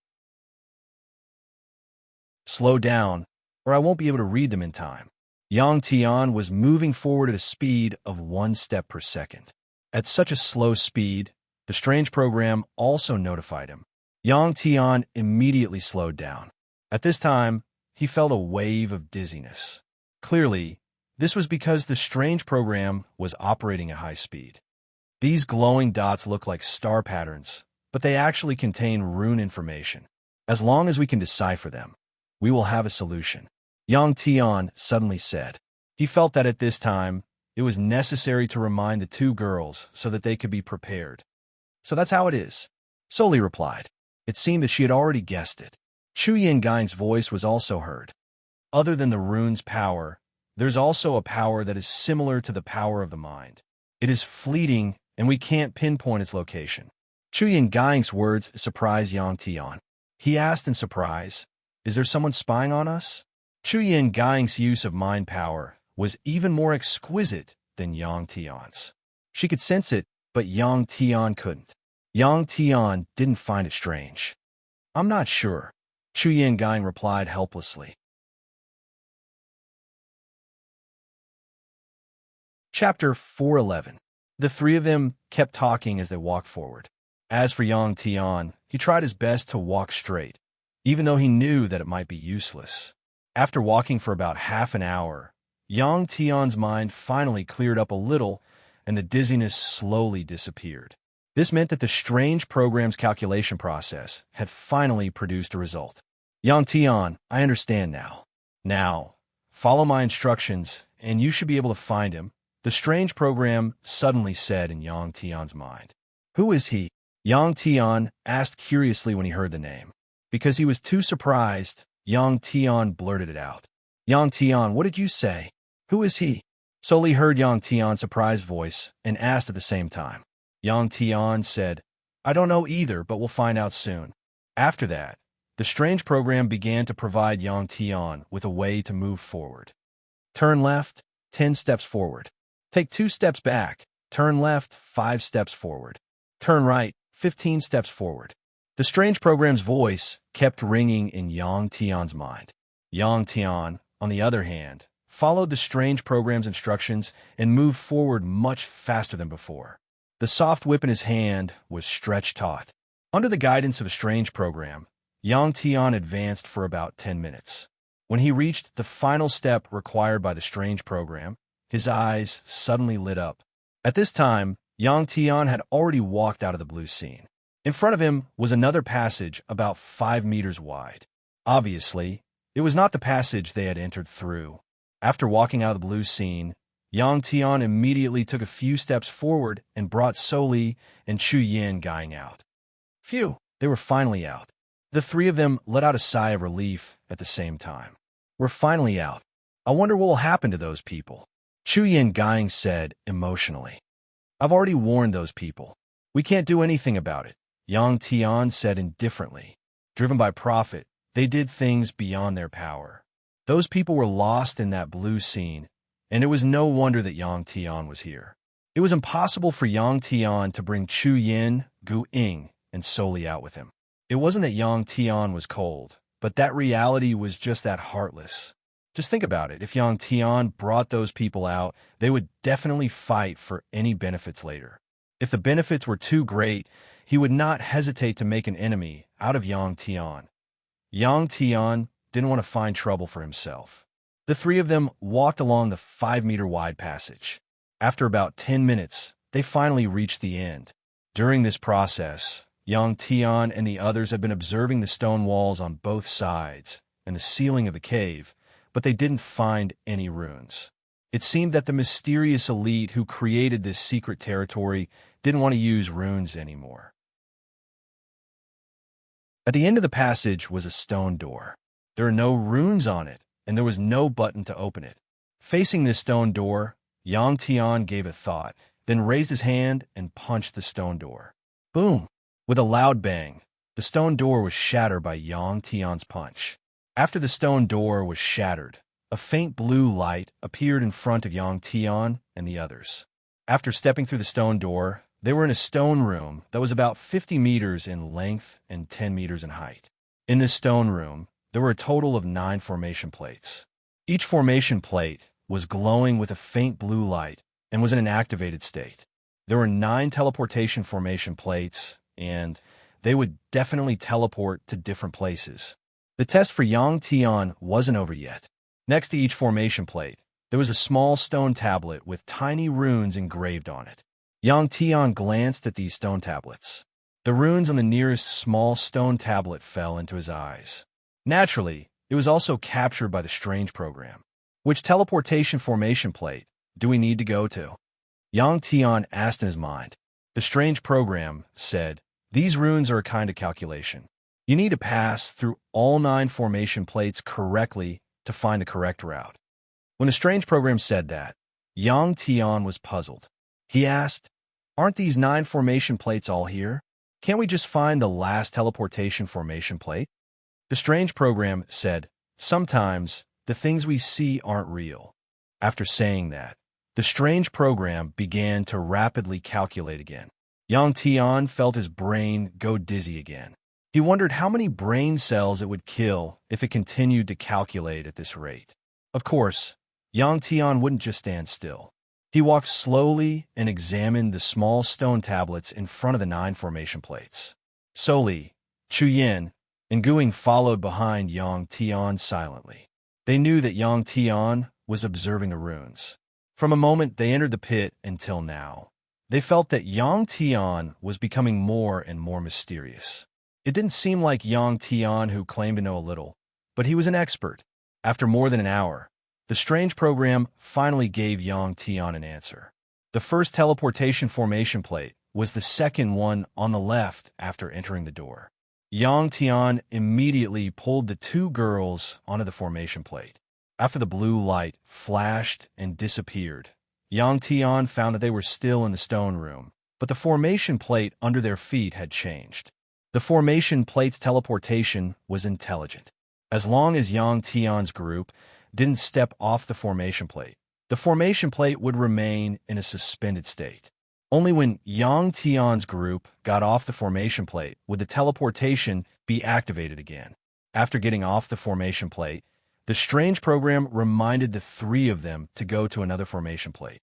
Slow down, or I won't be able to read them in time. Yang Tian was moving forward at a speed of 1 step per second. At such a slow speed, the strange program also notified him. Yang Tian immediately slowed down. At this time, he felt a wave of dizziness. Clearly, this was because the strange program was operating at high speed. These glowing dots look like star patterns, but they actually contain rune information. As long as we can decipher them, we will have a solution. Yang Tian suddenly said. He felt that at this time, it was necessary to remind the two girls so that they could be prepared. So that's how it is. Soli replied. It seemed that she had already guessed it. Chu Yin Guiying's voice was also heard. Other than the rune's power, there's also a power that is similar to the power of the mind. It is fleeting, and we can't pinpoint its location. Chu Yin Guiying's words surprised Yang Tian. He asked in surprise, is there someone spying on us? Chu Yin Guiying's use of mind power was even more exquisite than Yang Tian's. She could sense it, but Yang Tian couldn't. Yang Tian didn't find it strange. I'm not sure, Chu Yin Guiying replied helplessly. Chapter 411. The three of them kept talking as they walked forward. As for Yang Tian, he tried his best to walk straight, even though he knew that it might be useless. After walking for about half an hour, Yang Tian's mind finally cleared up a little, and the dizziness slowly disappeared. This meant that the strange program's calculation process had finally produced a result. Yang Tian, I understand now. Now, follow my instructions, and you should be able to find him, the strange program suddenly said in Yang Tian's mind. Who is he? Yang Tian asked curiously when he heard the name. Because he was too surprised, Yang Tian blurted it out. Yang Tian, what did you say? Who is he? Soli heard Yang Tian's surprised voice and asked at the same time. Yang Tian said, I don't know either, but we'll find out soon. After that, the strange program began to provide Yang Tian with a way to move forward. Turn left, 10 steps forward. Take 2 steps back. Turn left, 5 steps forward. Turn right, 15 steps forward. The strange program's voice kept ringing in Yang Tian's mind. Yang Tian, on the other hand, followed the strange program's instructions and moved forward much faster than before. The soft whip in his hand was stretched taut. Under the guidance of a strange program, Yang Tian advanced for about 10 minutes. When he reached the final step required by the strange program, his eyes suddenly lit up. At this time, Yang Tian had already walked out of the blue scene. In front of him was another passage about 5 meters wide. Obviously, it was not the passage they had entered through. After walking out of the blue scene, Yang Tian immediately took a few steps forward and brought Soli and Chu Yin guying out. Phew, they were finally out. The 3 of them let out a sigh of relief at the same time. We're finally out. I wonder what will happen to those people. Chu Yin Gang said emotionally. I've already warned those people. We can't do anything about it, Yang Tian said indifferently. Driven by profit, they did things beyond their power. Those people were lost in that blue scene, and it was no wonder that Yang Tian was here. It was impossible for Yang Tian to bring Chu Yin, Gu Ying, and Soli out with him. It wasn't that Yang Tian was cold, but that reality was just that heartless. Just think about it. If Yang Tian brought those people out, they would definitely fight for any benefits later. If the benefits were too great, he would not hesitate to make an enemy out of Yang Tian. Yang Tian didn't want to find trouble for himself. The 3 of them walked along the 5-meter-wide passage. After about 10 minutes, they finally reached the end. During this process, Yang Tian and the others had been observing the stone walls on both sides and the ceiling of the cave, but they didn't find any runes. It seemed that the mysterious elite who created this secret territory didn't want to use runes anymore. At the end of the passage was a stone door. There are no runes on it, and there was no button to open it. Facing this stone door, Yang Tian gave a thought, then raised his hand and punched the stone door. Boom! With a loud bang, the stone door was shattered by Yang Tian's punch. After the stone door was shattered, a faint blue light appeared in front of Yang Tian and the others. After stepping through the stone door, they were in a stone room that was about 50 meters in length and 10 meters in height. In this stone room, there were a total of 9 formation plates. Each formation plate was glowing with a faint blue light and was in an activated state. There were 9 teleportation formation plates, and they would definitely teleport to different places. The test for Yang Tian wasn't over yet. Next to each formation plate, there was a small stone tablet with tiny runes engraved on it. Yang Tian glanced at these stone tablets. The runes on the nearest small stone tablet fell into his eyes. Naturally, it was also captured by the strange program. Which teleportation formation plate do we need to go to? Yang Tian asked in his mind. The strange program said, these runes are a kind of calculation. You need to pass through all 9 formation plates correctly to find the correct route. When the strange program said that, Yang Tian was puzzled. He asked, aren't these 9 formation plates all here? Can't we just find the last teleportation formation plate? The strange program said, sometimes the things we see aren't real. After saying that, the strange program began to rapidly calculate again. Yang Tian felt his brain go dizzy again. He wondered how many brain cells it would kill if it continued to calculate at this rate. Of course, Yang Tian wouldn't just stand still. He walked slowly and examined the small stone tablets in front of the 9 formation plates. Soli, Chu Yin, and Guing followed behind Yang Tian silently. They knew that Yang Tian was observing the runes. From a moment they entered the pit until now, they felt that Yang Tian was becoming more and more mysterious. It didn't seem like Yang Tian, who claimed to know a little, but he was an expert. After more than an hour, the strange program finally gave Yang Tian an answer. The first teleportation formation plate was the second one on the left after entering the door. Yang Tian immediately pulled the two girls onto the formation plate. After the blue light flashed and disappeared, Yang Tian found that they were still in the stone room, but the formation plate under their feet had changed. The formation plate's teleportation was intelligent. As long as Yang Tian's group didn't step off the formation plate would remain in a suspended state. Only when Yang Tian's group got off the formation plate would the teleportation be activated again. After getting off the formation plate, the strange program reminded the three of them to go to another formation plate.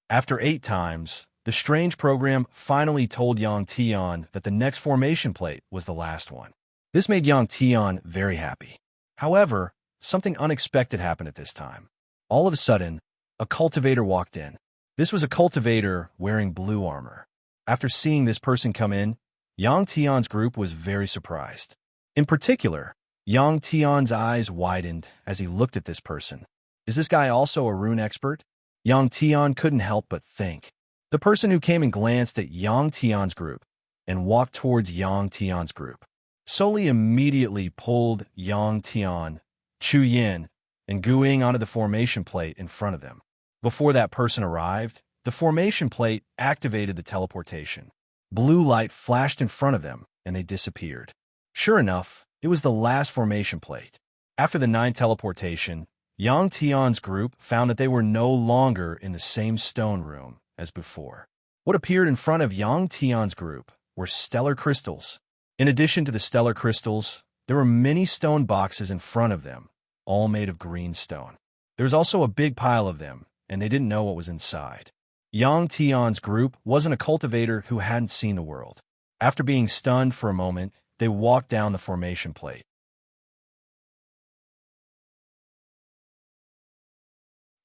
After 8 times, the strange program finally told Yang Tian that the next formation plate was the last one. This made Yang Tian very happy. However, something unexpected happened at this time. All of a sudden, a cultivator walked in. This was a cultivator wearing blue armor. After seeing this person come in, Yang Tian's group was very surprised. In particular, Yang Tian's eyes widened as he looked at this person. Is this guy also a rune expert? Yang Tian couldn't help but think. The person who came and glanced at Yang Tian's group and walked towards Yang Tian's group. Soli immediately pulled Yang Tian, Chu Yin, and Gu Ying onto the formation plate in front of them. Before that person arrived, the formation plate activated the teleportation. Blue light flashed in front of them, and they disappeared. Sure enough, it was the last formation plate. After the 9th teleportation, Yang Tian's group found that they were no longer in the same stone room as before. What appeared in front of Yang Tian's group were stellar crystals. In addition to the stellar crystals, there were many stone boxes in front of them, all made of green stone. There was also a big pile of them, and they didn't know what was inside. Yang Tian's group wasn't a cultivator who hadn't seen the world. After being stunned for a moment, they walked down the formation plate.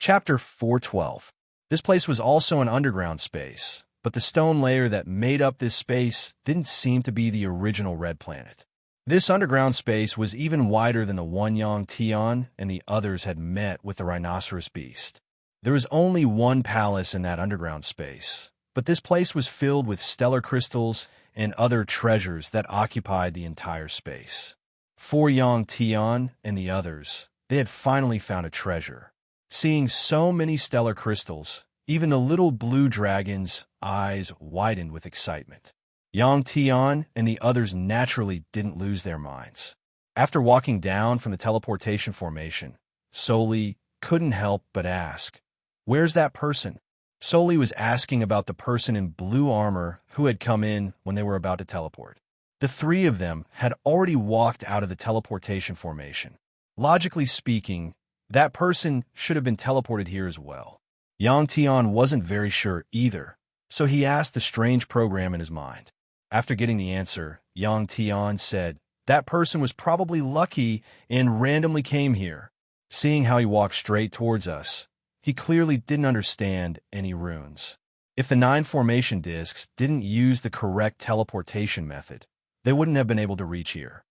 Chapter 412. This place was also an underground space, but the stone layer that made up this space didn't seem to be the original red planet. This underground space was even wider than the one Yang Tian and the others had met with the rhinoceros beast. There was only one palace in that underground space, but this place was filled with stellar crystals and other treasures that occupied the entire space. For Yang Tian and the others, they had finally found a treasure. Seeing so many stellar crystals, even the little blue dragon's eyes widened with excitement. Yang Tian and the others naturally didn't lose their minds. After walking down from the teleportation formation, Soli couldn't help but ask, "Where's that person?" Soli was asking about the person in blue armor who had come in when they were about to teleport. The three of them had already walked out of the teleportation formation. Logically speaking, that person should have been teleported here as well. Yang Tian wasn't very sure either, so he asked the strange program in his mind. After getting the answer, Yang Tian said, "That person was probably lucky and randomly came here." Seeing how he walked straight towards us, he clearly didn't understand any runes. If the 9 formation discs didn't use the correct teleportation method, they wouldn't have been able to reach here.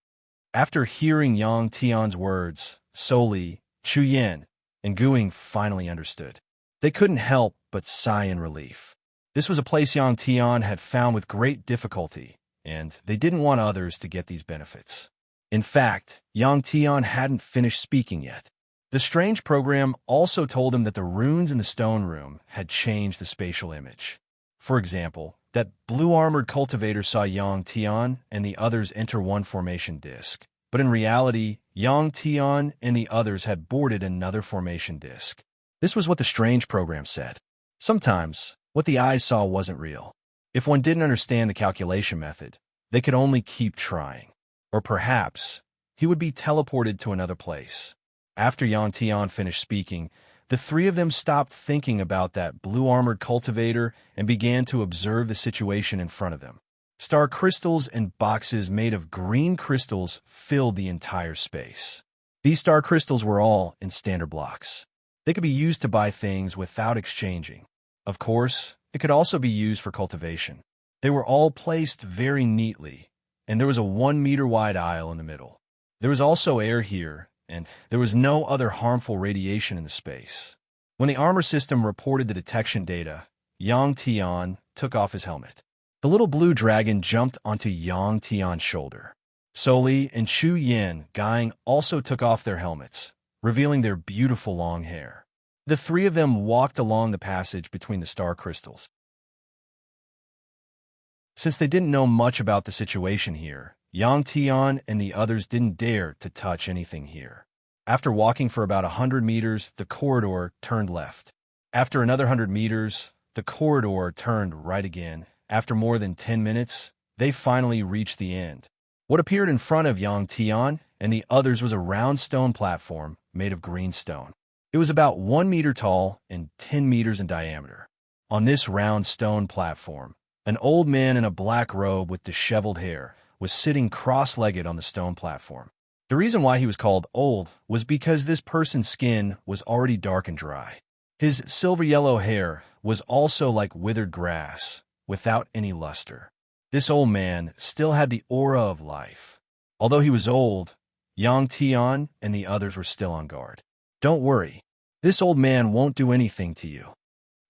After hearing Yang Tian's words, Soli, Chu Yin, and Gu Ying finally understood. They couldn't help but sigh in relief. This was a place Yang Tian had found with great difficulty, and they didn't want others to get these benefits. In fact, Yang Tian hadn't finished speaking yet. The strange program also told him that the runes in the stone room had changed the spatial image. For example, that blue-armored cultivator saw Yang Tian and the others enter one formation disc, but in reality, Yang Tian and the others had boarded another formation disc. This was what the strange program said. Sometimes, what the eyes saw wasn't real. If one didn't understand the calculation method, they could only keep trying. Or perhaps, he would be teleported to another place. After Yang Tian finished speaking, the three of them stopped thinking about that blue-armored cultivator and began to observe the situation in front of them. Star crystals and boxes made of green crystals filled the entire space. These star crystals were all in standard blocks. They could be used to buy things without exchanging. Of course, it could also be used for cultivation. They were all placed very neatly, and there was a 1-meter-wide aisle in the middle. There was also air here, and there was no other harmful radiation in the space. When the armor system reported the detection data, Yang Tian took off his helmet. The little blue dragon jumped onto Yang Tian's shoulder. Soli and Chu Yin Gang also took off their helmets, revealing their beautiful long hair. The three of them walked along the passage between the star crystals. Since they didn't know much about the situation here, Yang Tian and the others didn't dare to touch anything here. After walking for about 100 meters, the corridor turned left. After another 100 meters, the corridor turned right again. After more than 10 minutes, they finally reached the end. What appeared in front of Yang Tian and the others was a round stone platform made of green stone. It was about 1 meter tall and 10 meters in diameter. On this round stone platform, an old man in a black robe with disheveled hair was sitting cross-legged on the stone platform. The reason why he was called old was because this person's skin was already dark and dry. His silver-yellow hair was also like withered grass, without any luster. This old man still had the aura of life. Although he was old, Yang Tian and the others were still on guard. Don't worry, this old man won't do anything to you.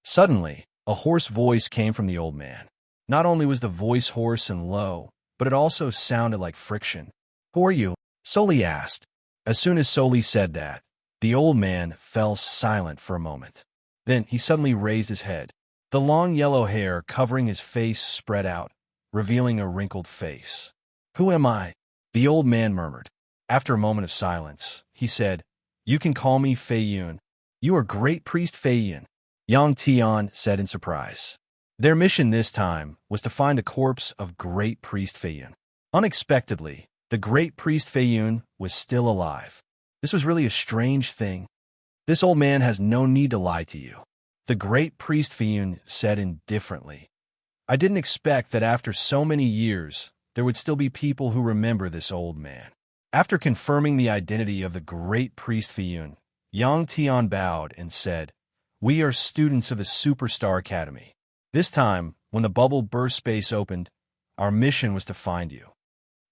Suddenly, a hoarse voice came from the old man. Not only was the voice hoarse and low, but it also sounded like friction. Who are you? Soli asked. As soon as Soli said that, the old man fell silent for a moment. Then he suddenly raised his head. The long yellow hair covering his face spread out, revealing a wrinkled face. Who am I? The old man murmured. After a moment of silence, he said, You can call me Fei Yun. You are Great Priest Fei Yun, Yang Tian said in surprise. Their mission this time was to find the corpse of Great Priest Fei Yun. Unexpectedly, the Great Priest Fei Yun was still alive. This was really a strange thing. This old man has no need to lie to you, the Great Priest Fei Yun said indifferently. I didn't expect that after so many years, there would still be people who remember this old man. After confirming the identity of the Great Priest Fei Yun, Yang Tian bowed and said, We are students of the Superstar Academy. This time, when the bubble burst space opened, our mission was to find you.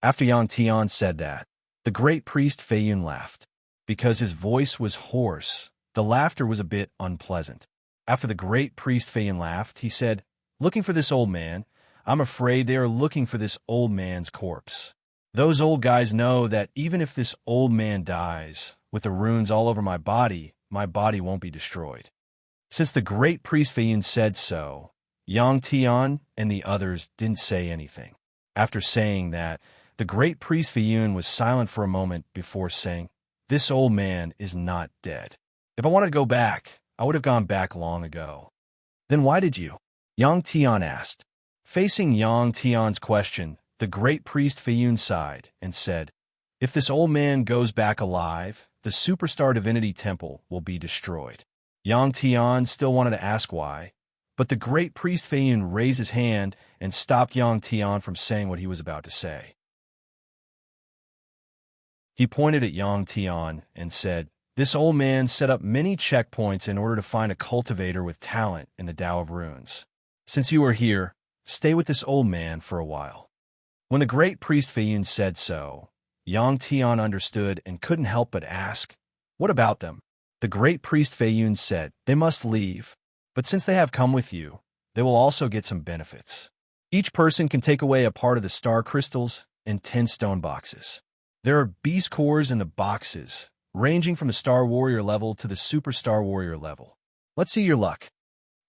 After Yang Tian said that, the Great Priest Fei Yun laughed. Because his voice was hoarse, the laughter was a bit unpleasant. After the Great Priest Fei Yun laughed, he said, Looking for this old man, I'm afraid they are looking for this old man's corpse. Those old guys know that even if this old man dies, with the runes all over my body won't be destroyed. Since the Great Priest Fei Yun said so, Yang Tian and the others didn't say anything. After saying that, the Great Priest Fei Yun was silent for a moment before saying, This old man is not dead. If I wanted to go back, I would have gone back long ago. Then why did you? Yang Tian asked. Facing Yang Tian's question, the Great Priest Fei Yun sighed and said, If this old man goes back alive, the Superstar Divinity Temple will be destroyed. Yang Tian still wanted to ask why, but the Great Priest Fei Yun raised his hand and stopped Yang Tian from saying what he was about to say. He pointed at Yang Tian and said, This old man set up many checkpoints in order to find a cultivator with talent in the Tao of Runes. Since you are here, stay with this old man for a while. When the Great Priest Fei Yun said so, Yang Tian understood and couldn't help but ask, What about them? The Great Priest Fei Yun said, They must leave, but since they have come with you, they will also get some benefits. Each person can take away a part of the star crystals and 10 stone boxes. There are beast cores in the boxes, ranging from the Star Warrior level to the Superstar Warrior level. Let's see your luck.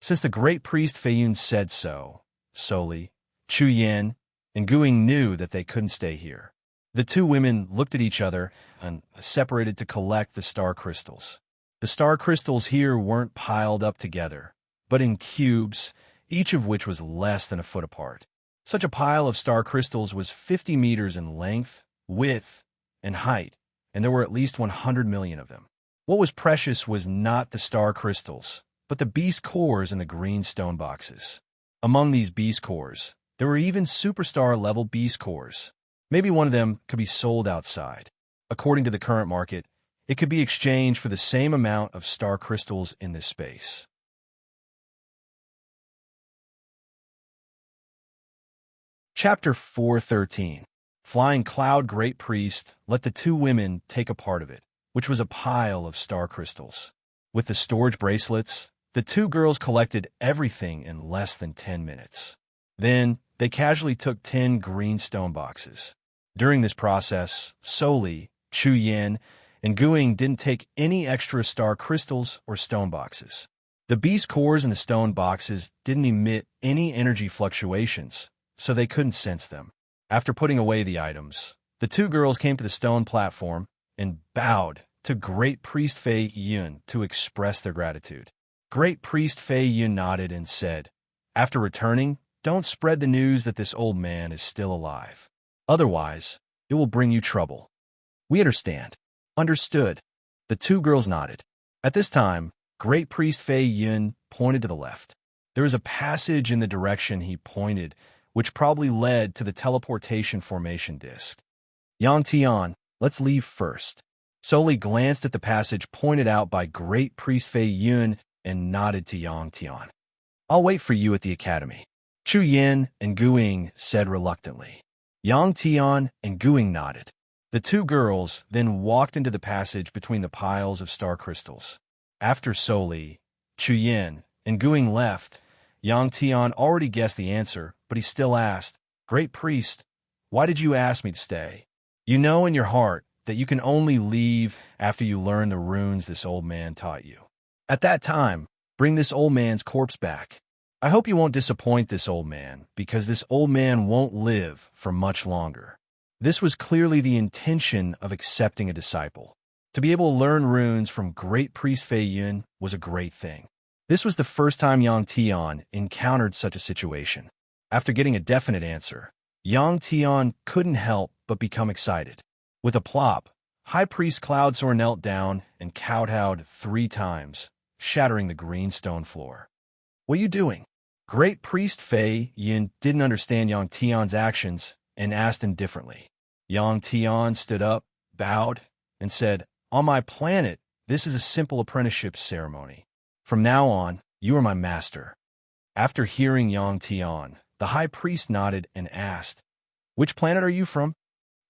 Since the Great Priest Fei Yun said so, Soli, Chu Yin, and Guing knew that they couldn't stay here. The two women looked at each other and separated to collect the star crystals. The star crystals here weren't piled up together, but in cubes, each of which was less than a foot apart. Such a pile of star crystals was 50 meters in length, width, and height, and there were at least 100 million of them. What was precious was not the star crystals, but the beast cores in the green stone boxes. Among these beast cores, there were even superstar-level beast cores. Maybe one of them could be sold outside. According to the current market, it could be exchanged for the same amount of star crystals in this space. Chapter 413. Flying Cloud Great Priest let the two women take a part of it, which was a pile of star crystals. With the storage bracelets, the two girls collected everything in less than 10 minutes. Then, they casually took 10 green stone boxes. During this process, Soli, Chu Yin, and Guing didn't take any extra star crystals or stone boxes. The beast cores in the stone boxes didn't emit any energy fluctuations, so they couldn't sense them. After putting away the items, the two girls came to the stone platform and bowed to Great Priest Fei Yun to express their gratitude. Great Priest Fei Yun nodded and said, "After returning, don't spread the news that this old man is still alive. Otherwise, it will bring you trouble." "We understand." "Understood." The two girls nodded. At this time, Great Priest Fei Yun pointed to the left. There was a passage in the direction he pointed, which probably led to the teleportation formation disk. "Yang Tian, let's leave first." Soli glanced at the passage pointed out by Great Priest Fei Yun and nodded to Yang Tian. "I'll wait for you at the academy." Chu Yin and Guing said reluctantly. Yang Tian and Guing nodded. The two girls then walked into the passage between the piles of star crystals. After Soli, Chu Yin, and Guing left, Yang Tian already guessed the answer, but he still asked, "Great Priest, why did you ask me to stay? You know in your heart that you can only leave after you learn the runes this old man taught you. At that time, bring this old man's corpse back. I hope you won't disappoint this old man, because this old man won't live for much longer." This was clearly the intention of accepting a disciple. To be able to learn runes from Great Priest Fei Yun was a great thing. This was the first time Yang Tian encountered such a situation. After getting a definite answer, Yang Tian couldn't help but become excited. With a plop, High Priest Cloudsore knelt down and kowtowed 3 times, shattering the green stone floor. "What are you doing?" Great Priest Fei Yin didn't understand Yang Tian's actions and asked indifferently. Yang Tian stood up, bowed, and said, "On my planet, this is a simple apprenticeship ceremony. From now on, you are my master." After hearing Yang Tian, the High Priest nodded and asked, "Which planet are you from?"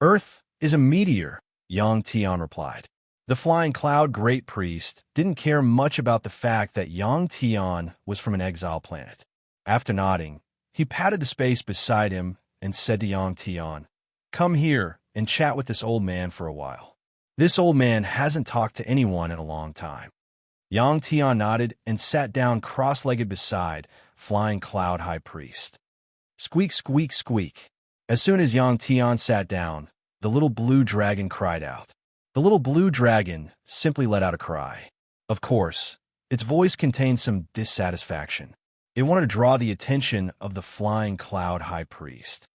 "Earth is a meteor," Yang Tian replied. The Flying Cloud Great Priest didn't care much about the fact that Yang Tian was from an exile planet. After nodding, he patted the space beside him and said to Yang Tian, "Come here and chat with this old man for a while. This old man hasn't talked to anyone in a long time." Yang Tian nodded and sat down cross-legged beside Flying Cloud High Priest. Squeak, squeak, squeak. As soon as Yang Tian sat down, the little blue dragon cried out. The little blue dragon simply let out a cry. Of course, its voice contained some dissatisfaction. It wanted to draw the attention of the Flying Cloud High Priest.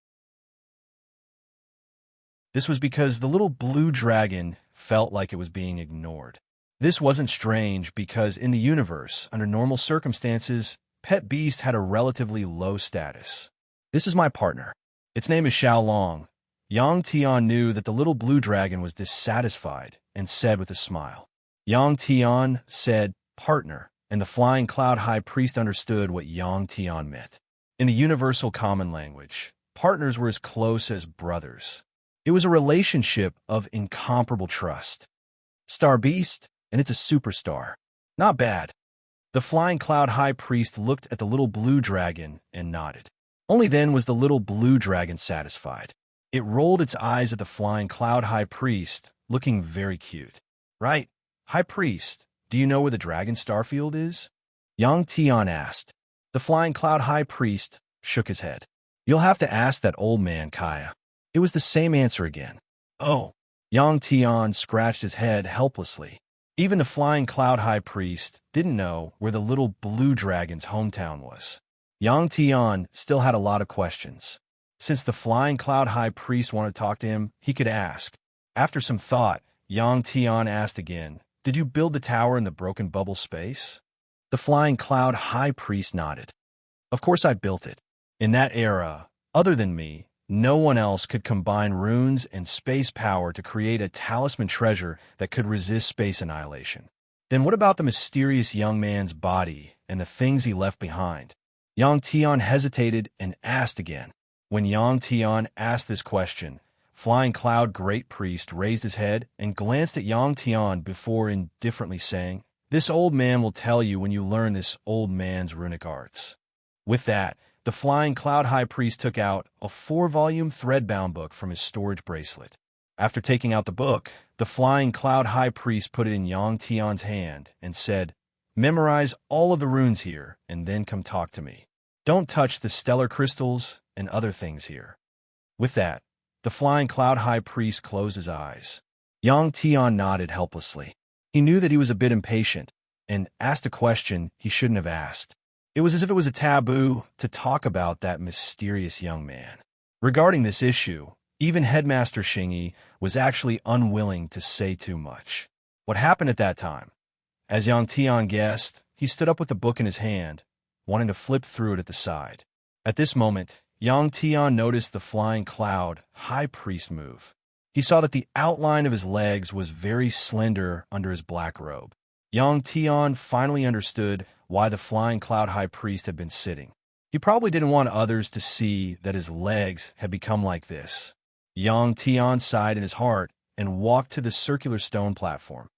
This was because the little blue dragon felt like it was being ignored. This wasn't strange because in the universe, under normal circumstances, Pet Beast had a relatively low status. "This is my partner. Its name is Xiao Long." Yang Tian knew that the little blue dragon was dissatisfied and said with a smile. Yang Tian said, "Partner," and the Flying Cloud High Priest understood what Yang Tian meant. In the universal common language, partners were as close as brothers. It was a relationship of incomparable trust. Star Beast, and it's a superstar. Not bad. The Flying Cloud High Priest looked at the little blue dragon and nodded. Only then was the little blue dragon satisfied. It rolled its eyes at the Flying Cloud High Priest, looking very cute. "Right, High Priest, do you know where the Dragon Starfield is?" Yang Tian asked. The Flying Cloud High Priest shook his head. "You'll have to ask that old man, Kaya." It was the same answer again. "Oh." Yang Tian scratched his head helplessly. Even the Flying Cloud High Priest didn't know where the little blue dragon's hometown was. Yang Tian still had a lot of questions. Since the Flying Cloud High Priest wanted to talk to him, he could ask. After some thought, Yang Tian asked again, "Did you build the tower in the broken bubble space?" The Flying Cloud High Priest nodded. "Of course I built it. In that era, other than me, no one else could combine runes and space power to create a talisman treasure that could resist space annihilation. Then what about the mysterious young man's body and the things he left behind?" Yang Tian hesitated and asked again. When Yang Tian asked this question, Flying Cloud Great Priest raised his head and glanced at Yang Tian before indifferently saying, "This old man will tell you when you learn this old man's runic arts." With that, the flying cloud high priest took out a 4-volume thread-bound book from his storage bracelet. After taking out the book, the flying cloud high priest put it in Yang Tian's hand and said, "Memorize all of the runes here, and then come talk to me. Don't touch the stellar crystals and other things here." With that, the flying cloud high priest closed his eyes. Yang Tian nodded helplessly. He knew that he was a bit impatient and asked a question he shouldn't have asked. It was as if it was a taboo to talk about that mysterious young man. Regarding this issue, even Headmaster Xingyi was actually unwilling to say too much. What happened at that time? As Yang Tian guessed, he stood up with the book in his hand, wanting to flip through it at the side. At this moment, Yang Tian noticed the flying cloud high priest move. He saw that the outline of his legs was very slender under his black robe. Yang Tian finally understood why the flying cloud high priest had been sitting. He probably didn't want others to see that his legs had become like this. Yang Tian sighed in his heart and walked to the circular stone platform.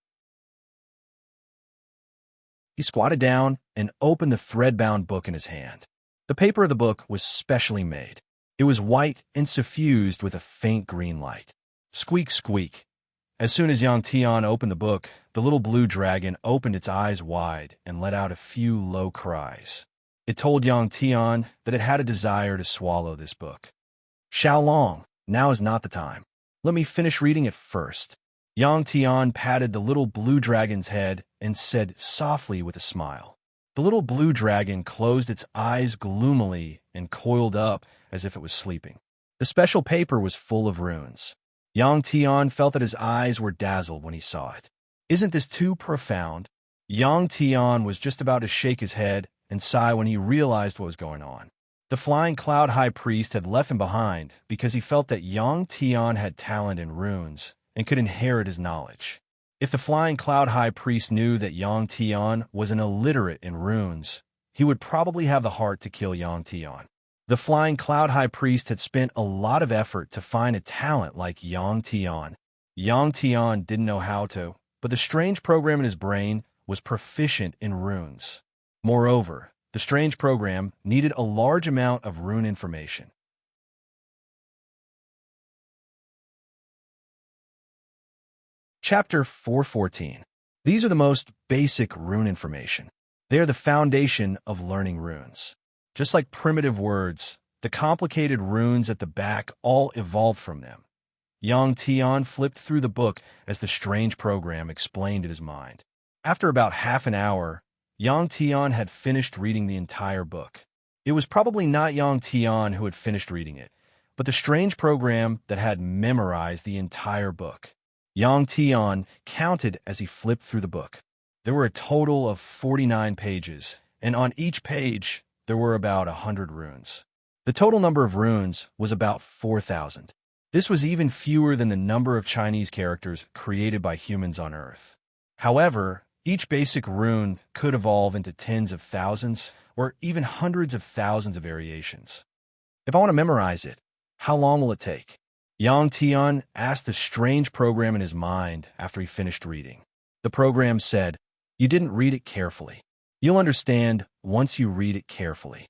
He squatted down and opened the thread-bound book in his hand. The paper of the book was specially made. It was white and suffused with a faint green light. Squeak, squeak. As soon as Yang Tian opened the book, the little blue dragon opened its eyes wide and let out a few low cries. It told Yang Tian that it had a desire to swallow this book. "Xiaolong, now is not the time. Let me finish reading it first." Yang Tian patted the little blue dragon's head and said softly with a smile. The little blue dragon closed its eyes gloomily and coiled up as if it was sleeping. The special paper was full of runes. Yang Tian felt that his eyes were dazzled when he saw it. "Isn't this too profound?" Yang Tian was just about to shake his head and sigh when he realized what was going on. The flying cloud high priest had left him behind because he felt that Yang Tian had talent in runes and could inherit his knowledge. If the flying cloud high priest knew that Yang Tian was an illiterate in runes, he would probably have the heart to kill Yang Tian. The flying cloud high priest had spent a lot of effort to find a talent like Yang Tian. Yang Tian didn't know how to, but the strange program in his brain was proficient in runes. Moreover, the strange program needed a large amount of rune information. Chapter 414. These are the most basic rune information. They are the foundation of learning runes. Just like primitive words, the complicated runes at the back all evolved from them. Yang Tian flipped through the book as the strange program explained in his mind. After about half an hour, Yang Tian had finished reading the entire book. It was probably not Yang Tian who had finished reading it, but the strange program that had memorized the entire book. Yang Tian counted as he flipped through the book. There were a total of 49 pages, and on each page, there were about 100 runes. The total number of runes was about 4,000. This was even fewer than the number of Chinese characters created by humans on Earth. However, each basic rune could evolve into tens of thousands or even hundreds of thousands of variations. If I want to memorize it, how long will it take? Yang Tian asked the strange program in his mind after he finished reading. The program said, "You didn't read it carefully. You'll understand once you read it carefully."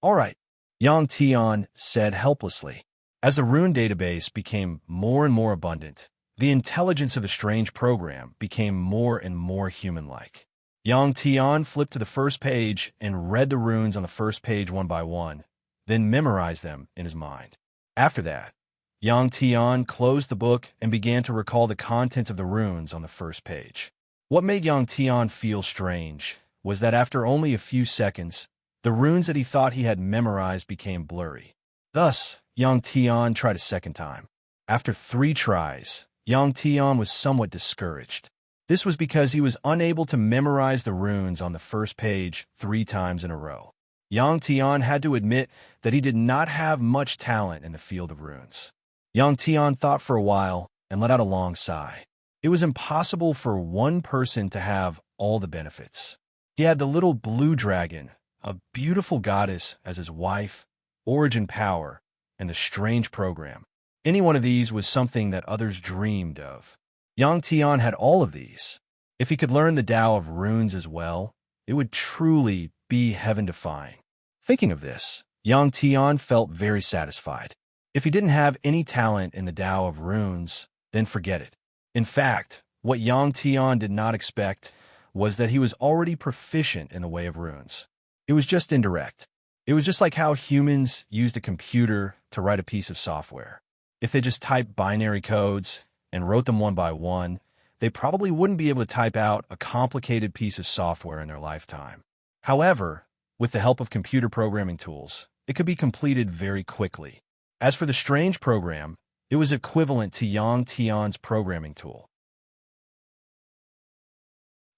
"All right," Yang Tian said helplessly. As the rune database became more and more abundant, the intelligence of the strange program became more and more human-like. Yang Tian flipped to the first page and read the runes on the first page one by one, then memorized them in his mind. After that, Yang Tian closed the book and began to recall the content of the runes on the first page. What made Yang Tian feel strange was that after only a few seconds, the runes that he thought he had memorized became blurry. Thus, Yang Tian tried a second time. After 3 tries, Yang Tian was somewhat discouraged. This was because he was unable to memorize the runes on the first page 3 times in a row. Yang Tian had to admit that he did not have much talent in the field of runes. Yang Tian thought for a while and let out a long sigh. It was impossible for one person to have all the benefits. He had the little blue dragon, a beautiful goddess, as his wife, origin power, and the strange program. Any one of these was something that others dreamed of. Yang Tian had all of these. If he could learn the Tao of runes as well, it would truly be heaven-defying. Thinking of this, Yang Tian felt very satisfied. If he didn't have any talent in the Tao of runes, then forget it. In fact, what Yang Tian did not expect was that he was already proficient in the way of runes. It was just indirect. It was just like how humans used a computer to write a piece of software. If they just typed binary codes and wrote them one by one, they probably wouldn't be able to type out a complicated piece of software in their lifetime. However, with the help of computer programming tools, it could be completed very quickly. As for the strange program, it was equivalent to Yang Tian's programming tool.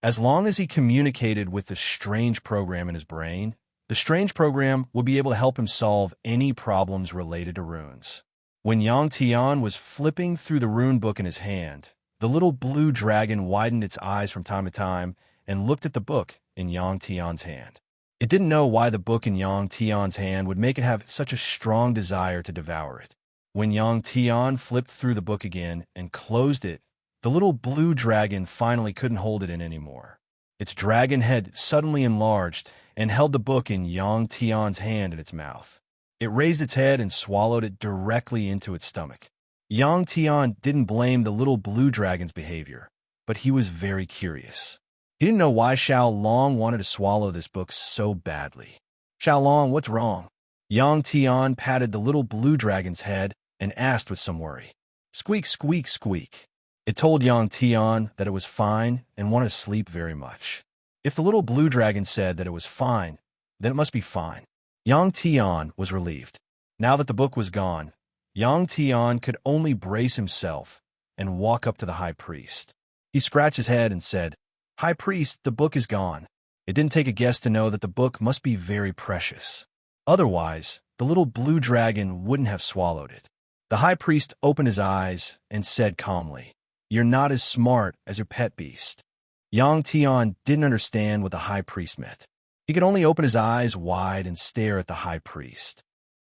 As long as he communicated with the strange program in his brain, the strange program would be able to help him solve any problems related to runes. When Yang Tian was flipping through the rune book in his hand, the little blue dragon widened its eyes from time to time and looked at the book in Yang Tian's hand. It didn't know why the book in Yang Tian's hand would make it have such a strong desire to devour it. When Yang Tian flipped through the book again and closed it, the little blue dragon finally couldn't hold it in anymore. Its dragon head suddenly enlarged and held the book in Yang Tian's hand in its mouth. It raised its head and swallowed it directly into its stomach. Yang Tian didn't blame the little blue dragon's behavior, but he was very curious. He didn't know why Xiao Long wanted to swallow this book so badly. "Xiao Long, what's wrong?" Yang Tian patted the little blue dragon's head and asked with some worry. "Squeak, squeak, squeak." It told Yang Tian that it was fine and wanted to sleep very much. If the little blue dragon said that it was fine, then it must be fine. Yang Tian was relieved. Now that the book was gone, Yang Tian could only brace himself and walk up to the high priest. He scratched his head and said, "High priest, the book is gone." It didn't take a guess to know that the book must be very precious. Otherwise, the little blue dragon wouldn't have swallowed it. The high priest opened his eyes and said calmly, "You're not as smart as your pet beast." Yang Tian didn't understand what the high priest meant. He could only open his eyes wide and stare at the high priest.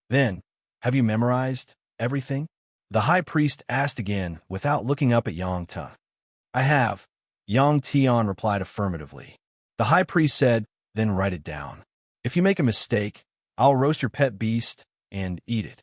Then, "Have you memorized everything?" The high priest asked again without looking up at Yang Tian. "I have." Yang Tian replied affirmatively. The high priest said, "Then write it down. If you make a mistake, I'll roast your pet beast and eat it."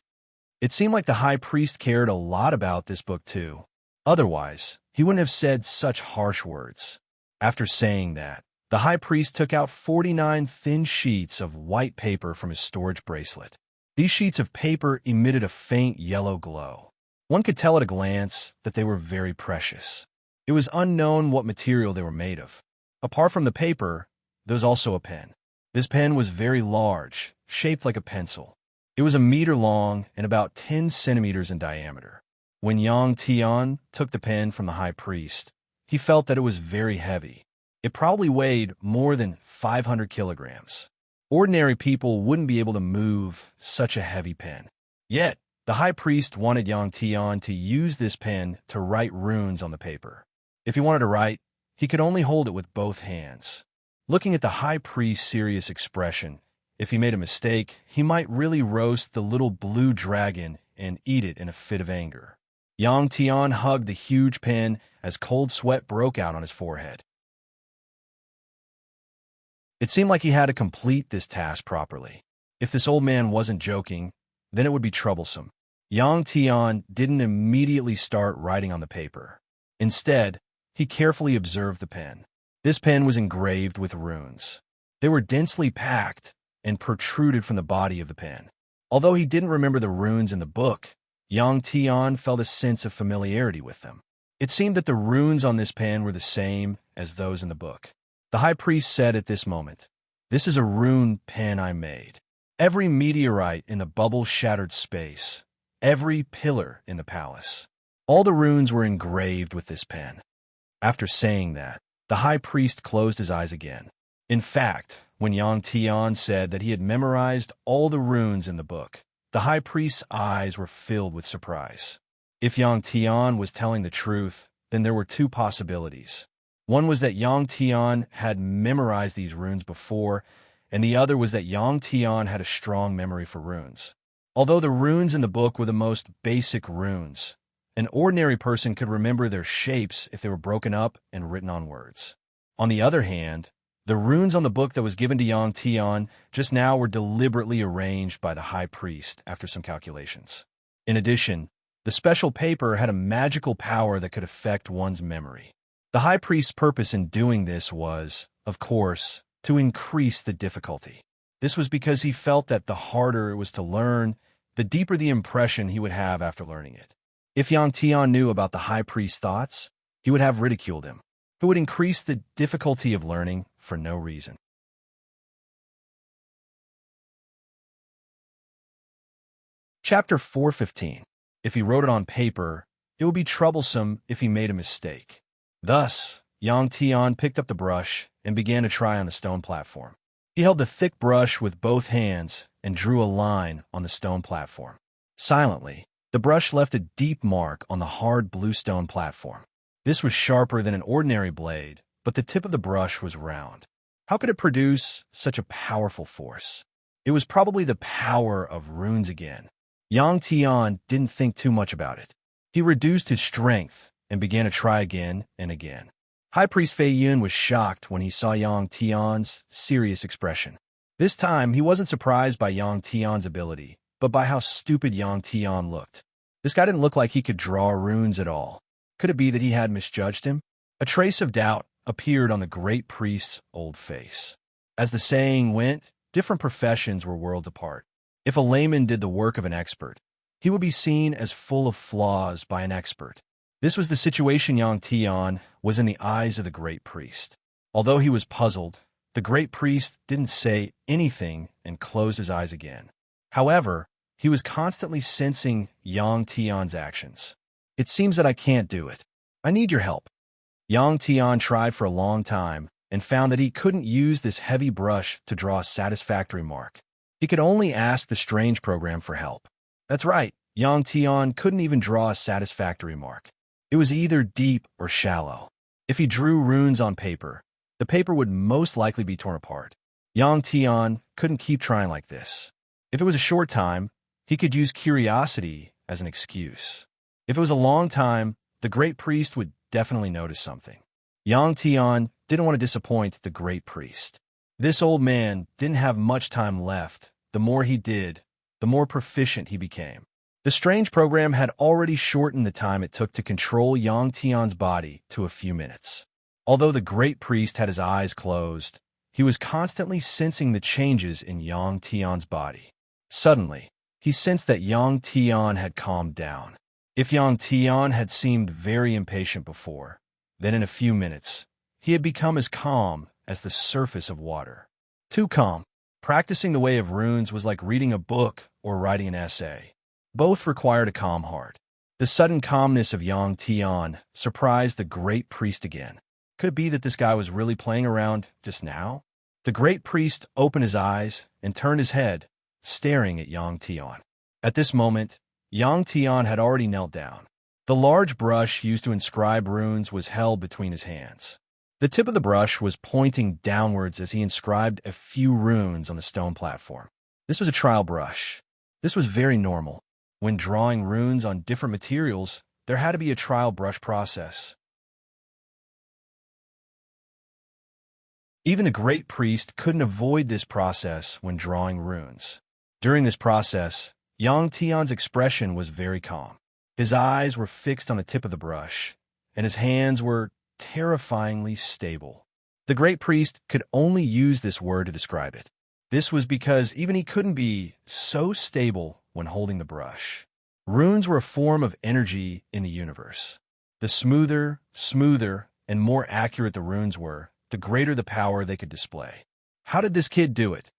It seemed like the high priest cared a lot about this book too. Otherwise, he wouldn't have said such harsh words. After saying that, the high priest took out 49 thin sheets of white paper from his storage bracelet. These sheets of paper emitted a faint yellow glow. One could tell at a glance that they were very precious. It was unknown what material they were made of. Apart from the paper, there was also a pen. This pen was very large, shaped like a pencil. It was a meter long and about 10 centimeters in diameter. When Yang Tian took the pen from the high priest, he felt that it was very heavy. It probably weighed more than 500 kilograms. Ordinary people wouldn't be able to move such a heavy pen. Yet, the high priest wanted Yang Tian to use this pen to write runes on the paper. If he wanted to write, he could only hold it with both hands. Looking at the high priest's serious expression, if he made a mistake, he might really roast the little blue dragon and eat it in a fit of anger. Yang Tian hugged the huge pen as cold sweat broke out on his forehead. It seemed like he had to complete this task properly. If this old man wasn't joking, then it would be troublesome. Yang Tian didn't immediately start writing on the paper. Instead, he carefully observed the pen. This pen was engraved with runes. They were densely packed and protruded from the body of the pen. Although he didn't remember the runes in the book, Yang Tian felt a sense of familiarity with them. It seemed that the runes on this pen were the same as those in the book. The high priest said at this moment, "This is a rune pen I made. Every meteorite in the bubble-shattered space, every pillar in the palace, all the runes were engraved with this pen." After saying that, the high priest closed his eyes again. In fact, when Yang Tian said that he had memorized all the runes in the book, the high priest's eyes were filled with surprise. If Yang Tian was telling the truth, then there were two possibilities. One was that Yang Tian had memorized these runes before, and the other was that Yang Tian had a strong memory for runes. Although the runes in the book were the most basic runes, an ordinary person could remember their shapes if they were broken up and written on words. On the other hand, The runes on the book that was given to Yang Tian just now were deliberately arranged by the high priest after some calculations. In addition, the special paper had a magical power that could affect one's memory. The high priest's purpose in doing this was, of course, to increase the difficulty. This was because he felt that the harder it was to learn, the deeper the impression he would have after learning it. If Yang Tian knew about the high priest's thoughts, he would have ridiculed him. It would increase the difficulty of learning for no reason. Chapter 4:15. If he wrote it on paper, it would be troublesome if he made a mistake. Thus, Yang Tian picked up the brush and began to try on the stone platform. He held the thick brush with both hands and drew a line on the stone platform. Silently, the brush left a deep mark on the hard blue stone platform. This was sharper than an ordinary blade, but the tip of the brush was round. How could it produce such a powerful force? It was probably the power of runes again. Yang Tian didn't think too much about it. He reduced his strength and began to try again and again. High Priest Fei Yun was shocked when he saw Yang Tian's serious expression. This time, he wasn't surprised by Yang Tian's ability, but by how stupid Yang Tian looked. This guy didn't look like he could draw runes at all. Could it be that he had misjudged him? A trace of doubt appeared on the great priest's old face. As the saying went, different professions were worlds apart. If a layman did the work of an expert, he would be seen as full of flaws by an expert. This was the situation Yang Tian was in the eyes of the great priest. Although he was puzzled, the great priest didn't say anything and closed his eyes again. However, he was constantly sensing Yang Tian's actions. It seems that I can't do it. I need your help. Yang Tian tried for a long time and found that he couldn't use this heavy brush to draw a satisfactory mark. He could only ask the strange program for help. That's right, Yang Tian couldn't even draw a satisfactory mark. It was either deep or shallow. If he drew runes on paper, the paper would most likely be torn apart. Yang Tian couldn't keep trying like this. If it was a short time, he could use curiosity as an excuse. If it was a long time, the great priest would definitely notice something. Yang Tian didn't want to disappoint the great priest. This old man didn't have much time left. The more he did, the more proficient he became. The strange program had already shortened the time it took to control Yang Tian's body to a few minutes. Although the great priest had his eyes closed, he was constantly sensing the changes in Yang Tian's body. Suddenly, he sensed that Yang Tian had calmed down. If Yang Tian had seemed very impatient before, then in a few minutes, he had become as calm as the surface of water. Too calm. Practicing the way of runes was like reading a book or writing an essay. Both required a calm heart. The sudden calmness of Yang Tian surprised the great priest again. Could it be that this guy was really playing around just now? The great priest opened his eyes and turned his head, staring at Yang Tian. At this moment, Yang Tian had already knelt down. The large brush used to inscribe runes was held between his hands. The tip of the brush was pointing downwards as he inscribed a few runes on the stone platform. This was a trial brush. This was very normal. When drawing runes on different materials, there had to be a trial brush process. Even the great priest couldn't avoid this process when drawing runes. During this process, Yang Tian's expression was very calm. His eyes were fixed on the tip of the brush, and his hands were terrifyingly stable. The great priest could only use this word to describe it. This was because even he couldn't be so stable when holding the brush. Runes were a form of energy in the universe. The smoother, and more accurate the runes were, the greater the power they could display. How did this kid do it?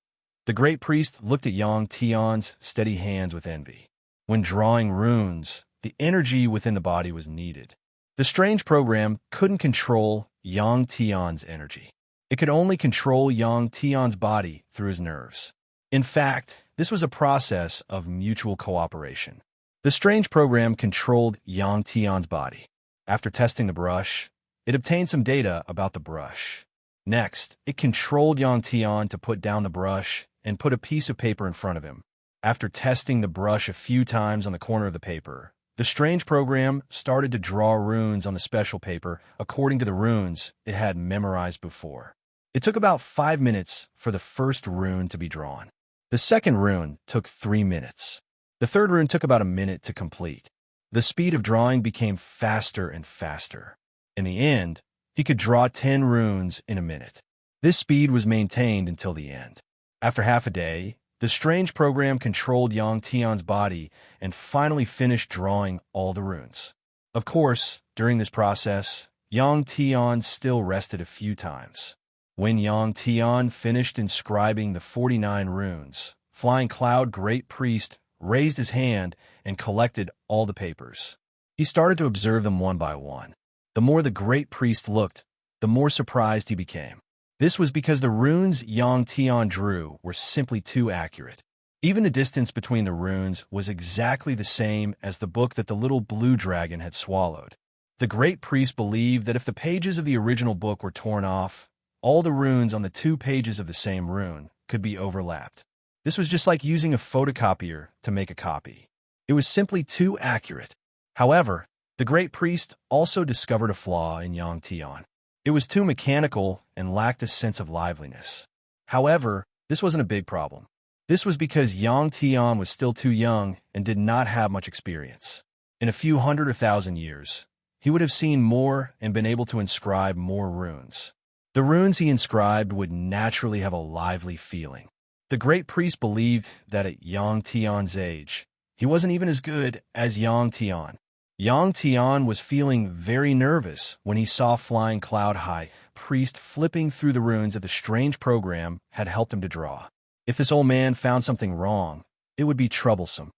The great priest looked at Yang Tian's steady hands with envy. When drawing runes, the energy within the body was needed. The strange program couldn't control Yang Tian's energy. It could only control Yang Tian's body through his nerves. In fact, this was a process of mutual cooperation. The strange program controlled Yang Tian's body. After testing the brush, it obtained some data about the brush. Next, it controlled Yang Tian to put down the brush and put a piece of paper in front of him. After testing the brush a few times on the corner of the paper, the strange program started to draw runes on the special paper according to the runes it had memorized before. It took about 5 minutes for the first rune to be drawn. The second rune took 3 minutes. The third rune took about a minute to complete. The speed of drawing became faster and faster. In the end, he could draw 10 runes in a minute. This speed was maintained until the end. After half a day, the strange program controlled Yang Tian's body and finally finished drawing all the runes. Of course, during this process, Yang Tian still rested a few times. When Yang Tian finished inscribing the 49 runes, Flying Cloud Great Priest raised his hand and collected all the papers. He started to observe them one by one. The more the Great Priest looked, the more surprised he became. This was because the runes Yang Tian drew were simply too accurate. Even the distance between the runes was exactly the same as the book that the little blue dragon had swallowed. The Great Priest believed that if the pages of the original book were torn off, all the runes on the 2 pages of the same rune could be overlapped. This was just like using a photocopier to make a copy. It was simply too accurate. However, the Great Priest also discovered a flaw in Yang Tian. It was too mechanical and lacked a sense of liveliness. However, this wasn't a big problem. This was because Yang Tian was still too young and did not have much experience. In a few hundred or thousand years, he would have seen more and been able to inscribe more runes. The runes he inscribed would naturally have a lively feeling. The Great Priest believed that at Yang Tian's age, he wasn't even as good as Yang Tian. Yang Tian was feeling very nervous when he saw Flying Cloud High Priest flipping through the runes that the strange program had helped him to draw. If this old man found something wrong, it would be troublesome.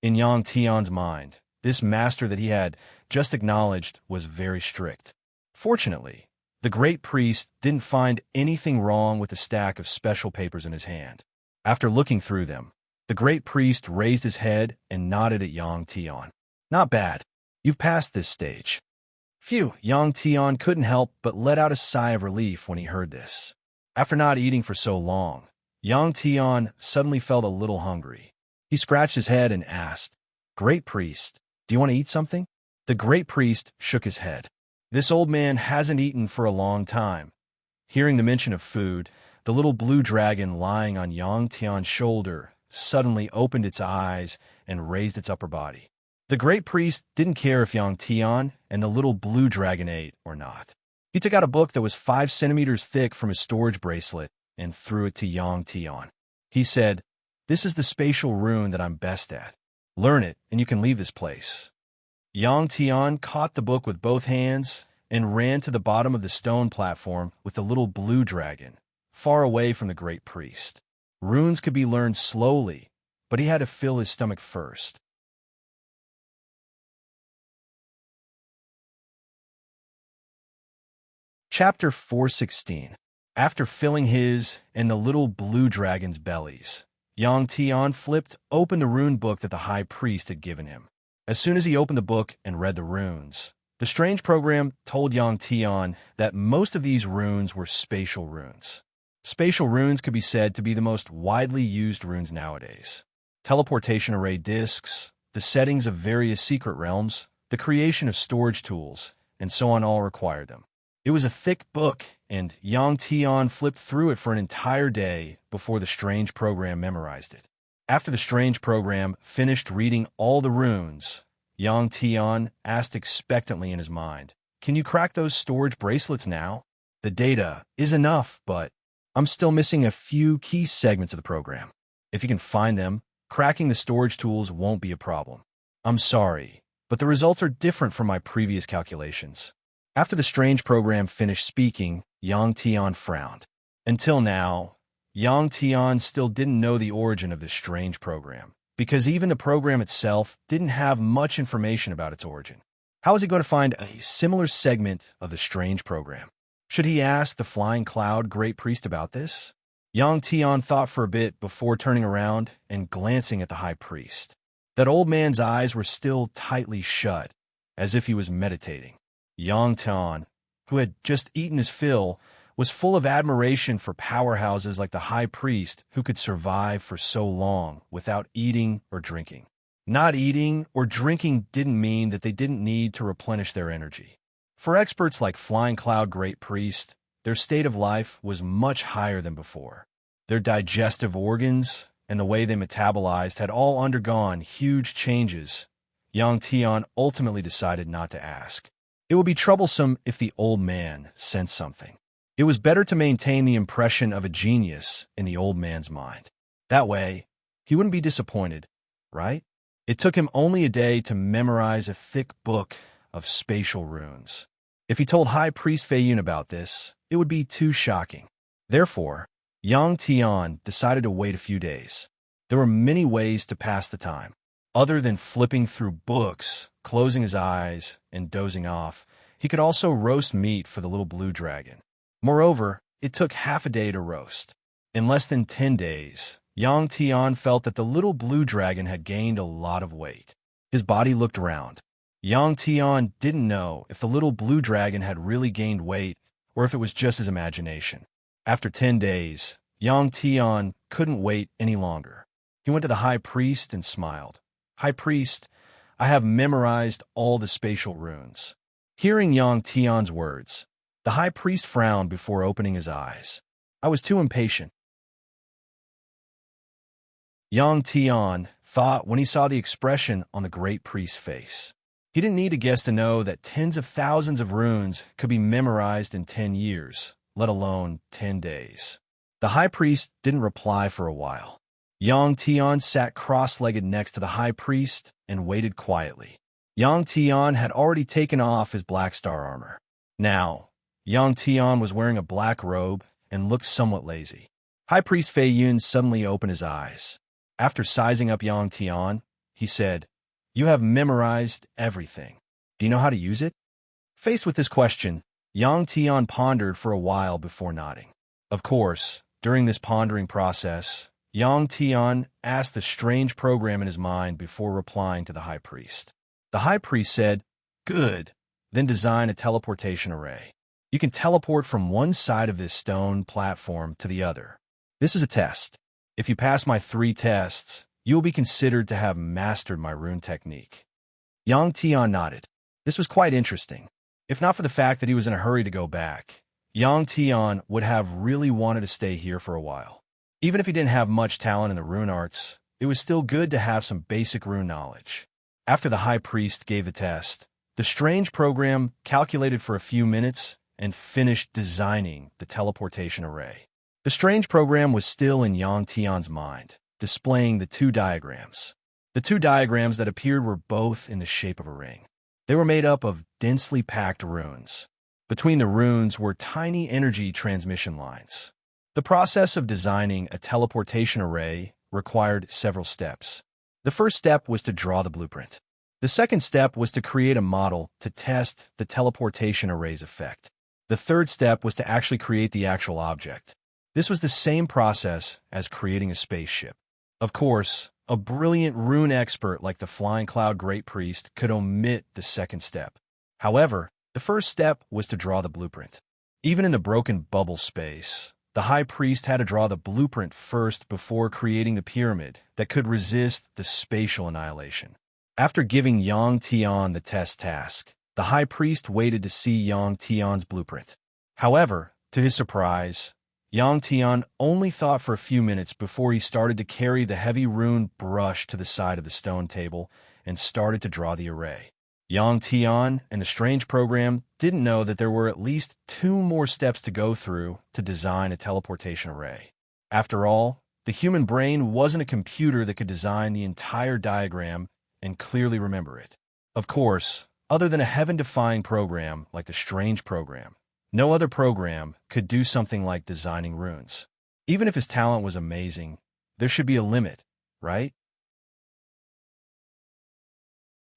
In Yang Tian's mind, this master that he had just acknowledged was very strict. Fortunately, the Great Priest didn't find anything wrong with the stack of special papers in his hand. After looking through them, the Great Priest raised his head and nodded at Yang Tian. "Not bad. You've passed this stage." Phew, Yang Tian couldn't help but let out a sigh of relief when he heard this. After not eating for so long, Yang Tian suddenly felt a little hungry. He scratched his head and asked, "Great Priest, do you want to eat something?" The Great Priest shook his head. This old man hasn't eaten for a long time. Hearing the mention of food, the little blue dragon lying on Yang Tian's shoulder suddenly opened its eyes and raised its upper body. The Great Priest didn't care if Yang Tian and the little blue dragon ate or not. He took out a book that was 5 centimeters thick from his storage bracelet and threw it to Yang Tian. He said, "This is the spatial rune that I'm best at. Learn it and you can leave this place." Yang Tian caught the book with both hands and ran to the bottom of the stone platform with the little blue dragon, far away from the Great Priest. Runes could be learned slowly, but he had to fill his stomach first. Chapter 416. After filling his and the little blue dragon's bellies, Yang Tian flipped open the rune book that the high priest had given him. As soon as he opened the book and read the runes, the strange program told Yang Tian that most of these runes were spatial runes. Spatial runes could be said to be the most widely used runes nowadays. Teleportation array discs, the settings of various secret realms, the creation of storage tools, and so on all required them. It was a thick book, and Yang Tian flipped through it for an entire day before the strange program memorized it. After the strange program finished reading all the runes, Yang Tian asked expectantly in his mind, "Can you crack those storage bracelets now? The data is enough, but I'm still missing a few key segments of the program. If you can find them, cracking the storage tools won't be a problem. I'm sorry, but the results are different from my previous calculations." After the strange program finished speaking, Yang Tian frowned. Until now, Yang Tian still didn't know the origin of this strange program, because even the program itself didn't have much information about its origin. How was he going to find a similar segment of the strange program? Should he ask the Flying Cloud Great Priest about this? Yang Tian thought for a bit before turning around and glancing at the high priest. That old man's eyes were still tightly shut, as if he was meditating. Yang Tian, who had just eaten his fill, was full of admiration for powerhouses like the high priest who could survive for so long without eating or drinking. Not eating or drinking didn't mean that they didn't need to replenish their energy. For experts like Flying Cloud Great Priest, their state of life was much higher than before. Their digestive organs and the way they metabolized had all undergone huge changes. Young Tian ultimately decided not to ask. It would be troublesome if the old man sensed something. It was better to maintain the impression of a genius in the old man's mind. That way, he wouldn't be disappointed, right? It took him only a day to memorize a thick book of spatial runes. If he told High Priest Fei Yun about this, it would be too shocking. Therefore, Yang Tian decided to wait a few days. There were many ways to pass the time. Other than flipping through books, closing his eyes, and dozing off, he could also roast meat for the little blue dragon. Moreover, it took half a day to roast. In less than 10 days, Yang Tian felt that the little blue dragon had gained a lot of weight. His body looked round. Yang Tian didn't know if the little blue dragon had really gained weight or if it was just his imagination. After 10 days, Yang Tian couldn't wait any longer. He went to the high priest and smiled. "High priest, I have memorized all the spatial runes." Hearing Yang Tian's words, the high priest frowned before opening his eyes. "I was too impatient." Yang Tian thought when he saw the expression on the great priest's face. He didn't need a guess to know that tens of thousands of runes could be memorized in 10 years, let alone 10 days. The high priest didn't reply for a while. Yang Tian sat cross-legged next to the high priest and waited quietly. Yang Tian had already taken off his black star armor. Now, Yang Tian was wearing a black robe and looked somewhat lazy. High Priest Fei Yun suddenly opened his eyes. After sizing up Yang Tian, he said, "You have memorized everything. Do you know how to use it?" Faced with this question, Yang Tian pondered for a while before nodding. Of course, during this pondering process, Yang Tian asked the strange program in his mind before replying to the high priest. The high priest said, "Good, then design a teleportation array. You can teleport from one side of this stone platform to the other. This is a test. If you pass my 3 tests, you will be considered to have mastered my rune technique." Yang Tian nodded. This was quite interesting. If not for the fact that he was in a hurry to go back, Yang Tian would have really wanted to stay here for a while. Even if he didn't have much talent in the rune arts, it was still good to have some basic rune knowledge. After the high priest gave the test, the strange program calculated for a few minutes and finished designing the teleportation array. The strange program was still in Yang Tian's mind, displaying the 2 diagrams. The 2 diagrams that appeared were both in the shape of a ring. They were made up of densely packed runes. Between the runes were tiny energy transmission lines. The process of designing a teleportation array required several steps. The first step was to draw the blueprint. The second step was to create a model to test the teleportation array's effect. The third step was to actually create the actual object. This was the same process as creating a spaceship. Of course, a brilliant rune expert like the Flying Cloud Great Priest could omit the second step. However, the first step was to draw the blueprint. Even in the broken bubble space, the high priest had to draw the blueprint first before creating the pyramid that could resist the spatial annihilation. After giving Yang Tian the test task, the high priest waited to see Yang Tian's blueprint. However, to his surprise, Yang Tian only thought for a few minutes before he started to carry the heavy rune brush to the side of the stone table and started to draw the array. Yang Tian and the strange program didn't know that there were at least 2 more steps to go through to design a teleportation array. After all, the human brain wasn't a computer that could design the entire diagram and clearly remember it. Of course, other than a heaven-defying program like the strange program, no other program could do something like designing runes. Even if his talent was amazing, there should be a limit, right?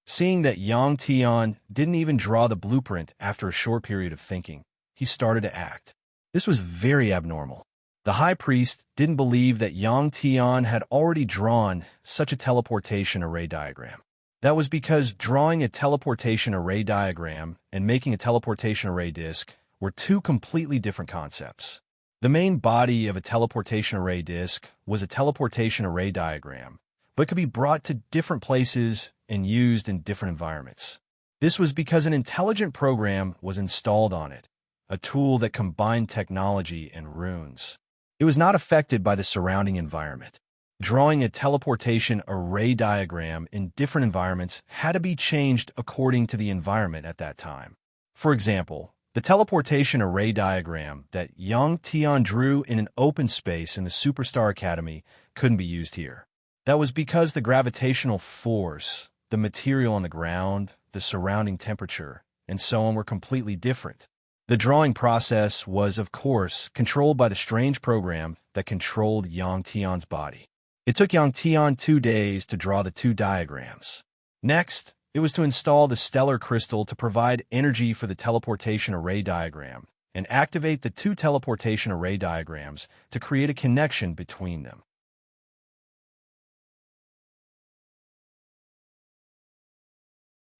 Seeing that Yang Tian didn't even draw the blueprint after a short period of thinking, he started to act. This was very abnormal. The high priest didn't believe that Yang Tian had already drawn such a teleportation array diagram. That was because drawing a teleportation array diagram and making a teleportation array disk were 2 completely different concepts. The main body of a teleportation array disk was a teleportation array diagram, but could be brought to different places and used in different environments. This was because an intelligent program was installed on it, a tool that combined technology and runes. It was not affected by the surrounding environment. Drawing a teleportation array diagram in different environments had to be changed according to the environment at that time. For example, the teleportation array diagram that young Tian drew in an open space in the Superstar Academy couldn't be used here. That was because the gravitational force, the material on the ground, the surrounding temperature, and so on were completely different. The drawing process was, of course, controlled by the strange program that controlled Yang Tian's body. It took Yang Tian 2 days to draw the 2 diagrams. Next, it was to install the stellar crystal to provide energy for the teleportation array diagram and activate the 2 teleportation array diagrams to create a connection between them.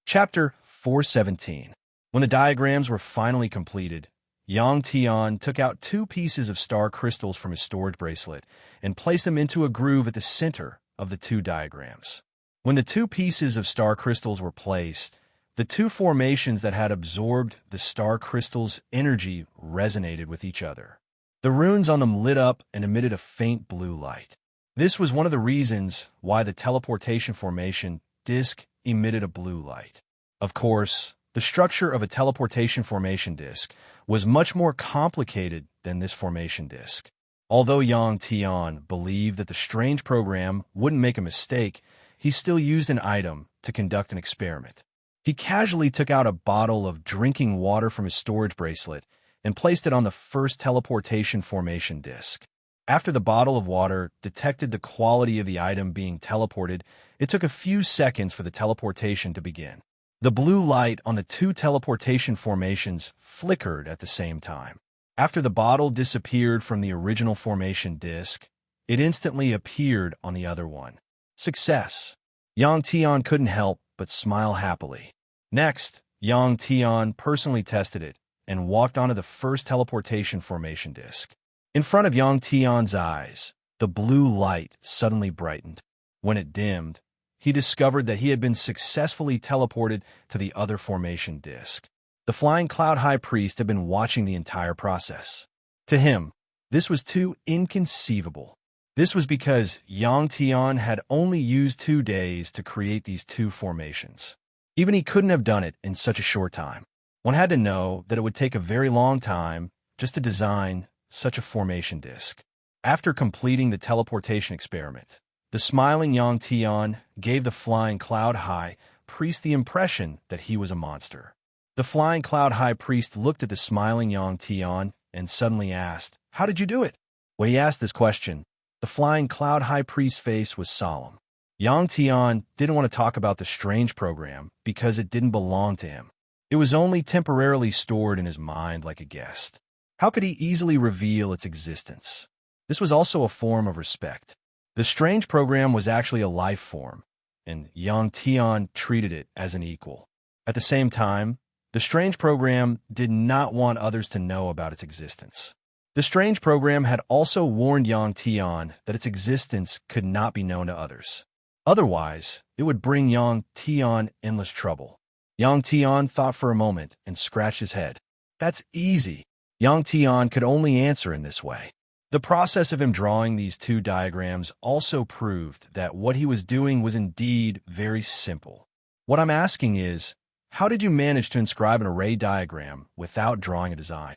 Chapter 417. When the diagrams were finally completed, Yang Tian took out 2 pieces of star crystals from his storage bracelet and placed them into a groove at the center of the 2 diagrams. When the 2 pieces of star crystals were placed, the 2 formations that had absorbed the star crystal's energy resonated with each other. The runes on them lit up and emitted a faint blue light. This was one of the reasons why the teleportation formation disk emitted a blue light. Of course, the structure of a teleportation formation disk was much more complicated than this formation disk. Although Yang Tian believed that the strange program wouldn't make a mistake, he still used an item to conduct an experiment. He casually took out a bottle of drinking water from his storage bracelet and placed it on the first teleportation formation disk. After the bottle of water detected the quality of the item being teleported, it took a few seconds for the teleportation to begin. The blue light on the 2 teleportation formations flickered at the same time. After the bottle disappeared from the original formation disk, it instantly appeared on the other one. Success! Yang Tian couldn't help but smile happily. Next, Yang Tian personally tested it and walked onto the first teleportation formation disk. In front of Yang Tian's eyes, the blue light suddenly brightened. When it dimmed, he discovered that he had been successfully teleported to the other formation disk. The Flying Cloud High Priest had been watching the entire process. To him, this was too inconceivable. This was because Yang Tian had only used 2 days to create these 2 formations. Even he couldn't have done it in such a short time. One had to know that it would take a very long time just to design such a formation disk. After completing the teleportation experiment, the smiling Yang Tian gave the Flying Cloud High Priest the impression that he was a monster. The Flying Cloud High Priest looked at the smiling Yang Tian and suddenly asked, "How did you do it?" When he asked this question, the Flying Cloud High Priest's face was solemn. Yang Tian didn't want to talk about the strange program because it didn't belong to him. It was only temporarily stored in his mind like a guest. How could he easily reveal its existence? This was also a form of respect. The strange program was actually a life form, and Yang Tian treated it as an equal. At the same time, the strange program did not want others to know about its existence. The strange program had also warned Yang Tian that its existence could not be known to others. Otherwise, it would bring Yang Tian endless trouble. Yang Tian thought for a moment and scratched his head. That's easy. Yang Tian could only answer in this way. The process of him drawing these 2 diagrams also proved that what he was doing was indeed very simple. What I'm asking is, how did you manage to inscribe an array diagram without drawing a design?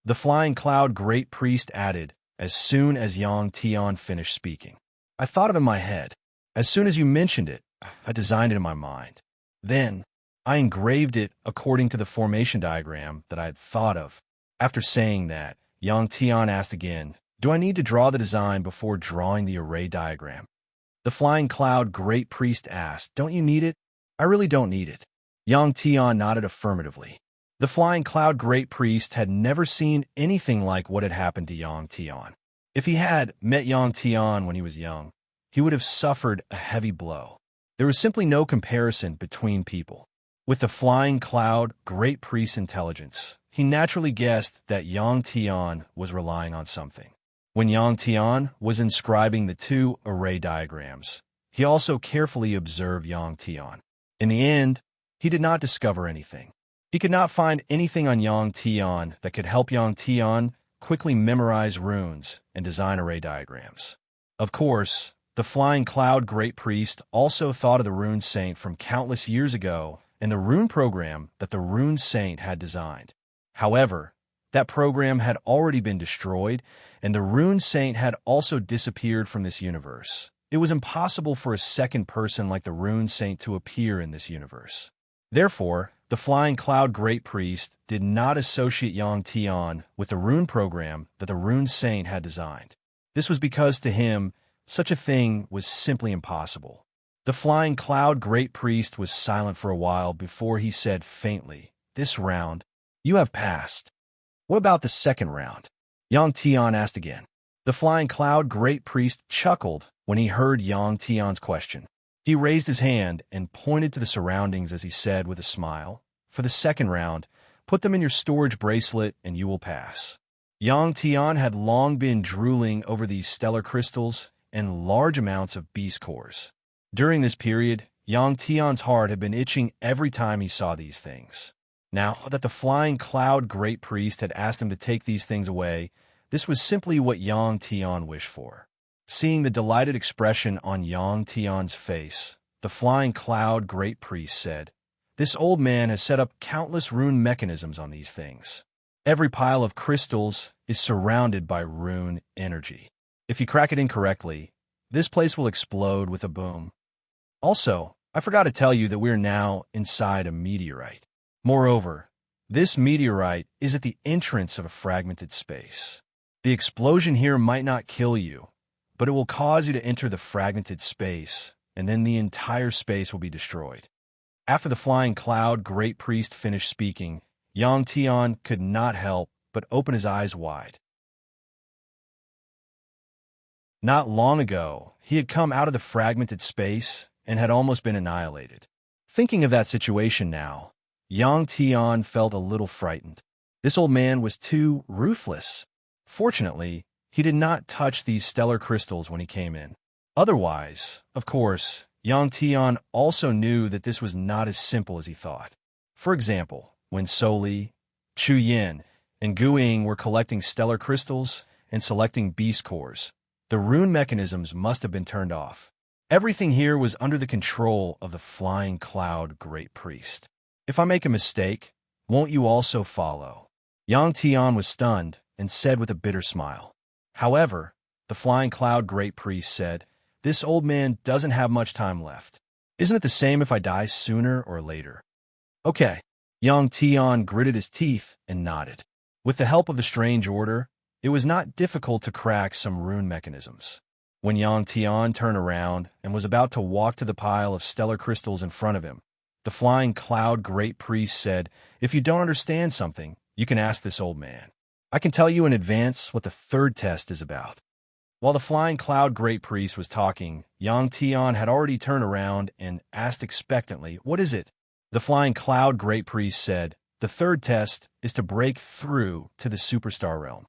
The Flying Cloud Great Priest added, as soon as Yang Tian finished speaking. I thought of it in my head. As soon as you mentioned it, I designed it in my mind. Then, I engraved it according to the formation diagram that I had thought of. After saying that, Yang Tian asked again, do I need to draw the design before drawing the array diagram? The Flying Cloud Great Priest asked, don't you need it? I really don't need it. Yang Tian nodded affirmatively. The Flying Cloud Great Priest had never seen anything like what had happened to Yang Tian. If he had met Yang Tian when he was young, he would have suffered a heavy blow. There was simply no comparison between people. With the Flying Cloud Great Priest's intelligence, he naturally guessed that Yang Tian was relying on something. When Yang Tian was inscribing the 2 array diagrams, He also carefully observed Yang Tian. In the end, he did not discover anything. He could not find anything on Yang Tian that could help Yang Tian quickly memorize runes and design array diagrams. Of course, the Flying Cloud Great Priest also thought of the Rune Saint from countless years ago and the rune program that the Rune Saint had designed. However, that program had already been destroyed, and the Rune Saint had also disappeared from this universe. It was impossible for a second person like the Rune Saint to appear in this universe. Therefore, the Flying Cloud Great Priest did not associate Yang Tian with the rune program that the Rune Saint had designed. This was because to him, such a thing was simply impossible. The Flying Cloud Great Priest was silent for a while before he said faintly, "This round, you have passed." "What about the second round?" Yang Tian asked again. The Flying Cloud Great Priest chuckled when he heard Yang Tian's question. He raised his hand and pointed to the surroundings as he said with a smile, "For the second round, put them in your storage bracelet and you will pass." Yang Tian had long been drooling over these stellar crystals and large amounts of beast cores. During this period, Yang Tian's heart had been itching every time he saw these things. Now that the Flying Cloud Great Priest had asked him to take these things away, this was simply what Yang Tian wished for. Seeing the delighted expression on Yang Tian's face, the Flying Cloud Great Priest said, "This old man has set up countless rune mechanisms on these things. Every pile of crystals is surrounded by rune energy. If you crack it incorrectly, this place will explode with a boom. Also, I forgot to tell you that we are now inside a meteorite. Moreover, this meteorite is at the entrance of a fragmented space. The explosion here might not kill you, but it will cause you to enter the fragmented space, and then the entire space will be destroyed." After the Flying Cloud Great Priest finished speaking, Yang Tian could not help but open his eyes wide. Not long ago, he had come out of the fragmented space and had almost been annihilated. Thinking of that situation now, Yang Tian felt a little frightened. This old man was too ruthless. Fortunately, he did not touch these stellar crystals when he came in. Otherwise, of course, Yang Tian also knew that this was not as simple as he thought. For example, when Soli, Chu Yin, and Gu Ying were collecting stellar crystals and selecting beast cores, the rune mechanisms must have been turned off. Everything here was under the control of the Flying Cloud Great Priest. "If I make a mistake, won't you also follow?" Yang Tian was stunned and said with a bitter smile. However, the Flying Cloud Great Priest said, "This old man doesn't have much time left. Isn't it the same if I die sooner or later?" "Okay." Yang Tian gritted his teeth and nodded. With the help of the strange order, it was not difficult to crack some rune mechanisms. When Yang Tian turned around and was about to walk to the pile of stellar crystals in front of him, the Flying Cloud Great Priest said, "If you don't understand something, you can ask this old man. I can tell you in advance what the third test is about." While the Flying Cloud Great Priest was talking, Yang Tian had already turned around and asked expectantly, "What is it?" The Flying Cloud Great Priest said, "The third test is to break through to the superstar realm."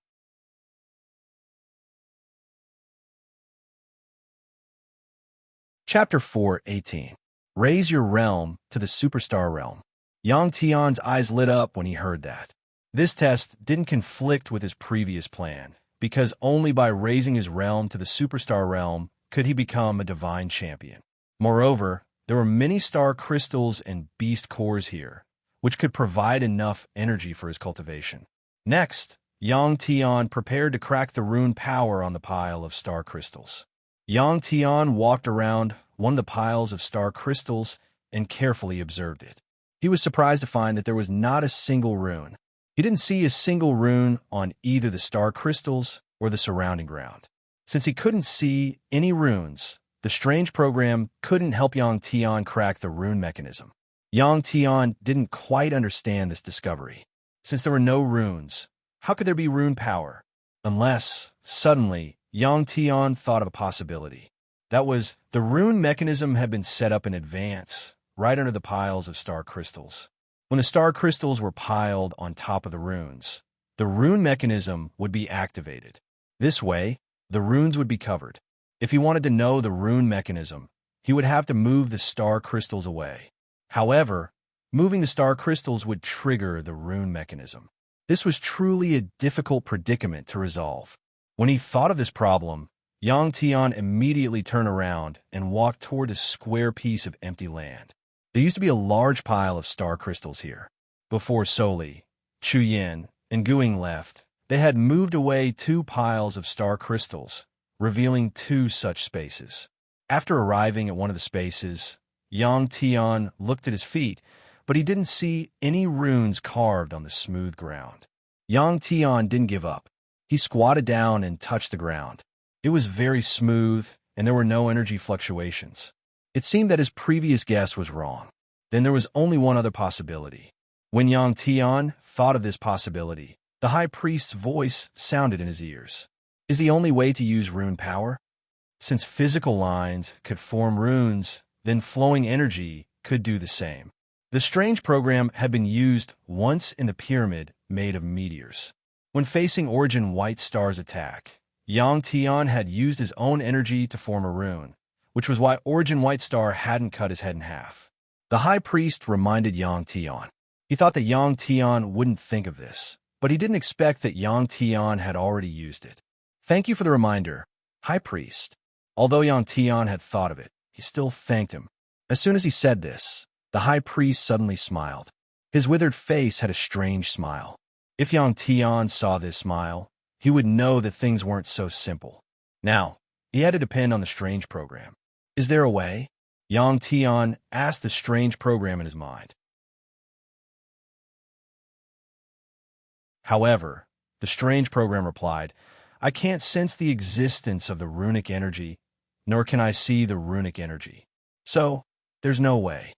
Chapter 4:18. Raise your realm to the superstar realm. Yang Tian's eyes lit up when he heard that. This test didn't conflict with his previous plan, because only by raising his realm to the superstar realm could he become a divine champion. Moreover, there were many star crystals and beast cores here, which could provide enough energy for his cultivation. Next, Yang Tian prepared to crack the rune power on the pile of star crystals. Yang Tian walked around one of the piles of star crystals and carefully observed it. He was surprised to find that there was not a single rune. He didn't see a single rune on either the star crystals or the surrounding ground. Since he couldn't see any runes, the strange program couldn't help Yang Tian crack the rune mechanism. Yang Tian didn't quite understand this discovery. Since there were no runes, how could there be rune power? Unless, suddenly, Yang Tian thought of a possibility. That was, the rune mechanism had been set up in advance, right under the piles of star crystals. When the star crystals were piled on top of the runes, the rune mechanism would be activated. This way, the runes would be covered. If he wanted to know the rune mechanism, he would have to move the star crystals away. However, moving the star crystals would trigger the rune mechanism. This was truly a difficult predicament to resolve. When he thought of this problem, Yang Tian immediately turned around and walked toward a square piece of empty land. There used to be a large pile of star crystals here. Before Soli, Chu Yin, and Guing left, they had moved away 2 piles of star crystals, revealing 2 such spaces. After arriving at one of the spaces, Yang Tian looked at his feet, but he didn't see any runes carved on the smooth ground. Yang Tian didn't give up. He squatted down and touched the ground. It was very smooth, and there were no energy fluctuations. It seemed that his previous guess was wrong. Then there was only one other possibility. When Yang Tian thought of this possibility, the high priest's voice sounded in his ears. Is the only way to use rune power? Since physical lines could form runes, then flowing energy could do the same. The strange program had been used once in the pyramid made of meteors. When facing Origin White Star's attack, Yang Tian had used his own energy to form a rune, which was why Origin White Star hadn't cut his head in half. The high priest reminded Yang Tian. He thought that Yang Tian wouldn't think of this, but he didn't expect that Yang Tian had already used it. Thank you for the reminder, high priest. Although Yang Tian had thought of it, he still thanked him. As soon as he said this, the high priest suddenly smiled. His withered face had a strange smile. If Yang Tian saw this smile, he would know that things weren't so simple. Now, he had to depend on the strange program. Is there a way? Yang Tian asked the strange program in his mind. However, the strange program replied, I can't sense the existence of the runic energy, nor can I see the runic energy. So, there's no way.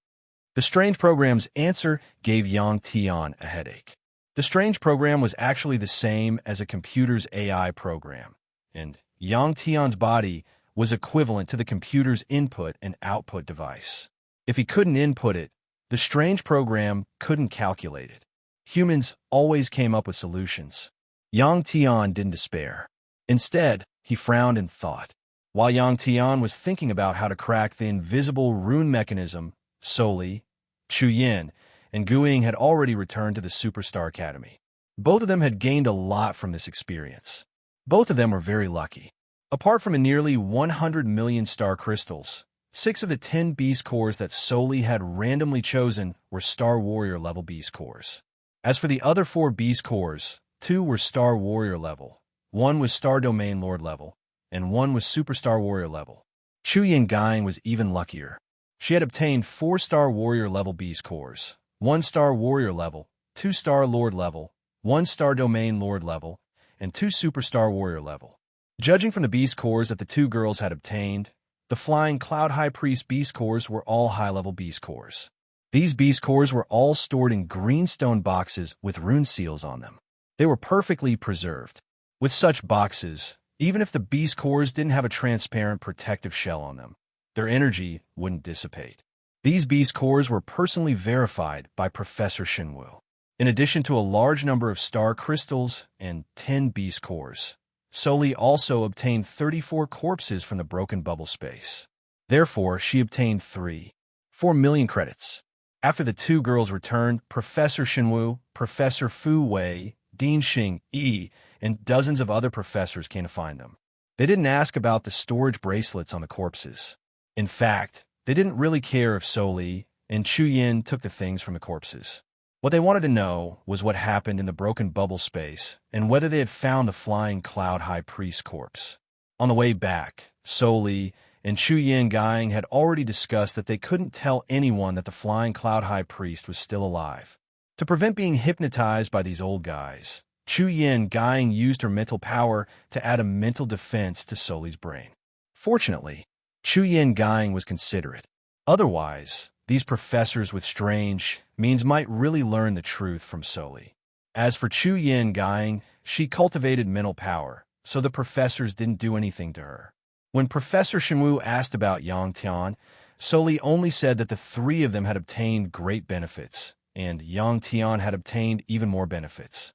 The strange program's answer gave Yang Tian a headache. The strange program was actually the same as a computer's AI program, and Yang Tian's body was equivalent to the computer's input and output device. If he couldn't input it, the strange program couldn't calculate it. Humans always came up with solutions. Yang Tian didn't despair. Instead, he frowned and thought. While Yang Tian was thinking about how to crack the invisible rune mechanism, Soli, Chu Yin, and Guing had already returned to the Superstar Academy. Both of them had gained a lot from this experience. Both of them were very lucky. Apart from a nearly 100 million star crystals, 6 of the 10 beast cores that Soli had randomly chosen were Star Warrior level beast cores. As for the other 4 beast cores, 2 were Star Warrior level, 1 was Star Domain Lord level, and 1 was Superstar Warrior level. Chu Yin Guing was even luckier. She had obtained 4 Star Warrior level beast cores, 1 Star Warrior level, 2 Star Lord level, 1 Star Domain Lord level, and 2 Superstar Warrior level. Judging from the beast cores that the 2 girls had obtained, the Flying Cloud High Priest beast cores were all high-level beast cores. These beast cores were all stored in green stone boxes with rune seals on them. They were perfectly preserved. With such boxes, even if the beast cores didn't have a transparent protective shell on them, their energy wouldn't dissipate. These beast cores were personally verified by Professor Shinwu. In addition to a large number of star crystals and 10 beast cores, Soli also obtained 34 corpses from the broken bubble space. Therefore, she obtained 4 million credits. After the 2 girls returned, Professor Shinwu, Professor Fu Wei, Dean Xing Yi, and dozens of other professors came to find them. They didn't ask about the storage bracelets on the corpses. In fact, they didn't really care if Soli and Chu Yin took the things from the corpses. What they wanted to know was what happened in the broken bubble space and whether they had found the Flying Cloud High Priest corpse. On the way back, Soli and Chu Yin Guing had already discussed that they couldn't tell anyone that the Flying Cloud High Priest was still alive. To prevent being hypnotized by these old guys, Chu Yin Guing used her mental power to add a mental defense to Soli's brain. Fortunately, Chu Yin Guing was considerate. Otherwise, these professors with strange means might really learn the truth from Soli. As for Chu Yin Guing, she cultivated mental power, so the professors didn't do anything to her. When Professor Shinwu asked about Yang Tian, Soli only said that the 3 of them had obtained great benefits, and Yang Tian had obtained even more benefits.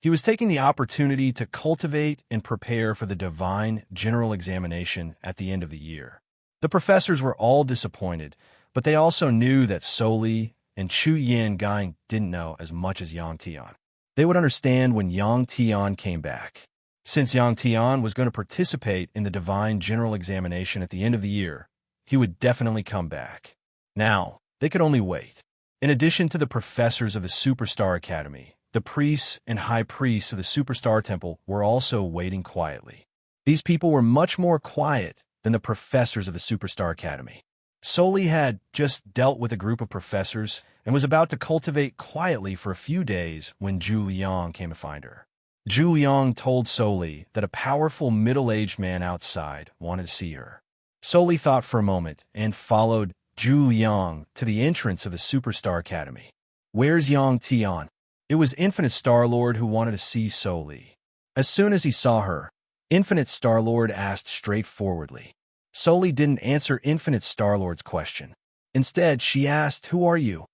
He was taking the opportunity to cultivate and prepare for the divine general examination at the end of the year. The professors were all disappointed, but they also knew that Soli and Chu Yin Gang didn't know as much as Yang Tian. They would understand when Yang Tian came back. Since Yang Tian was going to participate in the divine general examination at the end of the year, he would definitely come back. Now, they could only wait. In addition to the professors of the Superstar Academy, the priests and high priests of the Superstar Temple were also waiting quietly. These people were much more quiet than the professors of the Superstar Academy. Soli had just dealt with a group of professors and was about to cultivate quietly for a few days when Zhu Liang came to find her. Zhu Liang told Soli that a powerful middle-aged man outside wanted to see her. Soli thought for a moment and followed Zhu Liang to the entrance of the Superstar Academy. "Where's Yang Tian?" It was Infinite Star-Lord who wanted to see Soli. As soon as he saw her, Infinite Star-Lord asked straightforwardly. Soli didn't answer Infinite Star-Lord's question. Instead, she asked, "Who are you?"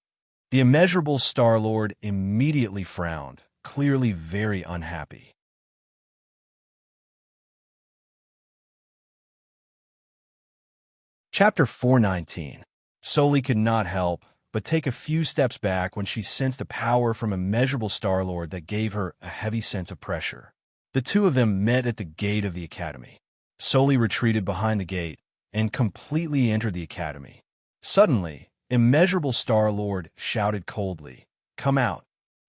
The immeasurable Star-Lord immediately frowned, clearly very unhappy. Chapter 419. Soli could not help but take a few steps back when she sensed a power from immeasurable Star-Lord that gave her a heavy sense of pressure. The two of them met at the gate of the academy. Soli retreated behind the gate and completely entered the academy. Suddenly, immeasurable Star-Lord shouted coldly, "Come out!"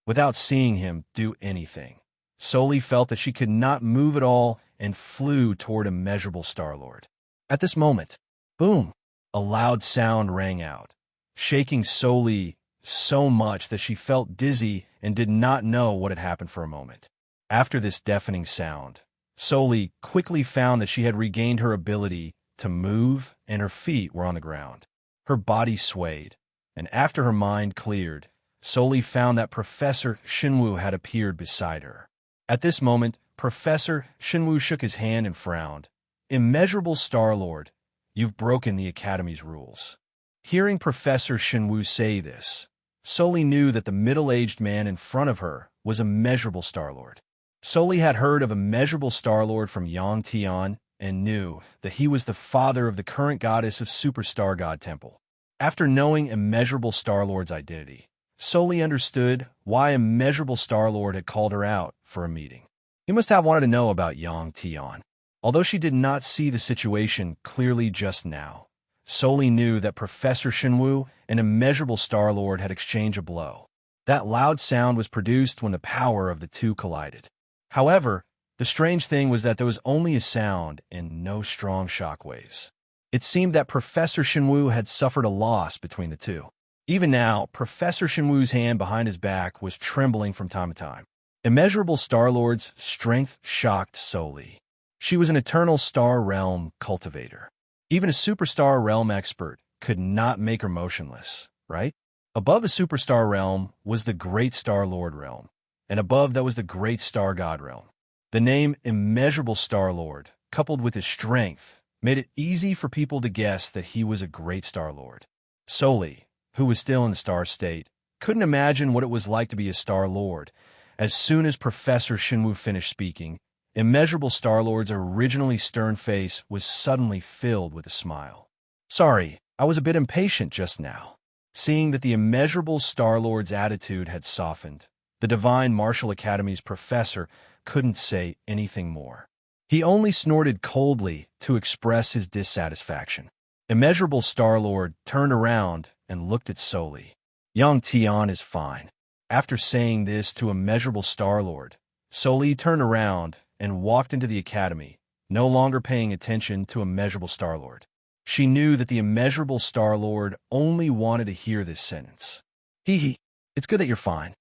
Without seeing him do anything, Soli felt that she could not move at all and flew toward immeasurable Star-Lord. At this moment, boom! A loud sound rang out, shaking Soli so much that she felt dizzy and did not know what had happened for a moment. After this deafening sound, Soli quickly found that she had regained her ability to move and her feet were on the ground. Her body swayed, and after her mind cleared, Soli found that Professor Shinwu had appeared beside her. At this moment, Professor Shinwu shook his hand and frowned. "Immeasurable Star-Lord, you've broken the Academy's rules." Hearing Professor Shinwu say this, Soli knew that the middle-aged man in front of her was Immeasurable Star-Lord. Soli had heard of Immeasurable Star-Lord from Yang Tian and knew that he was the father of the current goddess of Superstar God Temple. After knowing Immeasurable Star-Lord's identity, Soli understood why Immeasurable Star-Lord had called her out for a meeting. He must have wanted to know about Yang Tian. Although she did not see the situation clearly just now, Soli knew that Professor Shinwu and Immeasurable Star-Lord had exchanged a blow. That loud sound was produced when the power of the two collided. However, the strange thing was that there was only a sound and no strong shockwaves. It seemed that Professor Shinwu had suffered a loss between the two. Even now, Professor Shinwu's hand behind his back was trembling from time to time. Immeasurable Star-Lord's strength shocked Soli. She was an eternal star realm cultivator. Even a superstar realm expert could not make her motionless, right? Above the superstar realm was the Great Star-Lord realm, and above that was the Great Star God realm. The name Immeasurable Star-Lord, coupled with his strength, made it easy for people to guess that he was a Great Star-Lord. Soli, who was still in the star state, couldn't imagine what it was like to be a Star-Lord. As soon as Professor Shinwu finished speaking, Immeasurable Star-Lord's originally stern face was suddenly filled with a smile. "Sorry, I was a bit impatient just now." Seeing that the Immeasurable Star-Lord's attitude had softened, the Divine Martial Academy's professor couldn't say anything more. He only snorted coldly to express his dissatisfaction. Immeasurable Star-Lord turned around and looked at Soli. "Yang Tian is fine." After saying this to Immeasurable Star-Lord, Soli turned around and walked into the academy, no longer paying attention to Immeasurable Star-Lord. She knew that the Immeasurable Star-Lord only wanted to hear this sentence. Hee hee, it's good that you're fine."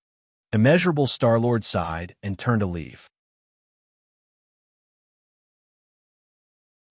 Immeasurable Star-Lord sighed and turned to leave.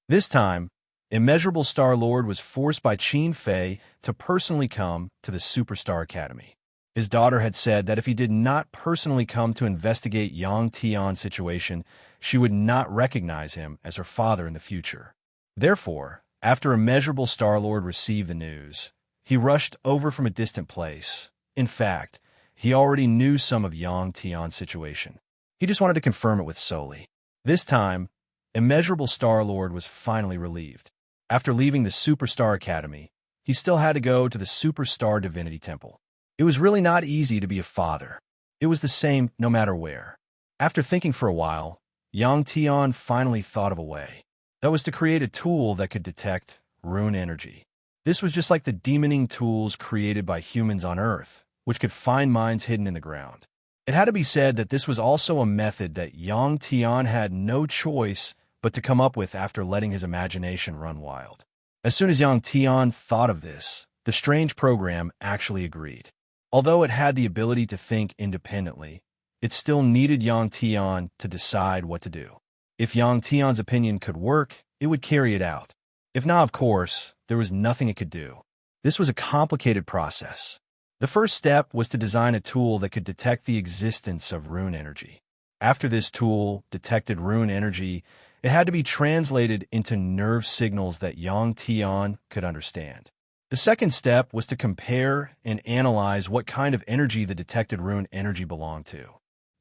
This time, Immeasurable Star-Lord was forced by Qin Fei to personally come to the Superstar Academy. His daughter had said that if he did not personally come to investigate Yang Tian's situation, she would not recognize him as her father in the future. Therefore, after Immeasurable Star-Lord received the news, he rushed over from a distant place. In fact, he already knew some of Yang Tian's situation. He just wanted to confirm it with Soli. This time, Immeasurable Star-Lord was finally relieved. After leaving the Superstar Academy, he still had to go to the Superstar Divinity Temple. It was really not easy to be a father. It was the same no matter where. After thinking for a while, Yang Tian finally thought of a way. That was to create a tool that could detect rune energy. This was just like the demoning tools created by humans on Earth, which could find mines hidden in the ground. It had to be said that this was also a method that Yang Tian had no choice but to come up with after letting his imagination run wild. As soon as Yang Tian thought of this, the strange program actually agreed. Although it had the ability to think independently, it still needed Yang Tian to decide what to do. If Yang Tian's opinion could work, it would carry it out. If not, of course, there was nothing it could do. This was a complicated process. The first step was to design a tool that could detect the existence of rune energy. After this tool detected rune energy, it had to be translated into nerve signals that Yang Tian could understand. The second step was to compare and analyze what kind of energy the detected rune energy belonged to.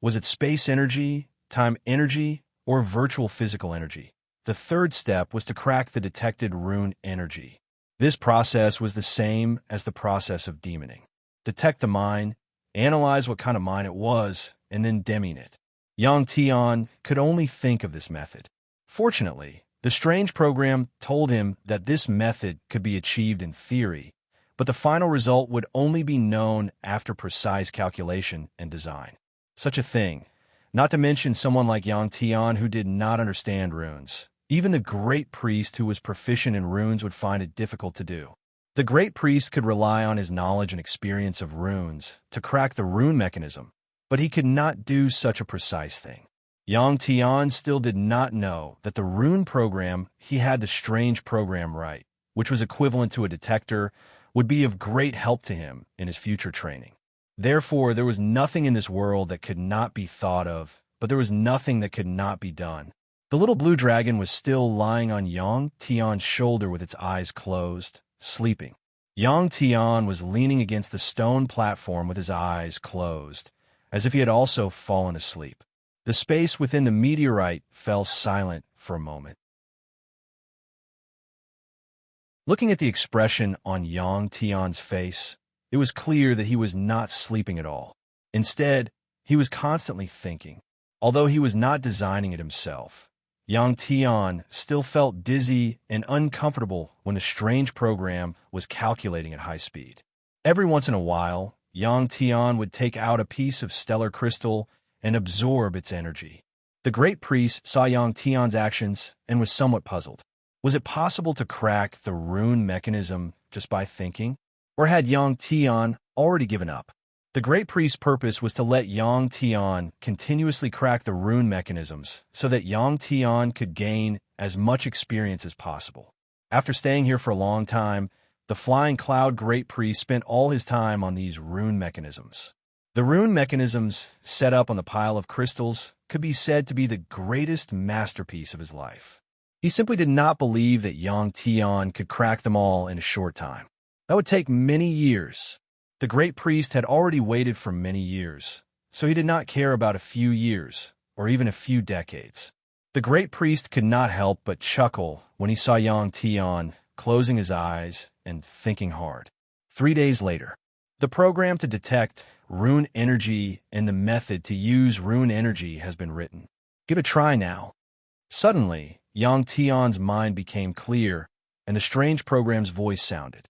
Was it space energy, time energy, or virtual physical energy? The third step was to crack the detected rune energy. This process was the same as the process of demoning. Detect the mine, analyze what kind of mine it was, and then demine it. Yang Tian could only think of this method. Fortunately, the strange program told him that this method could be achieved in theory, but the final result would only be known after precise calculation and design. Such a thing, not to mention someone like Yang Tian who did not understand runes. Even the great priest who was proficient in runes would find it difficult to do. The great priest could rely on his knowledge and experience of runes to crack the rune mechanism, but he could not do such a precise thing. Yang Tian still did not know that the rune program he had the strange program right, which was equivalent to a detector, would be of great help to him in his future training. Therefore, there was nothing in this world that could not be thought of, but there was nothing that could not be done. The little blue dragon was still lying on Yang Tian's shoulder with its eyes closed, sleeping. Yang Tian was leaning against the stone platform with his eyes closed, as if he had also fallen asleep. The space within the meteorite fell silent for a moment. Looking at the expression on Yang Tian's face, it was clear that he was not sleeping at all. Instead, he was constantly thinking. Although he was not designing it himself, Yang Tian still felt dizzy and uncomfortable when the strange program was calculating at high speed. Every once in a while, Yang Tian would take out a piece of stellar crystal and absorb its energy. The great priest saw Yang Tian's actions and was somewhat puzzled. Was it possible to crack the rune mechanism just by thinking? Or had Yang Tian already given up? The great priest's purpose was to let Yang Tian continuously crack the rune mechanisms so that Yang Tian could gain as much experience as possible. After staying here for a long time, the flying cloud great priest spent all his time on these rune mechanisms. The rune mechanisms set up on the pile of crystals could be said to be the greatest masterpiece of his life. He simply did not believe that Yang Tian could crack them all in a short time. That would take many years. The great priest had already waited for many years, so he did not care about a few years, or even a few decades. The great priest could not help but chuckle when he saw Yang Tian closing his eyes and thinking hard. 3 days later, the program to detect rune energy and the method to use rune energy has been written. Give it a try now. Suddenly, Yang Tian's mind became clear, and the strange program's voice sounded.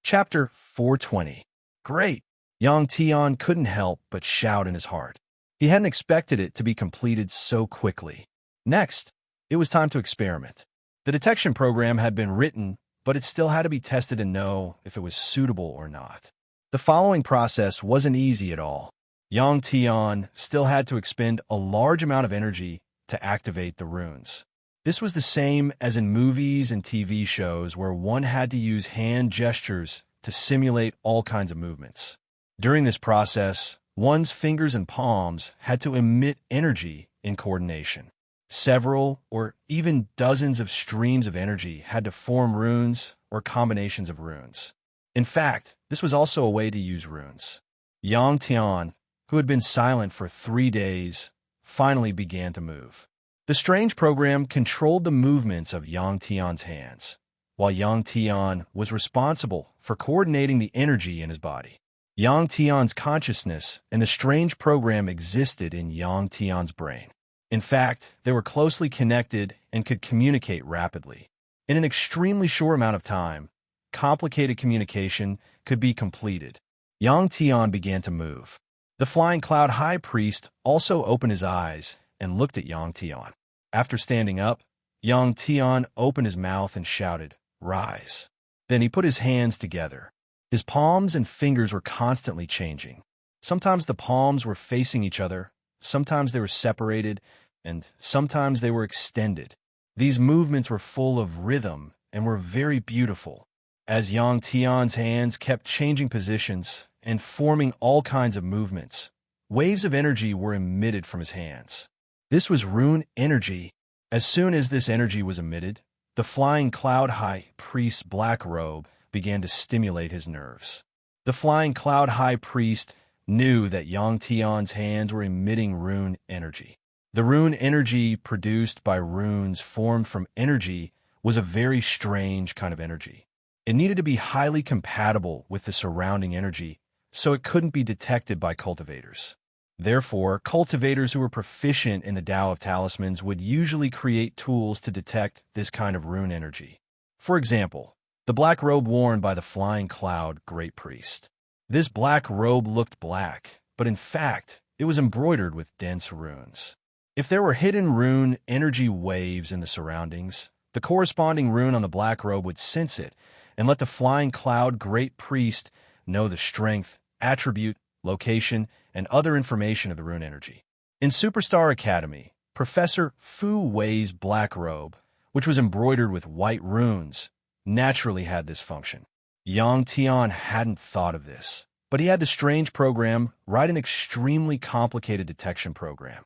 Chapter 420. Great! Yang Tian couldn't help but shout in his heart. He hadn't expected it to be completed so quickly. Next, it was time to experiment. The detection program had been written, but it still had to be tested to know if it was suitable or not. The following process wasn't easy at all. Yang Tian still had to expend a large amount of energy to activate the runes. This was the same as in movies and TV shows where one had to use hand gestures to simulate all kinds of movements. During this process, one's fingers and palms had to emit energy in coordination. Several or even dozens of streams of energy had to form runes or combinations of runes. In fact, this was also a way to use runes. Yang Tian, who had been silent for 3 days, finally began to move. The strange program controlled the movements of Yang Tian's hands, while Yang Tian was responsible for coordinating the energy in his body. Yang Tian's consciousness and the strange program existed in Yang Tian's brain. In fact, they were closely connected and could communicate rapidly. In an extremely short amount of time, complicated communication could be completed. Yang Tian began to move. The flying cloud high priest also opened his eyes and looked at Yang Tian. After standing up, Yang Tian opened his mouth and shouted, "Rise." Then he put his hands together. His palms and fingers were constantly changing. Sometimes the palms were facing each other, sometimes they were separated, and sometimes they were extended. These movements were full of rhythm and were very beautiful. As Yang Tian's hands kept changing positions and forming all kinds of movements, waves of energy were emitted from his hands. This was rune energy. As soon as this energy was emitted, the flying cloud high priest's black robe began to stimulate his nerves. The flying cloud high priest knew that Yang Tian's hands were emitting rune energy. The rune energy produced by runes formed from energy was a very strange kind of energy. It needed to be highly compatible with the surrounding energy, so it couldn't be detected by cultivators. Therefore, cultivators who were proficient in the Tao of Talismans would usually create tools to detect this kind of rune energy. For example, the black robe worn by the flying cloud great priest. This black robe looked black, but in fact, it was embroidered with dense runes. If there were hidden rune energy waves in the surroundings, the corresponding rune on the black robe would sense it and let the flying cloud great priest know the strength, attribute, location, and other information of the rune energy. In Superstar Academy, Professor Fu Wei's black robe, which was embroidered with white runes, naturally had this function. Yang Tian hadn't thought of this, but he had the strange program write an extremely complicated detection program.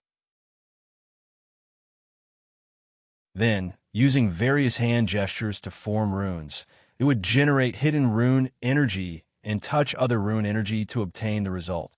Then, using various hand gestures to form runes, it would generate hidden rune energy and touch other rune energy to obtain the result.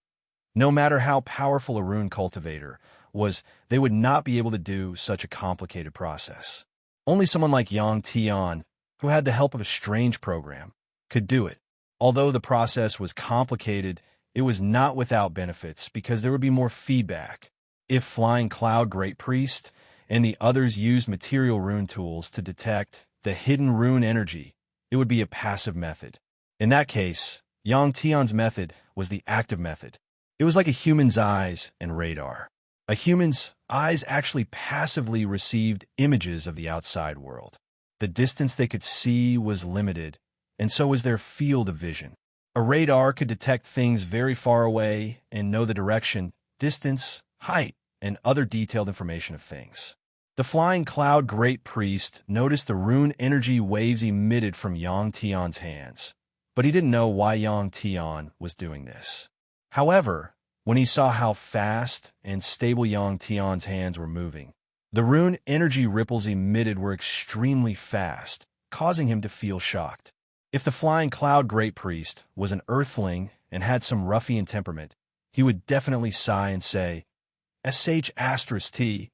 No matter how powerful a rune cultivator was, they would not be able to do such a complicated process. Only someone like Yang Tian, who had the help of a strange program, could do it. Although the process was complicated, it was not without benefits because there would be more feedback. If Flying Cloud Great Priest and the others used material rune tools to detect the hidden rune energy, it would be a passive method. In that case, Yang Tian's method was the active method. It was like a human's eyes and radar. A human's eyes actually passively received images of the outside world. The distance they could see was limited, and so was their field of vision. A radar could detect things very far away and know the direction, distance, height, and other detailed information of things. The Flying Cloud Great Priest noticed the rune energy waves emitted from Yang Tian's hands, but he didn't know why Yang Tian was doing this. However, when he saw how fast and stable Yang Tian's hands were moving, the rune energy ripples emitted were extremely fast, causing him to feel shocked. If the Flying Cloud Great Priest was an earthling and had some ruffian temperament, he would definitely sigh and say, "SH*T,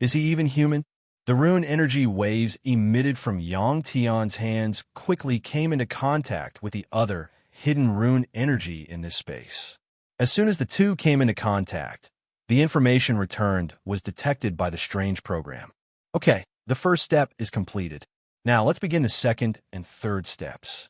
is he even human?" The rune energy waves emitted from Yang Tian's hands quickly came into contact with the other hidden rune energy in this space. As soon as the two came into contact, the information returned was detected by the strange program. Okay, the first step is completed. Now let's begin the second and third steps.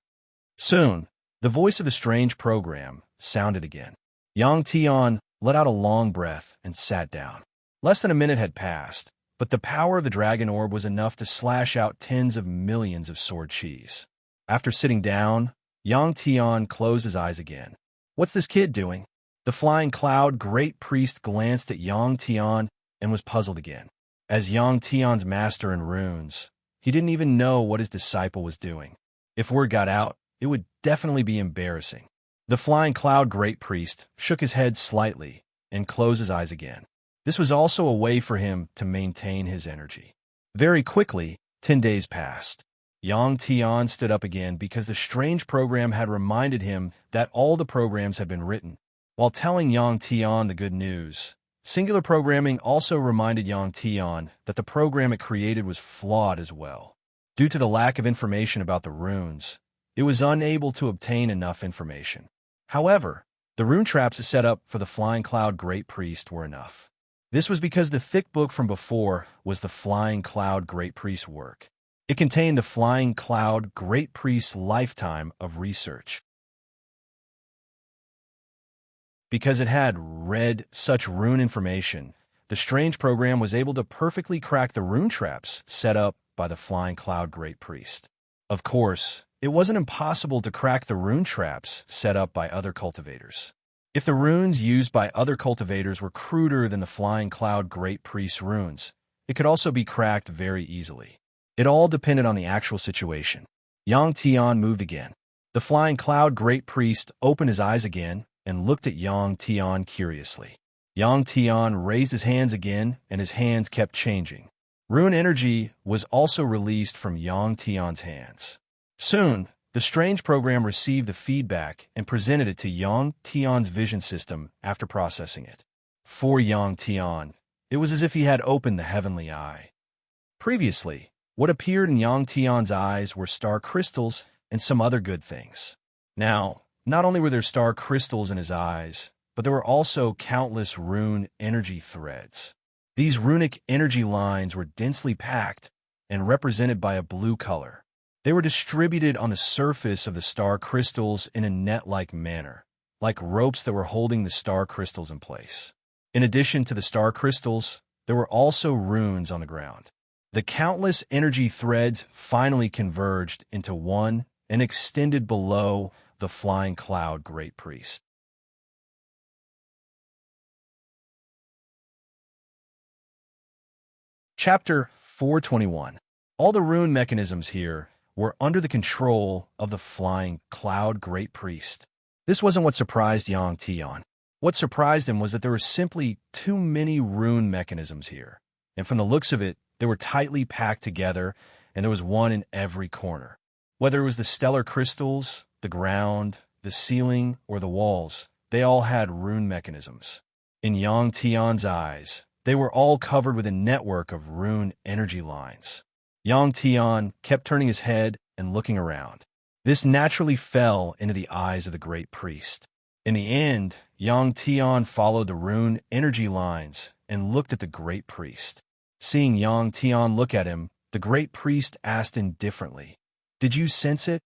Soon, the voice of the strange program sounded again. Yang Tian let out a long breath and sat down. Less than a minute had passed, but the power of the dragon orb was enough to slash out tens of millions of sword cheese. After sitting down, Yang Tian closed his eyes again. What's this kid doing? The Flying Cloud Great Priest glanced at Yang Tian and was puzzled again. As Yang Tian's master in runes, he didn't even know what his disciple was doing. If word got out, it would definitely be embarrassing. The Flying Cloud Great Priest shook his head slightly and closed his eyes again. This was also a way for him to maintain his energy. Very quickly, 10 days passed. Yang Tian stood up again because the strange program had reminded him that all the programs had been written. While telling Yang Tian the good news, singular programming also reminded Yang Tian that the program it created was flawed as well. Due to the lack of information about the runes, it was unable to obtain enough information. However, the rune traps set up for the Flying Cloud Great Priest were enough. This was because the thick book from before was the Flying Cloud Great Priest's work. It contained the Flying Cloud Great Priest's lifetime of research. Because it had read such rune information, the strange program was able to perfectly crack the rune traps set up by the Flying Cloud Great Priest. Of course, it wasn't impossible to crack the rune traps set up by other cultivators. If the runes used by other cultivators were cruder than the Flying Cloud Great Priest's runes, it could also be cracked very easily. It all depended on the actual situation. Yang Tian moved again. The Flying Cloud Great Priest opened his eyes again and looked at Yang Tian curiously. Yang Tian raised his hands again, and his hands kept changing. Rune energy was also released from Yang Tian's hands. Soon, the strange program received the feedback and presented it to Yang Tian's vision system after processing it. For Yang Tian, it was as if he had opened the heavenly eye. Previously, what appeared in Yang Tian's eyes were star crystals and some other good things. Now, not only were there star crystals in his eyes, but there were also countless rune energy threads. These runic energy lines were densely packed and represented by a blue color. They were distributed on the surface of the star crystals in a net-like manner, like ropes that were holding the star crystals in place. In addition to the star crystals, there were also runes on the ground. The countless energy threads finally converged into one and extended below the Flying Cloud Great Priest. Chapter 421. All the rune mechanisms here were under the control of the Flying Cloud Great Priest. This wasn't what surprised Yang Tian. What surprised him was that there were simply too many rune mechanisms here, and from the looks of it, they were tightly packed together, and there was one in every corner. Whether it was the stellar crystals, the ground, the ceiling, or the walls, they all had rune mechanisms. In Yang Tian's eyes, they were all covered with a network of rune energy lines. Yang Tian kept turning his head and looking around. This naturally fell into the eyes of the Great Priest. In the end, Yang Tian followed the rune energy lines and looked at the Great Priest. Seeing Yang Tian look at him, the Great Priest asked indifferently, "Did you sense it?"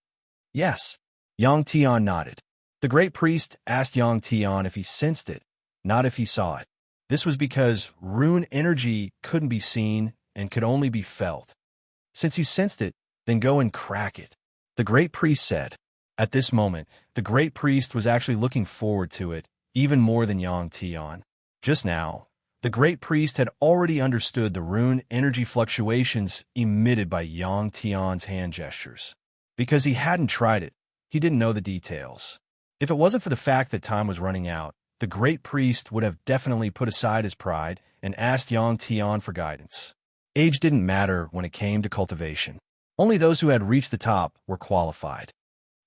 "Yes." Yang Tian nodded. The Great Priest asked Yang Tian if he sensed it, not if he saw it. This was because rune energy couldn't be seen and could only be felt. "Since you sensed it, then go and crack it," the Great Priest said. At this moment, the Great Priest was actually looking forward to it, even more than Yang Tian. Just now, the Great Priest had already understood the rune energy fluctuations emitted by Yang Tian's hand gestures. Because he hadn't tried it, he didn't know the details. If it wasn't for the fact that time was running out, the Great Priest would have definitely put aside his pride and asked Yang Tian for guidance. Age didn't matter when it came to cultivation. Only those who had reached the top were qualified.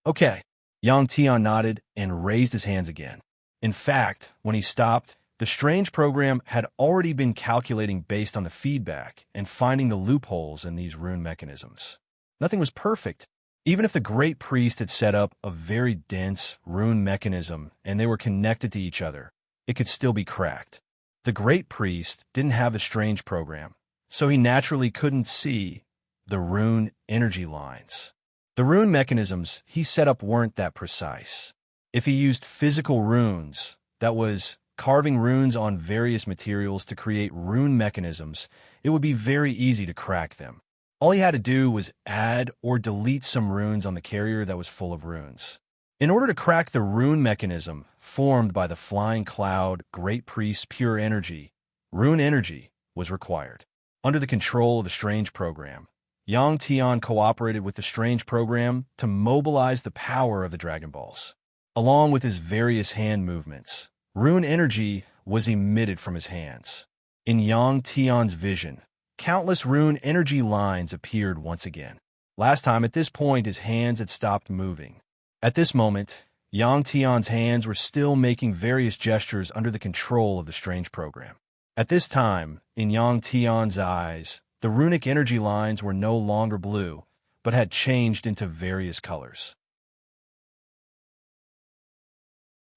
"Okay." Yang Tian nodded and raised his hands again. In fact, when he stopped, the strange program had already been calculating based on the feedback and finding the loopholes in these rune mechanisms. Nothing was perfect. Even if the Great Priest had set up a very dense rune mechanism and they were connected to each other, it could still be cracked. The Great Priest didn't have the strange program, so he naturally couldn't see the rune energy lines. The rune mechanisms he set up weren't that precise. If he used physical runes, that was, carving runes on various materials to create rune mechanisms, it would be very easy to crack them. All he had to do was add or delete some runes on the carrier that was full of runes. In order to crack the rune mechanism formed by the Flying Cloud Great Priest's pure energy, rune energy was required. Under the control of the strange program, Yang Tian cooperated with the strange program to mobilize the power of the Dragon Balls. Along with his various hand movements, rune energy was emitted from his hands. In Yang Tian's vision, countless rune energy lines appeared once again. Last time, at this point, his hands had stopped moving. At this moment, Yang Tian's hands were still making various gestures under the control of the strange program. At this time, in Yang Tian's eyes, the runic energy lines were no longer blue, but had changed into various colors.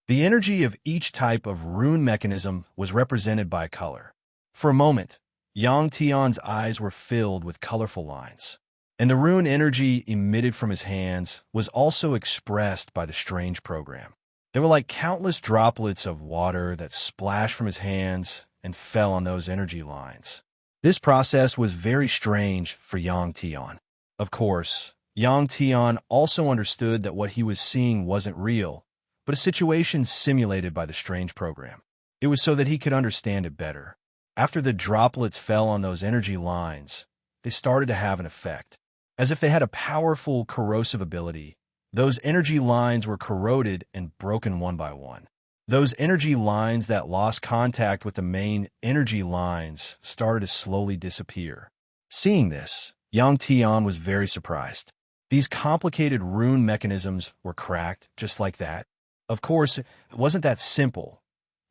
The energy of each type of rune mechanism was represented by color. For a moment, Yang Tian's eyes were filled with colorful lines, and the rune energy emitted from his hands was also expressed by the strange program. They were like countless droplets of water that splashed from his hands and fell on those energy lines. This process was very strange for Yang Tian. Of course, Yang Tian also understood that what he was seeing wasn't real, but a situation simulated by the strange program. It was so that he could understand it better. After the droplets fell on those energy lines, they started to have an effect. As if they had a powerful corrosive ability, those energy lines were corroded and broken one by one. Those energy lines that lost contact with the main energy lines started to slowly disappear. Seeing this, Yang Tian was very surprised. These complicated rune mechanisms were cracked just like that. Of course, it wasn't that simple.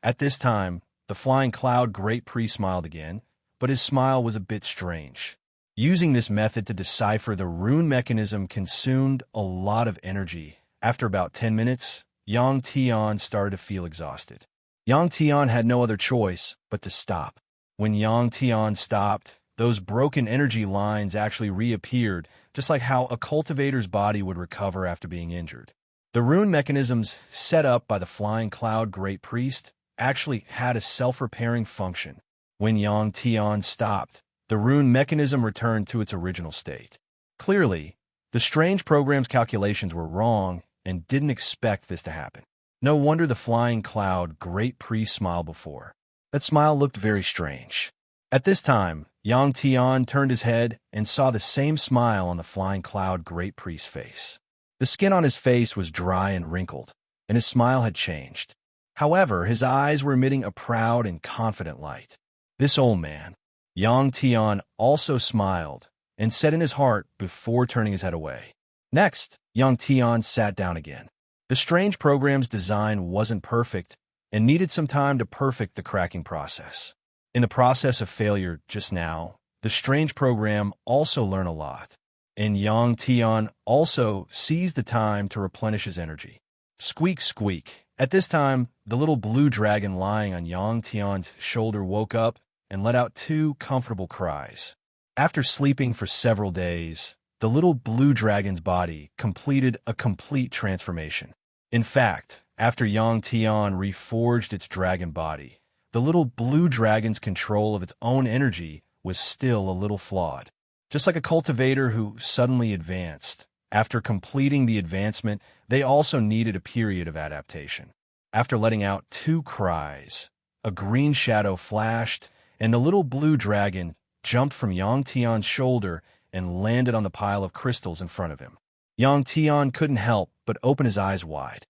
At this time, the flying cloud great priest smiled again, but his smile was a bit strange. Using this method to decipher the rune mechanism consumed a lot of energy. After about 10 minutes, Yang Tian started to feel exhausted. Yang Tian had no other choice but to stop. When Yang Tian stopped, those broken energy lines actually reappeared, just like how a cultivator's body would recover after being injured. The rune mechanisms set up by the flying cloud great priest actually had a self-repairing function. When Yang Tian stopped, the rune mechanism returned to its original state. Clearly, the strange program's calculations were wrong and didn't expect this to happen. No wonder the flying cloud great priest smiled before. That smile looked very strange. At this time, Yang Tian turned his head and saw the same smile on the flying cloud great priest's face. The skin on his face was dry and wrinkled, and his smile had changed. However, his eyes were emitting a proud and confident light. This old man, Yang Tian, also smiled and said in his heart before turning his head away. Next, Yang Tian sat down again. The strange program's design wasn't perfect and needed some time to perfect the cracking process. In the process of failure just now, the strange program also learned a lot, and Yang Tian also seized the time to replenish his energy. Squeak, squeak. At this time, the little blue dragon lying on Yang Tian's shoulder woke up and let out 2 comfortable cries. After sleeping for several days, the little blue dragon's body completed a complete transformation. In fact, after Yang Tian reforged its dragon body, the little blue dragon's control of its own energy was still a little flawed. Just like a cultivator who suddenly advanced, after completing the advancement, they also needed a period of adaptation. After letting out 2 cries, a green shadow flashed, and the little blue dragon jumped from Yang Tian's shoulder and landed on the pile of crystals in front of him. Yang Tian couldn't help but open his eyes wide.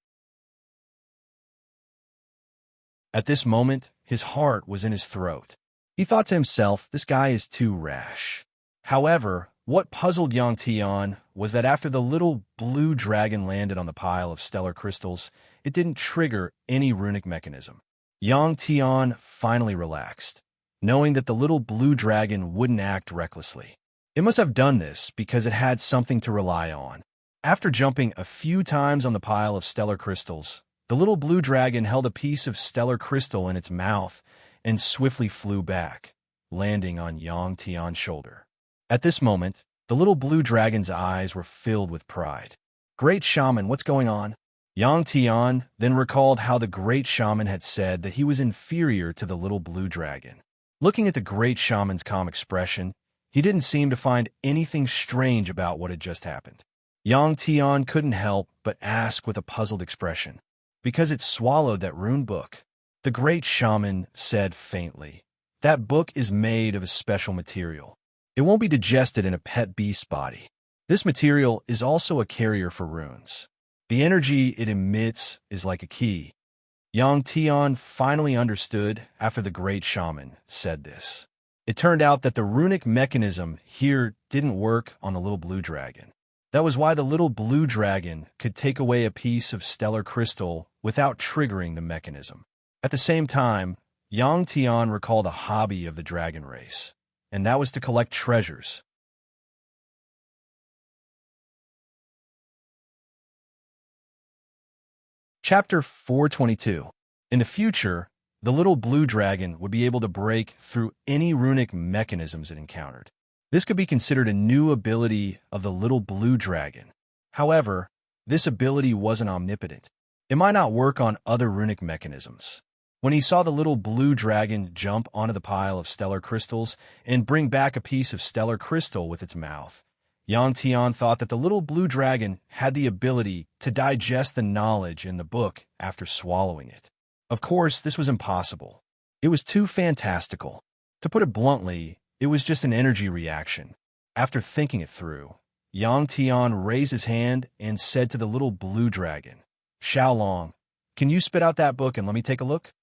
At this moment, his heart was in his throat. He thought to himself, this guy is too rash. However, what puzzled Yang Tian was that after the little blue dragon landed on the pile of stellar crystals, it didn't trigger any runic mechanism. Yang Tian finally relaxed, knowing that the little blue dragon wouldn't act recklessly. It must have done this because it had something to rely on. After jumping a few times on the pile of stellar crystals, the little blue dragon held a piece of stellar crystal in its mouth and swiftly flew back, landing on Yang Tian's shoulder. At this moment, the little blue dragon's eyes were filled with pride. Great shaman, what's going on? Yang Tian then recalled how the great shaman had said that he was inferior to the little blue dragon. Looking at the great shaman's calm expression, he didn't seem to find anything strange about what had just happened. Yang Tian couldn't help but ask with a puzzled expression, because it swallowed that rune book. The great shaman said faintly, that book is made of a special material. It won't be digested in a pet beast's body. This material is also a carrier for runes. The energy it emits is like a key. Yang Tian finally understood after the great shaman said this. It turned out that the runic mechanism here didn't work on the little blue dragon. That was why the little blue dragon could take away a piece of stellar crystal without triggering the mechanism. At the same time, Yang Tian recalled a hobby of the dragon race, and that was to collect treasures. Chapter 422. In the future, the little blue dragon would be able to break through any runic mechanisms it encountered. This could be considered a new ability of the little blue dragon. However, this ability wasn't omnipotent. It might not work on other runic mechanisms. When he saw the little blue dragon jump onto the pile of stellar crystals and bring back a piece of stellar crystal with its mouth, Yang Tian thought that the little blue dragon had the ability to digest the knowledge in the book after swallowing it. Of course, this was impossible. It was too fantastical. To put it bluntly, it was just an energy reaction. After thinking it through, Yang Tian raised his hand and said to the little blue dragon, "Xiaolong, can you spit out that book and let me take a look?"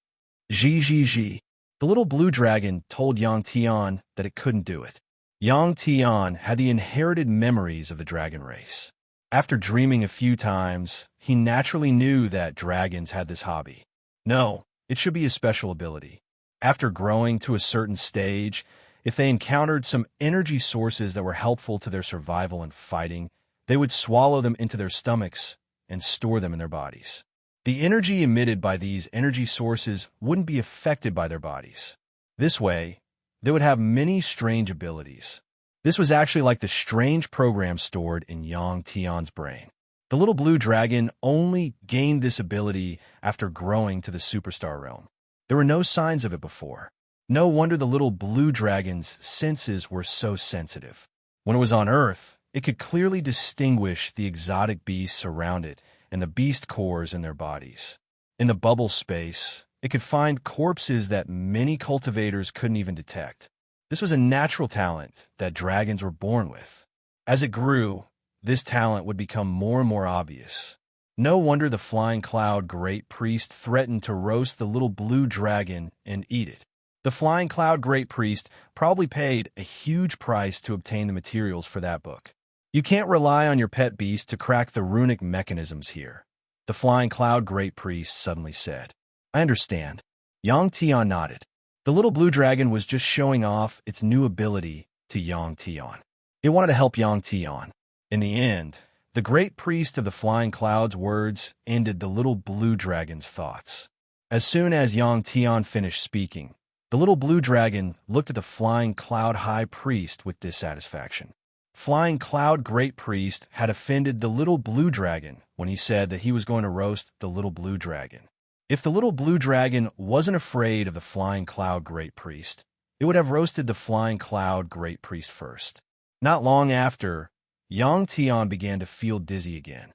Ji. The little blue dragon told Yang Tian that it couldn't do it. Yang Tian had the inherited memories of the dragon race. After dreaming a few times, he naturally knew that dragons had this hobby. No, it should be a special ability. After growing to a certain stage, if they encountered some energy sources that were helpful to their survival and fighting, they would swallow them into their stomachs and store them in their bodies. The energy emitted by these energy sources wouldn't be affected by their bodies. This way, they would have many strange abilities. This was actually like the strange program stored in Yang Tian's brain. The little blue dragon only gained this ability after growing to the superstar realm. There were no signs of it before. No wonder the little blue dragon's senses were so sensitive. When it was on Earth, it could clearly distinguish the exotic beasts around it and the beast cores in their bodies. In the bubble space, it could find corpses that many cultivators couldn't even detect. This was a natural talent that dragons were born with. As it grew, this talent would become more and more obvious. No wonder the flying cloud great priest threatened to roast the little blue dragon and eat it. The flying cloud great priest probably paid a huge price to obtain the materials for that book. You can't rely on your pet beast to crack the runic mechanisms here, the flying cloud great priest suddenly said. I understand. Yang Tian nodded. The little blue dragon was just showing off its new ability to Yang Tian. It wanted to help Yang Tian. In the end, the great priest of the flying cloud's words ended the little blue dragon's thoughts. As soon as Yang Tian finished speaking, the little blue dragon looked at the flying cloud high priest with dissatisfaction. Flying cloud great priest had offended the little blue dragon when he said that he was going to roast the little blue dragon. If the little blue dragon wasn't afraid of the flying cloud great priest, it would have roasted the flying cloud great priest first. Not long after, Yang Tian began to feel dizzy again.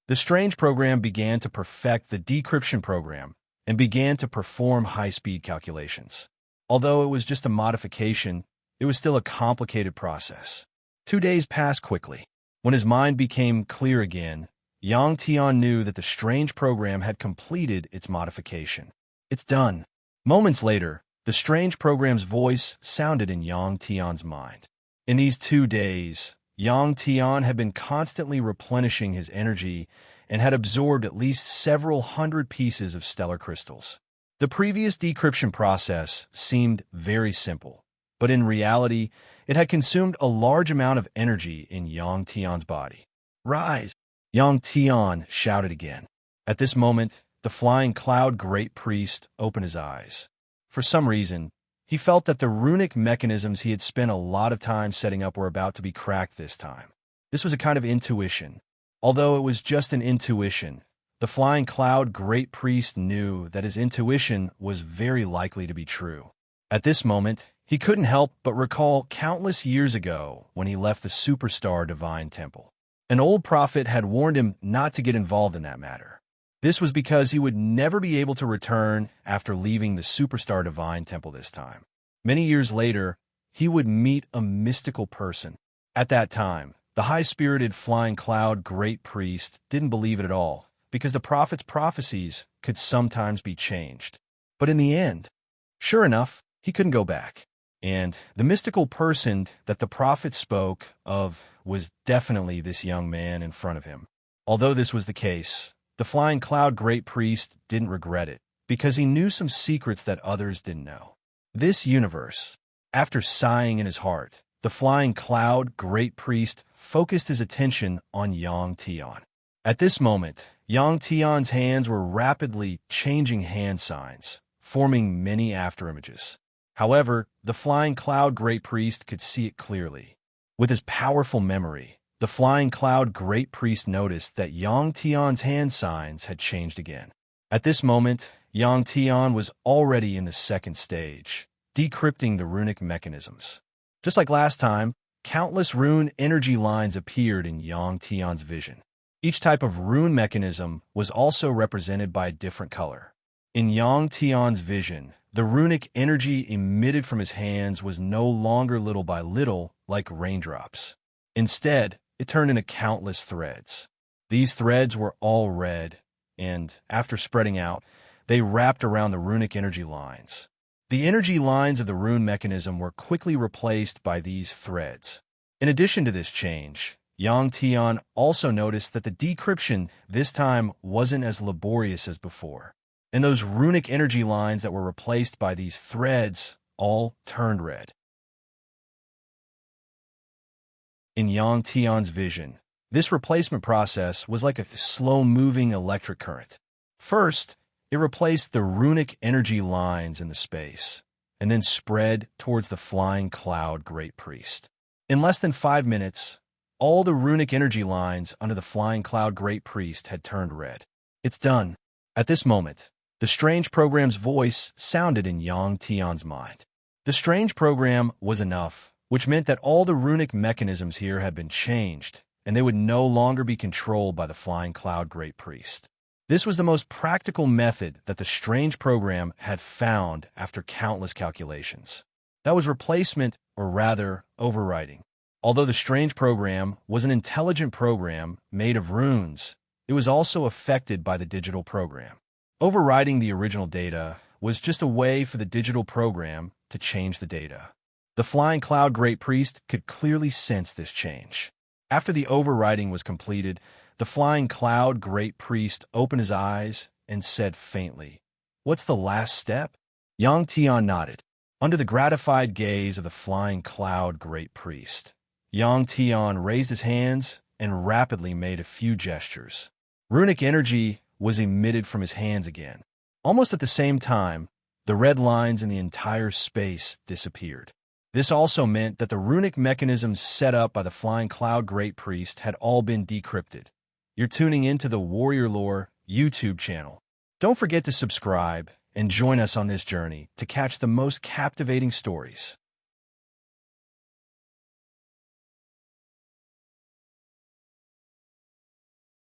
The strange program began to perfect the decryption program and began to perform high-speed calculations. Although it was just a modification, it was still a complicated process. 2 days passed quickly. When his mind became clear again, Yang Tian knew that the strange program had completed its modification. It's done. Moments later, the strange program's voice sounded in Yang Tian's mind. In these 2 days, Yang Tian had been constantly replenishing his energy and had absorbed at least several hundred pieces of stellar crystals. The previous decryption process seemed very simple, but in reality, it had consumed a large amount of energy in Yang Tian's body. Rise! Yang Tian shouted again. At this moment, the flying cloud great priest opened his eyes. For some reason, he felt that the runic mechanisms he had spent a lot of time setting up were about to be cracked this time. This was a kind of intuition. Although it was just an intuition, the flying cloud great priest knew that his intuition was very likely to be true. At this moment, he couldn't help but recall countless years ago when he left the superstar divine temple. An old prophet had warned him not to get involved in that matter. This was because he would never be able to return after leaving the superstar divine temple this time. Many years later, he would meet a mystical person. At that time, the high-spirited flying cloud great priest didn't believe it at all, because the prophet's prophecies could sometimes be changed. But in the end, sure enough, he couldn't go back. And the mystical person that the prophet spoke of was definitely this young man in front of him. Although this was the case, the flying cloud great priest didn't regret it, because he knew some secrets that others didn't know. This universe, after sighing in his heart, the flying cloud great priest focused his attention on Yang Tian. At this moment, Yang Tian's hands were rapidly changing hand signs, forming many afterimages. However, the flying cloud great priest could see it clearly. With his powerful memory, the flying cloud great priest noticed that Yang Tian's hand signs had changed again. At this moment, Yang Tian was already in the second stage, decrypting the runic mechanisms. Just like last time, countless rune energy lines appeared in Yang Tian's vision. Each type of rune mechanism was also represented by a different color. In Yang Tian's vision, the runic energy emitted from his hands was no longer little by little like raindrops. Instead, it turned into countless threads. These threads were all red, and after spreading out, they wrapped around the runic energy lines. The energy lines of the rune mechanism were quickly replaced by these threads. In addition to this change, Yang Tian also noticed that the decryption this time wasn't as laborious as before, and those runic energy lines that were replaced by these threads all turned red. In Yang Tian's vision, this replacement process was like a slow-moving electric current. First, it replaced the runic energy lines in the space, and then spread towards the flying cloud great priest. In less than 5 minutes, all the runic energy lines under the flying cloud great priest had turned red. It's done. At this moment, the strange program's voice sounded in Yang Tian's mind. The strange program was enough, which meant that all the runic mechanisms here had been changed, and they would no longer be controlled by the flying cloud great priest. This was the most practical method that the strange program had found after countless calculations. That was replacement, or rather, overwriting. Although the strange program was an intelligent program made of runes, it was also affected by the digital program. Overriding the original data was just a way for the digital program to change the data. The flying cloud great priest could clearly sense this change. After the overriding was completed, the flying cloud great priest opened his eyes and said faintly, "What's the last step?" Yang Tian nodded. Under the gratified gaze of the flying cloud great priest, Yang Tian raised his hands and rapidly made a few gestures. Runic energy was emitted from his hands again. Almost at the same time, the red lines in the entire space disappeared. This also meant that the runic mechanisms set up by the flying cloud great priest had all been decrypted. You're tuning into the Warrior Lore YouTube channel. Don't forget to subscribe and join us on this journey to catch the most captivating stories.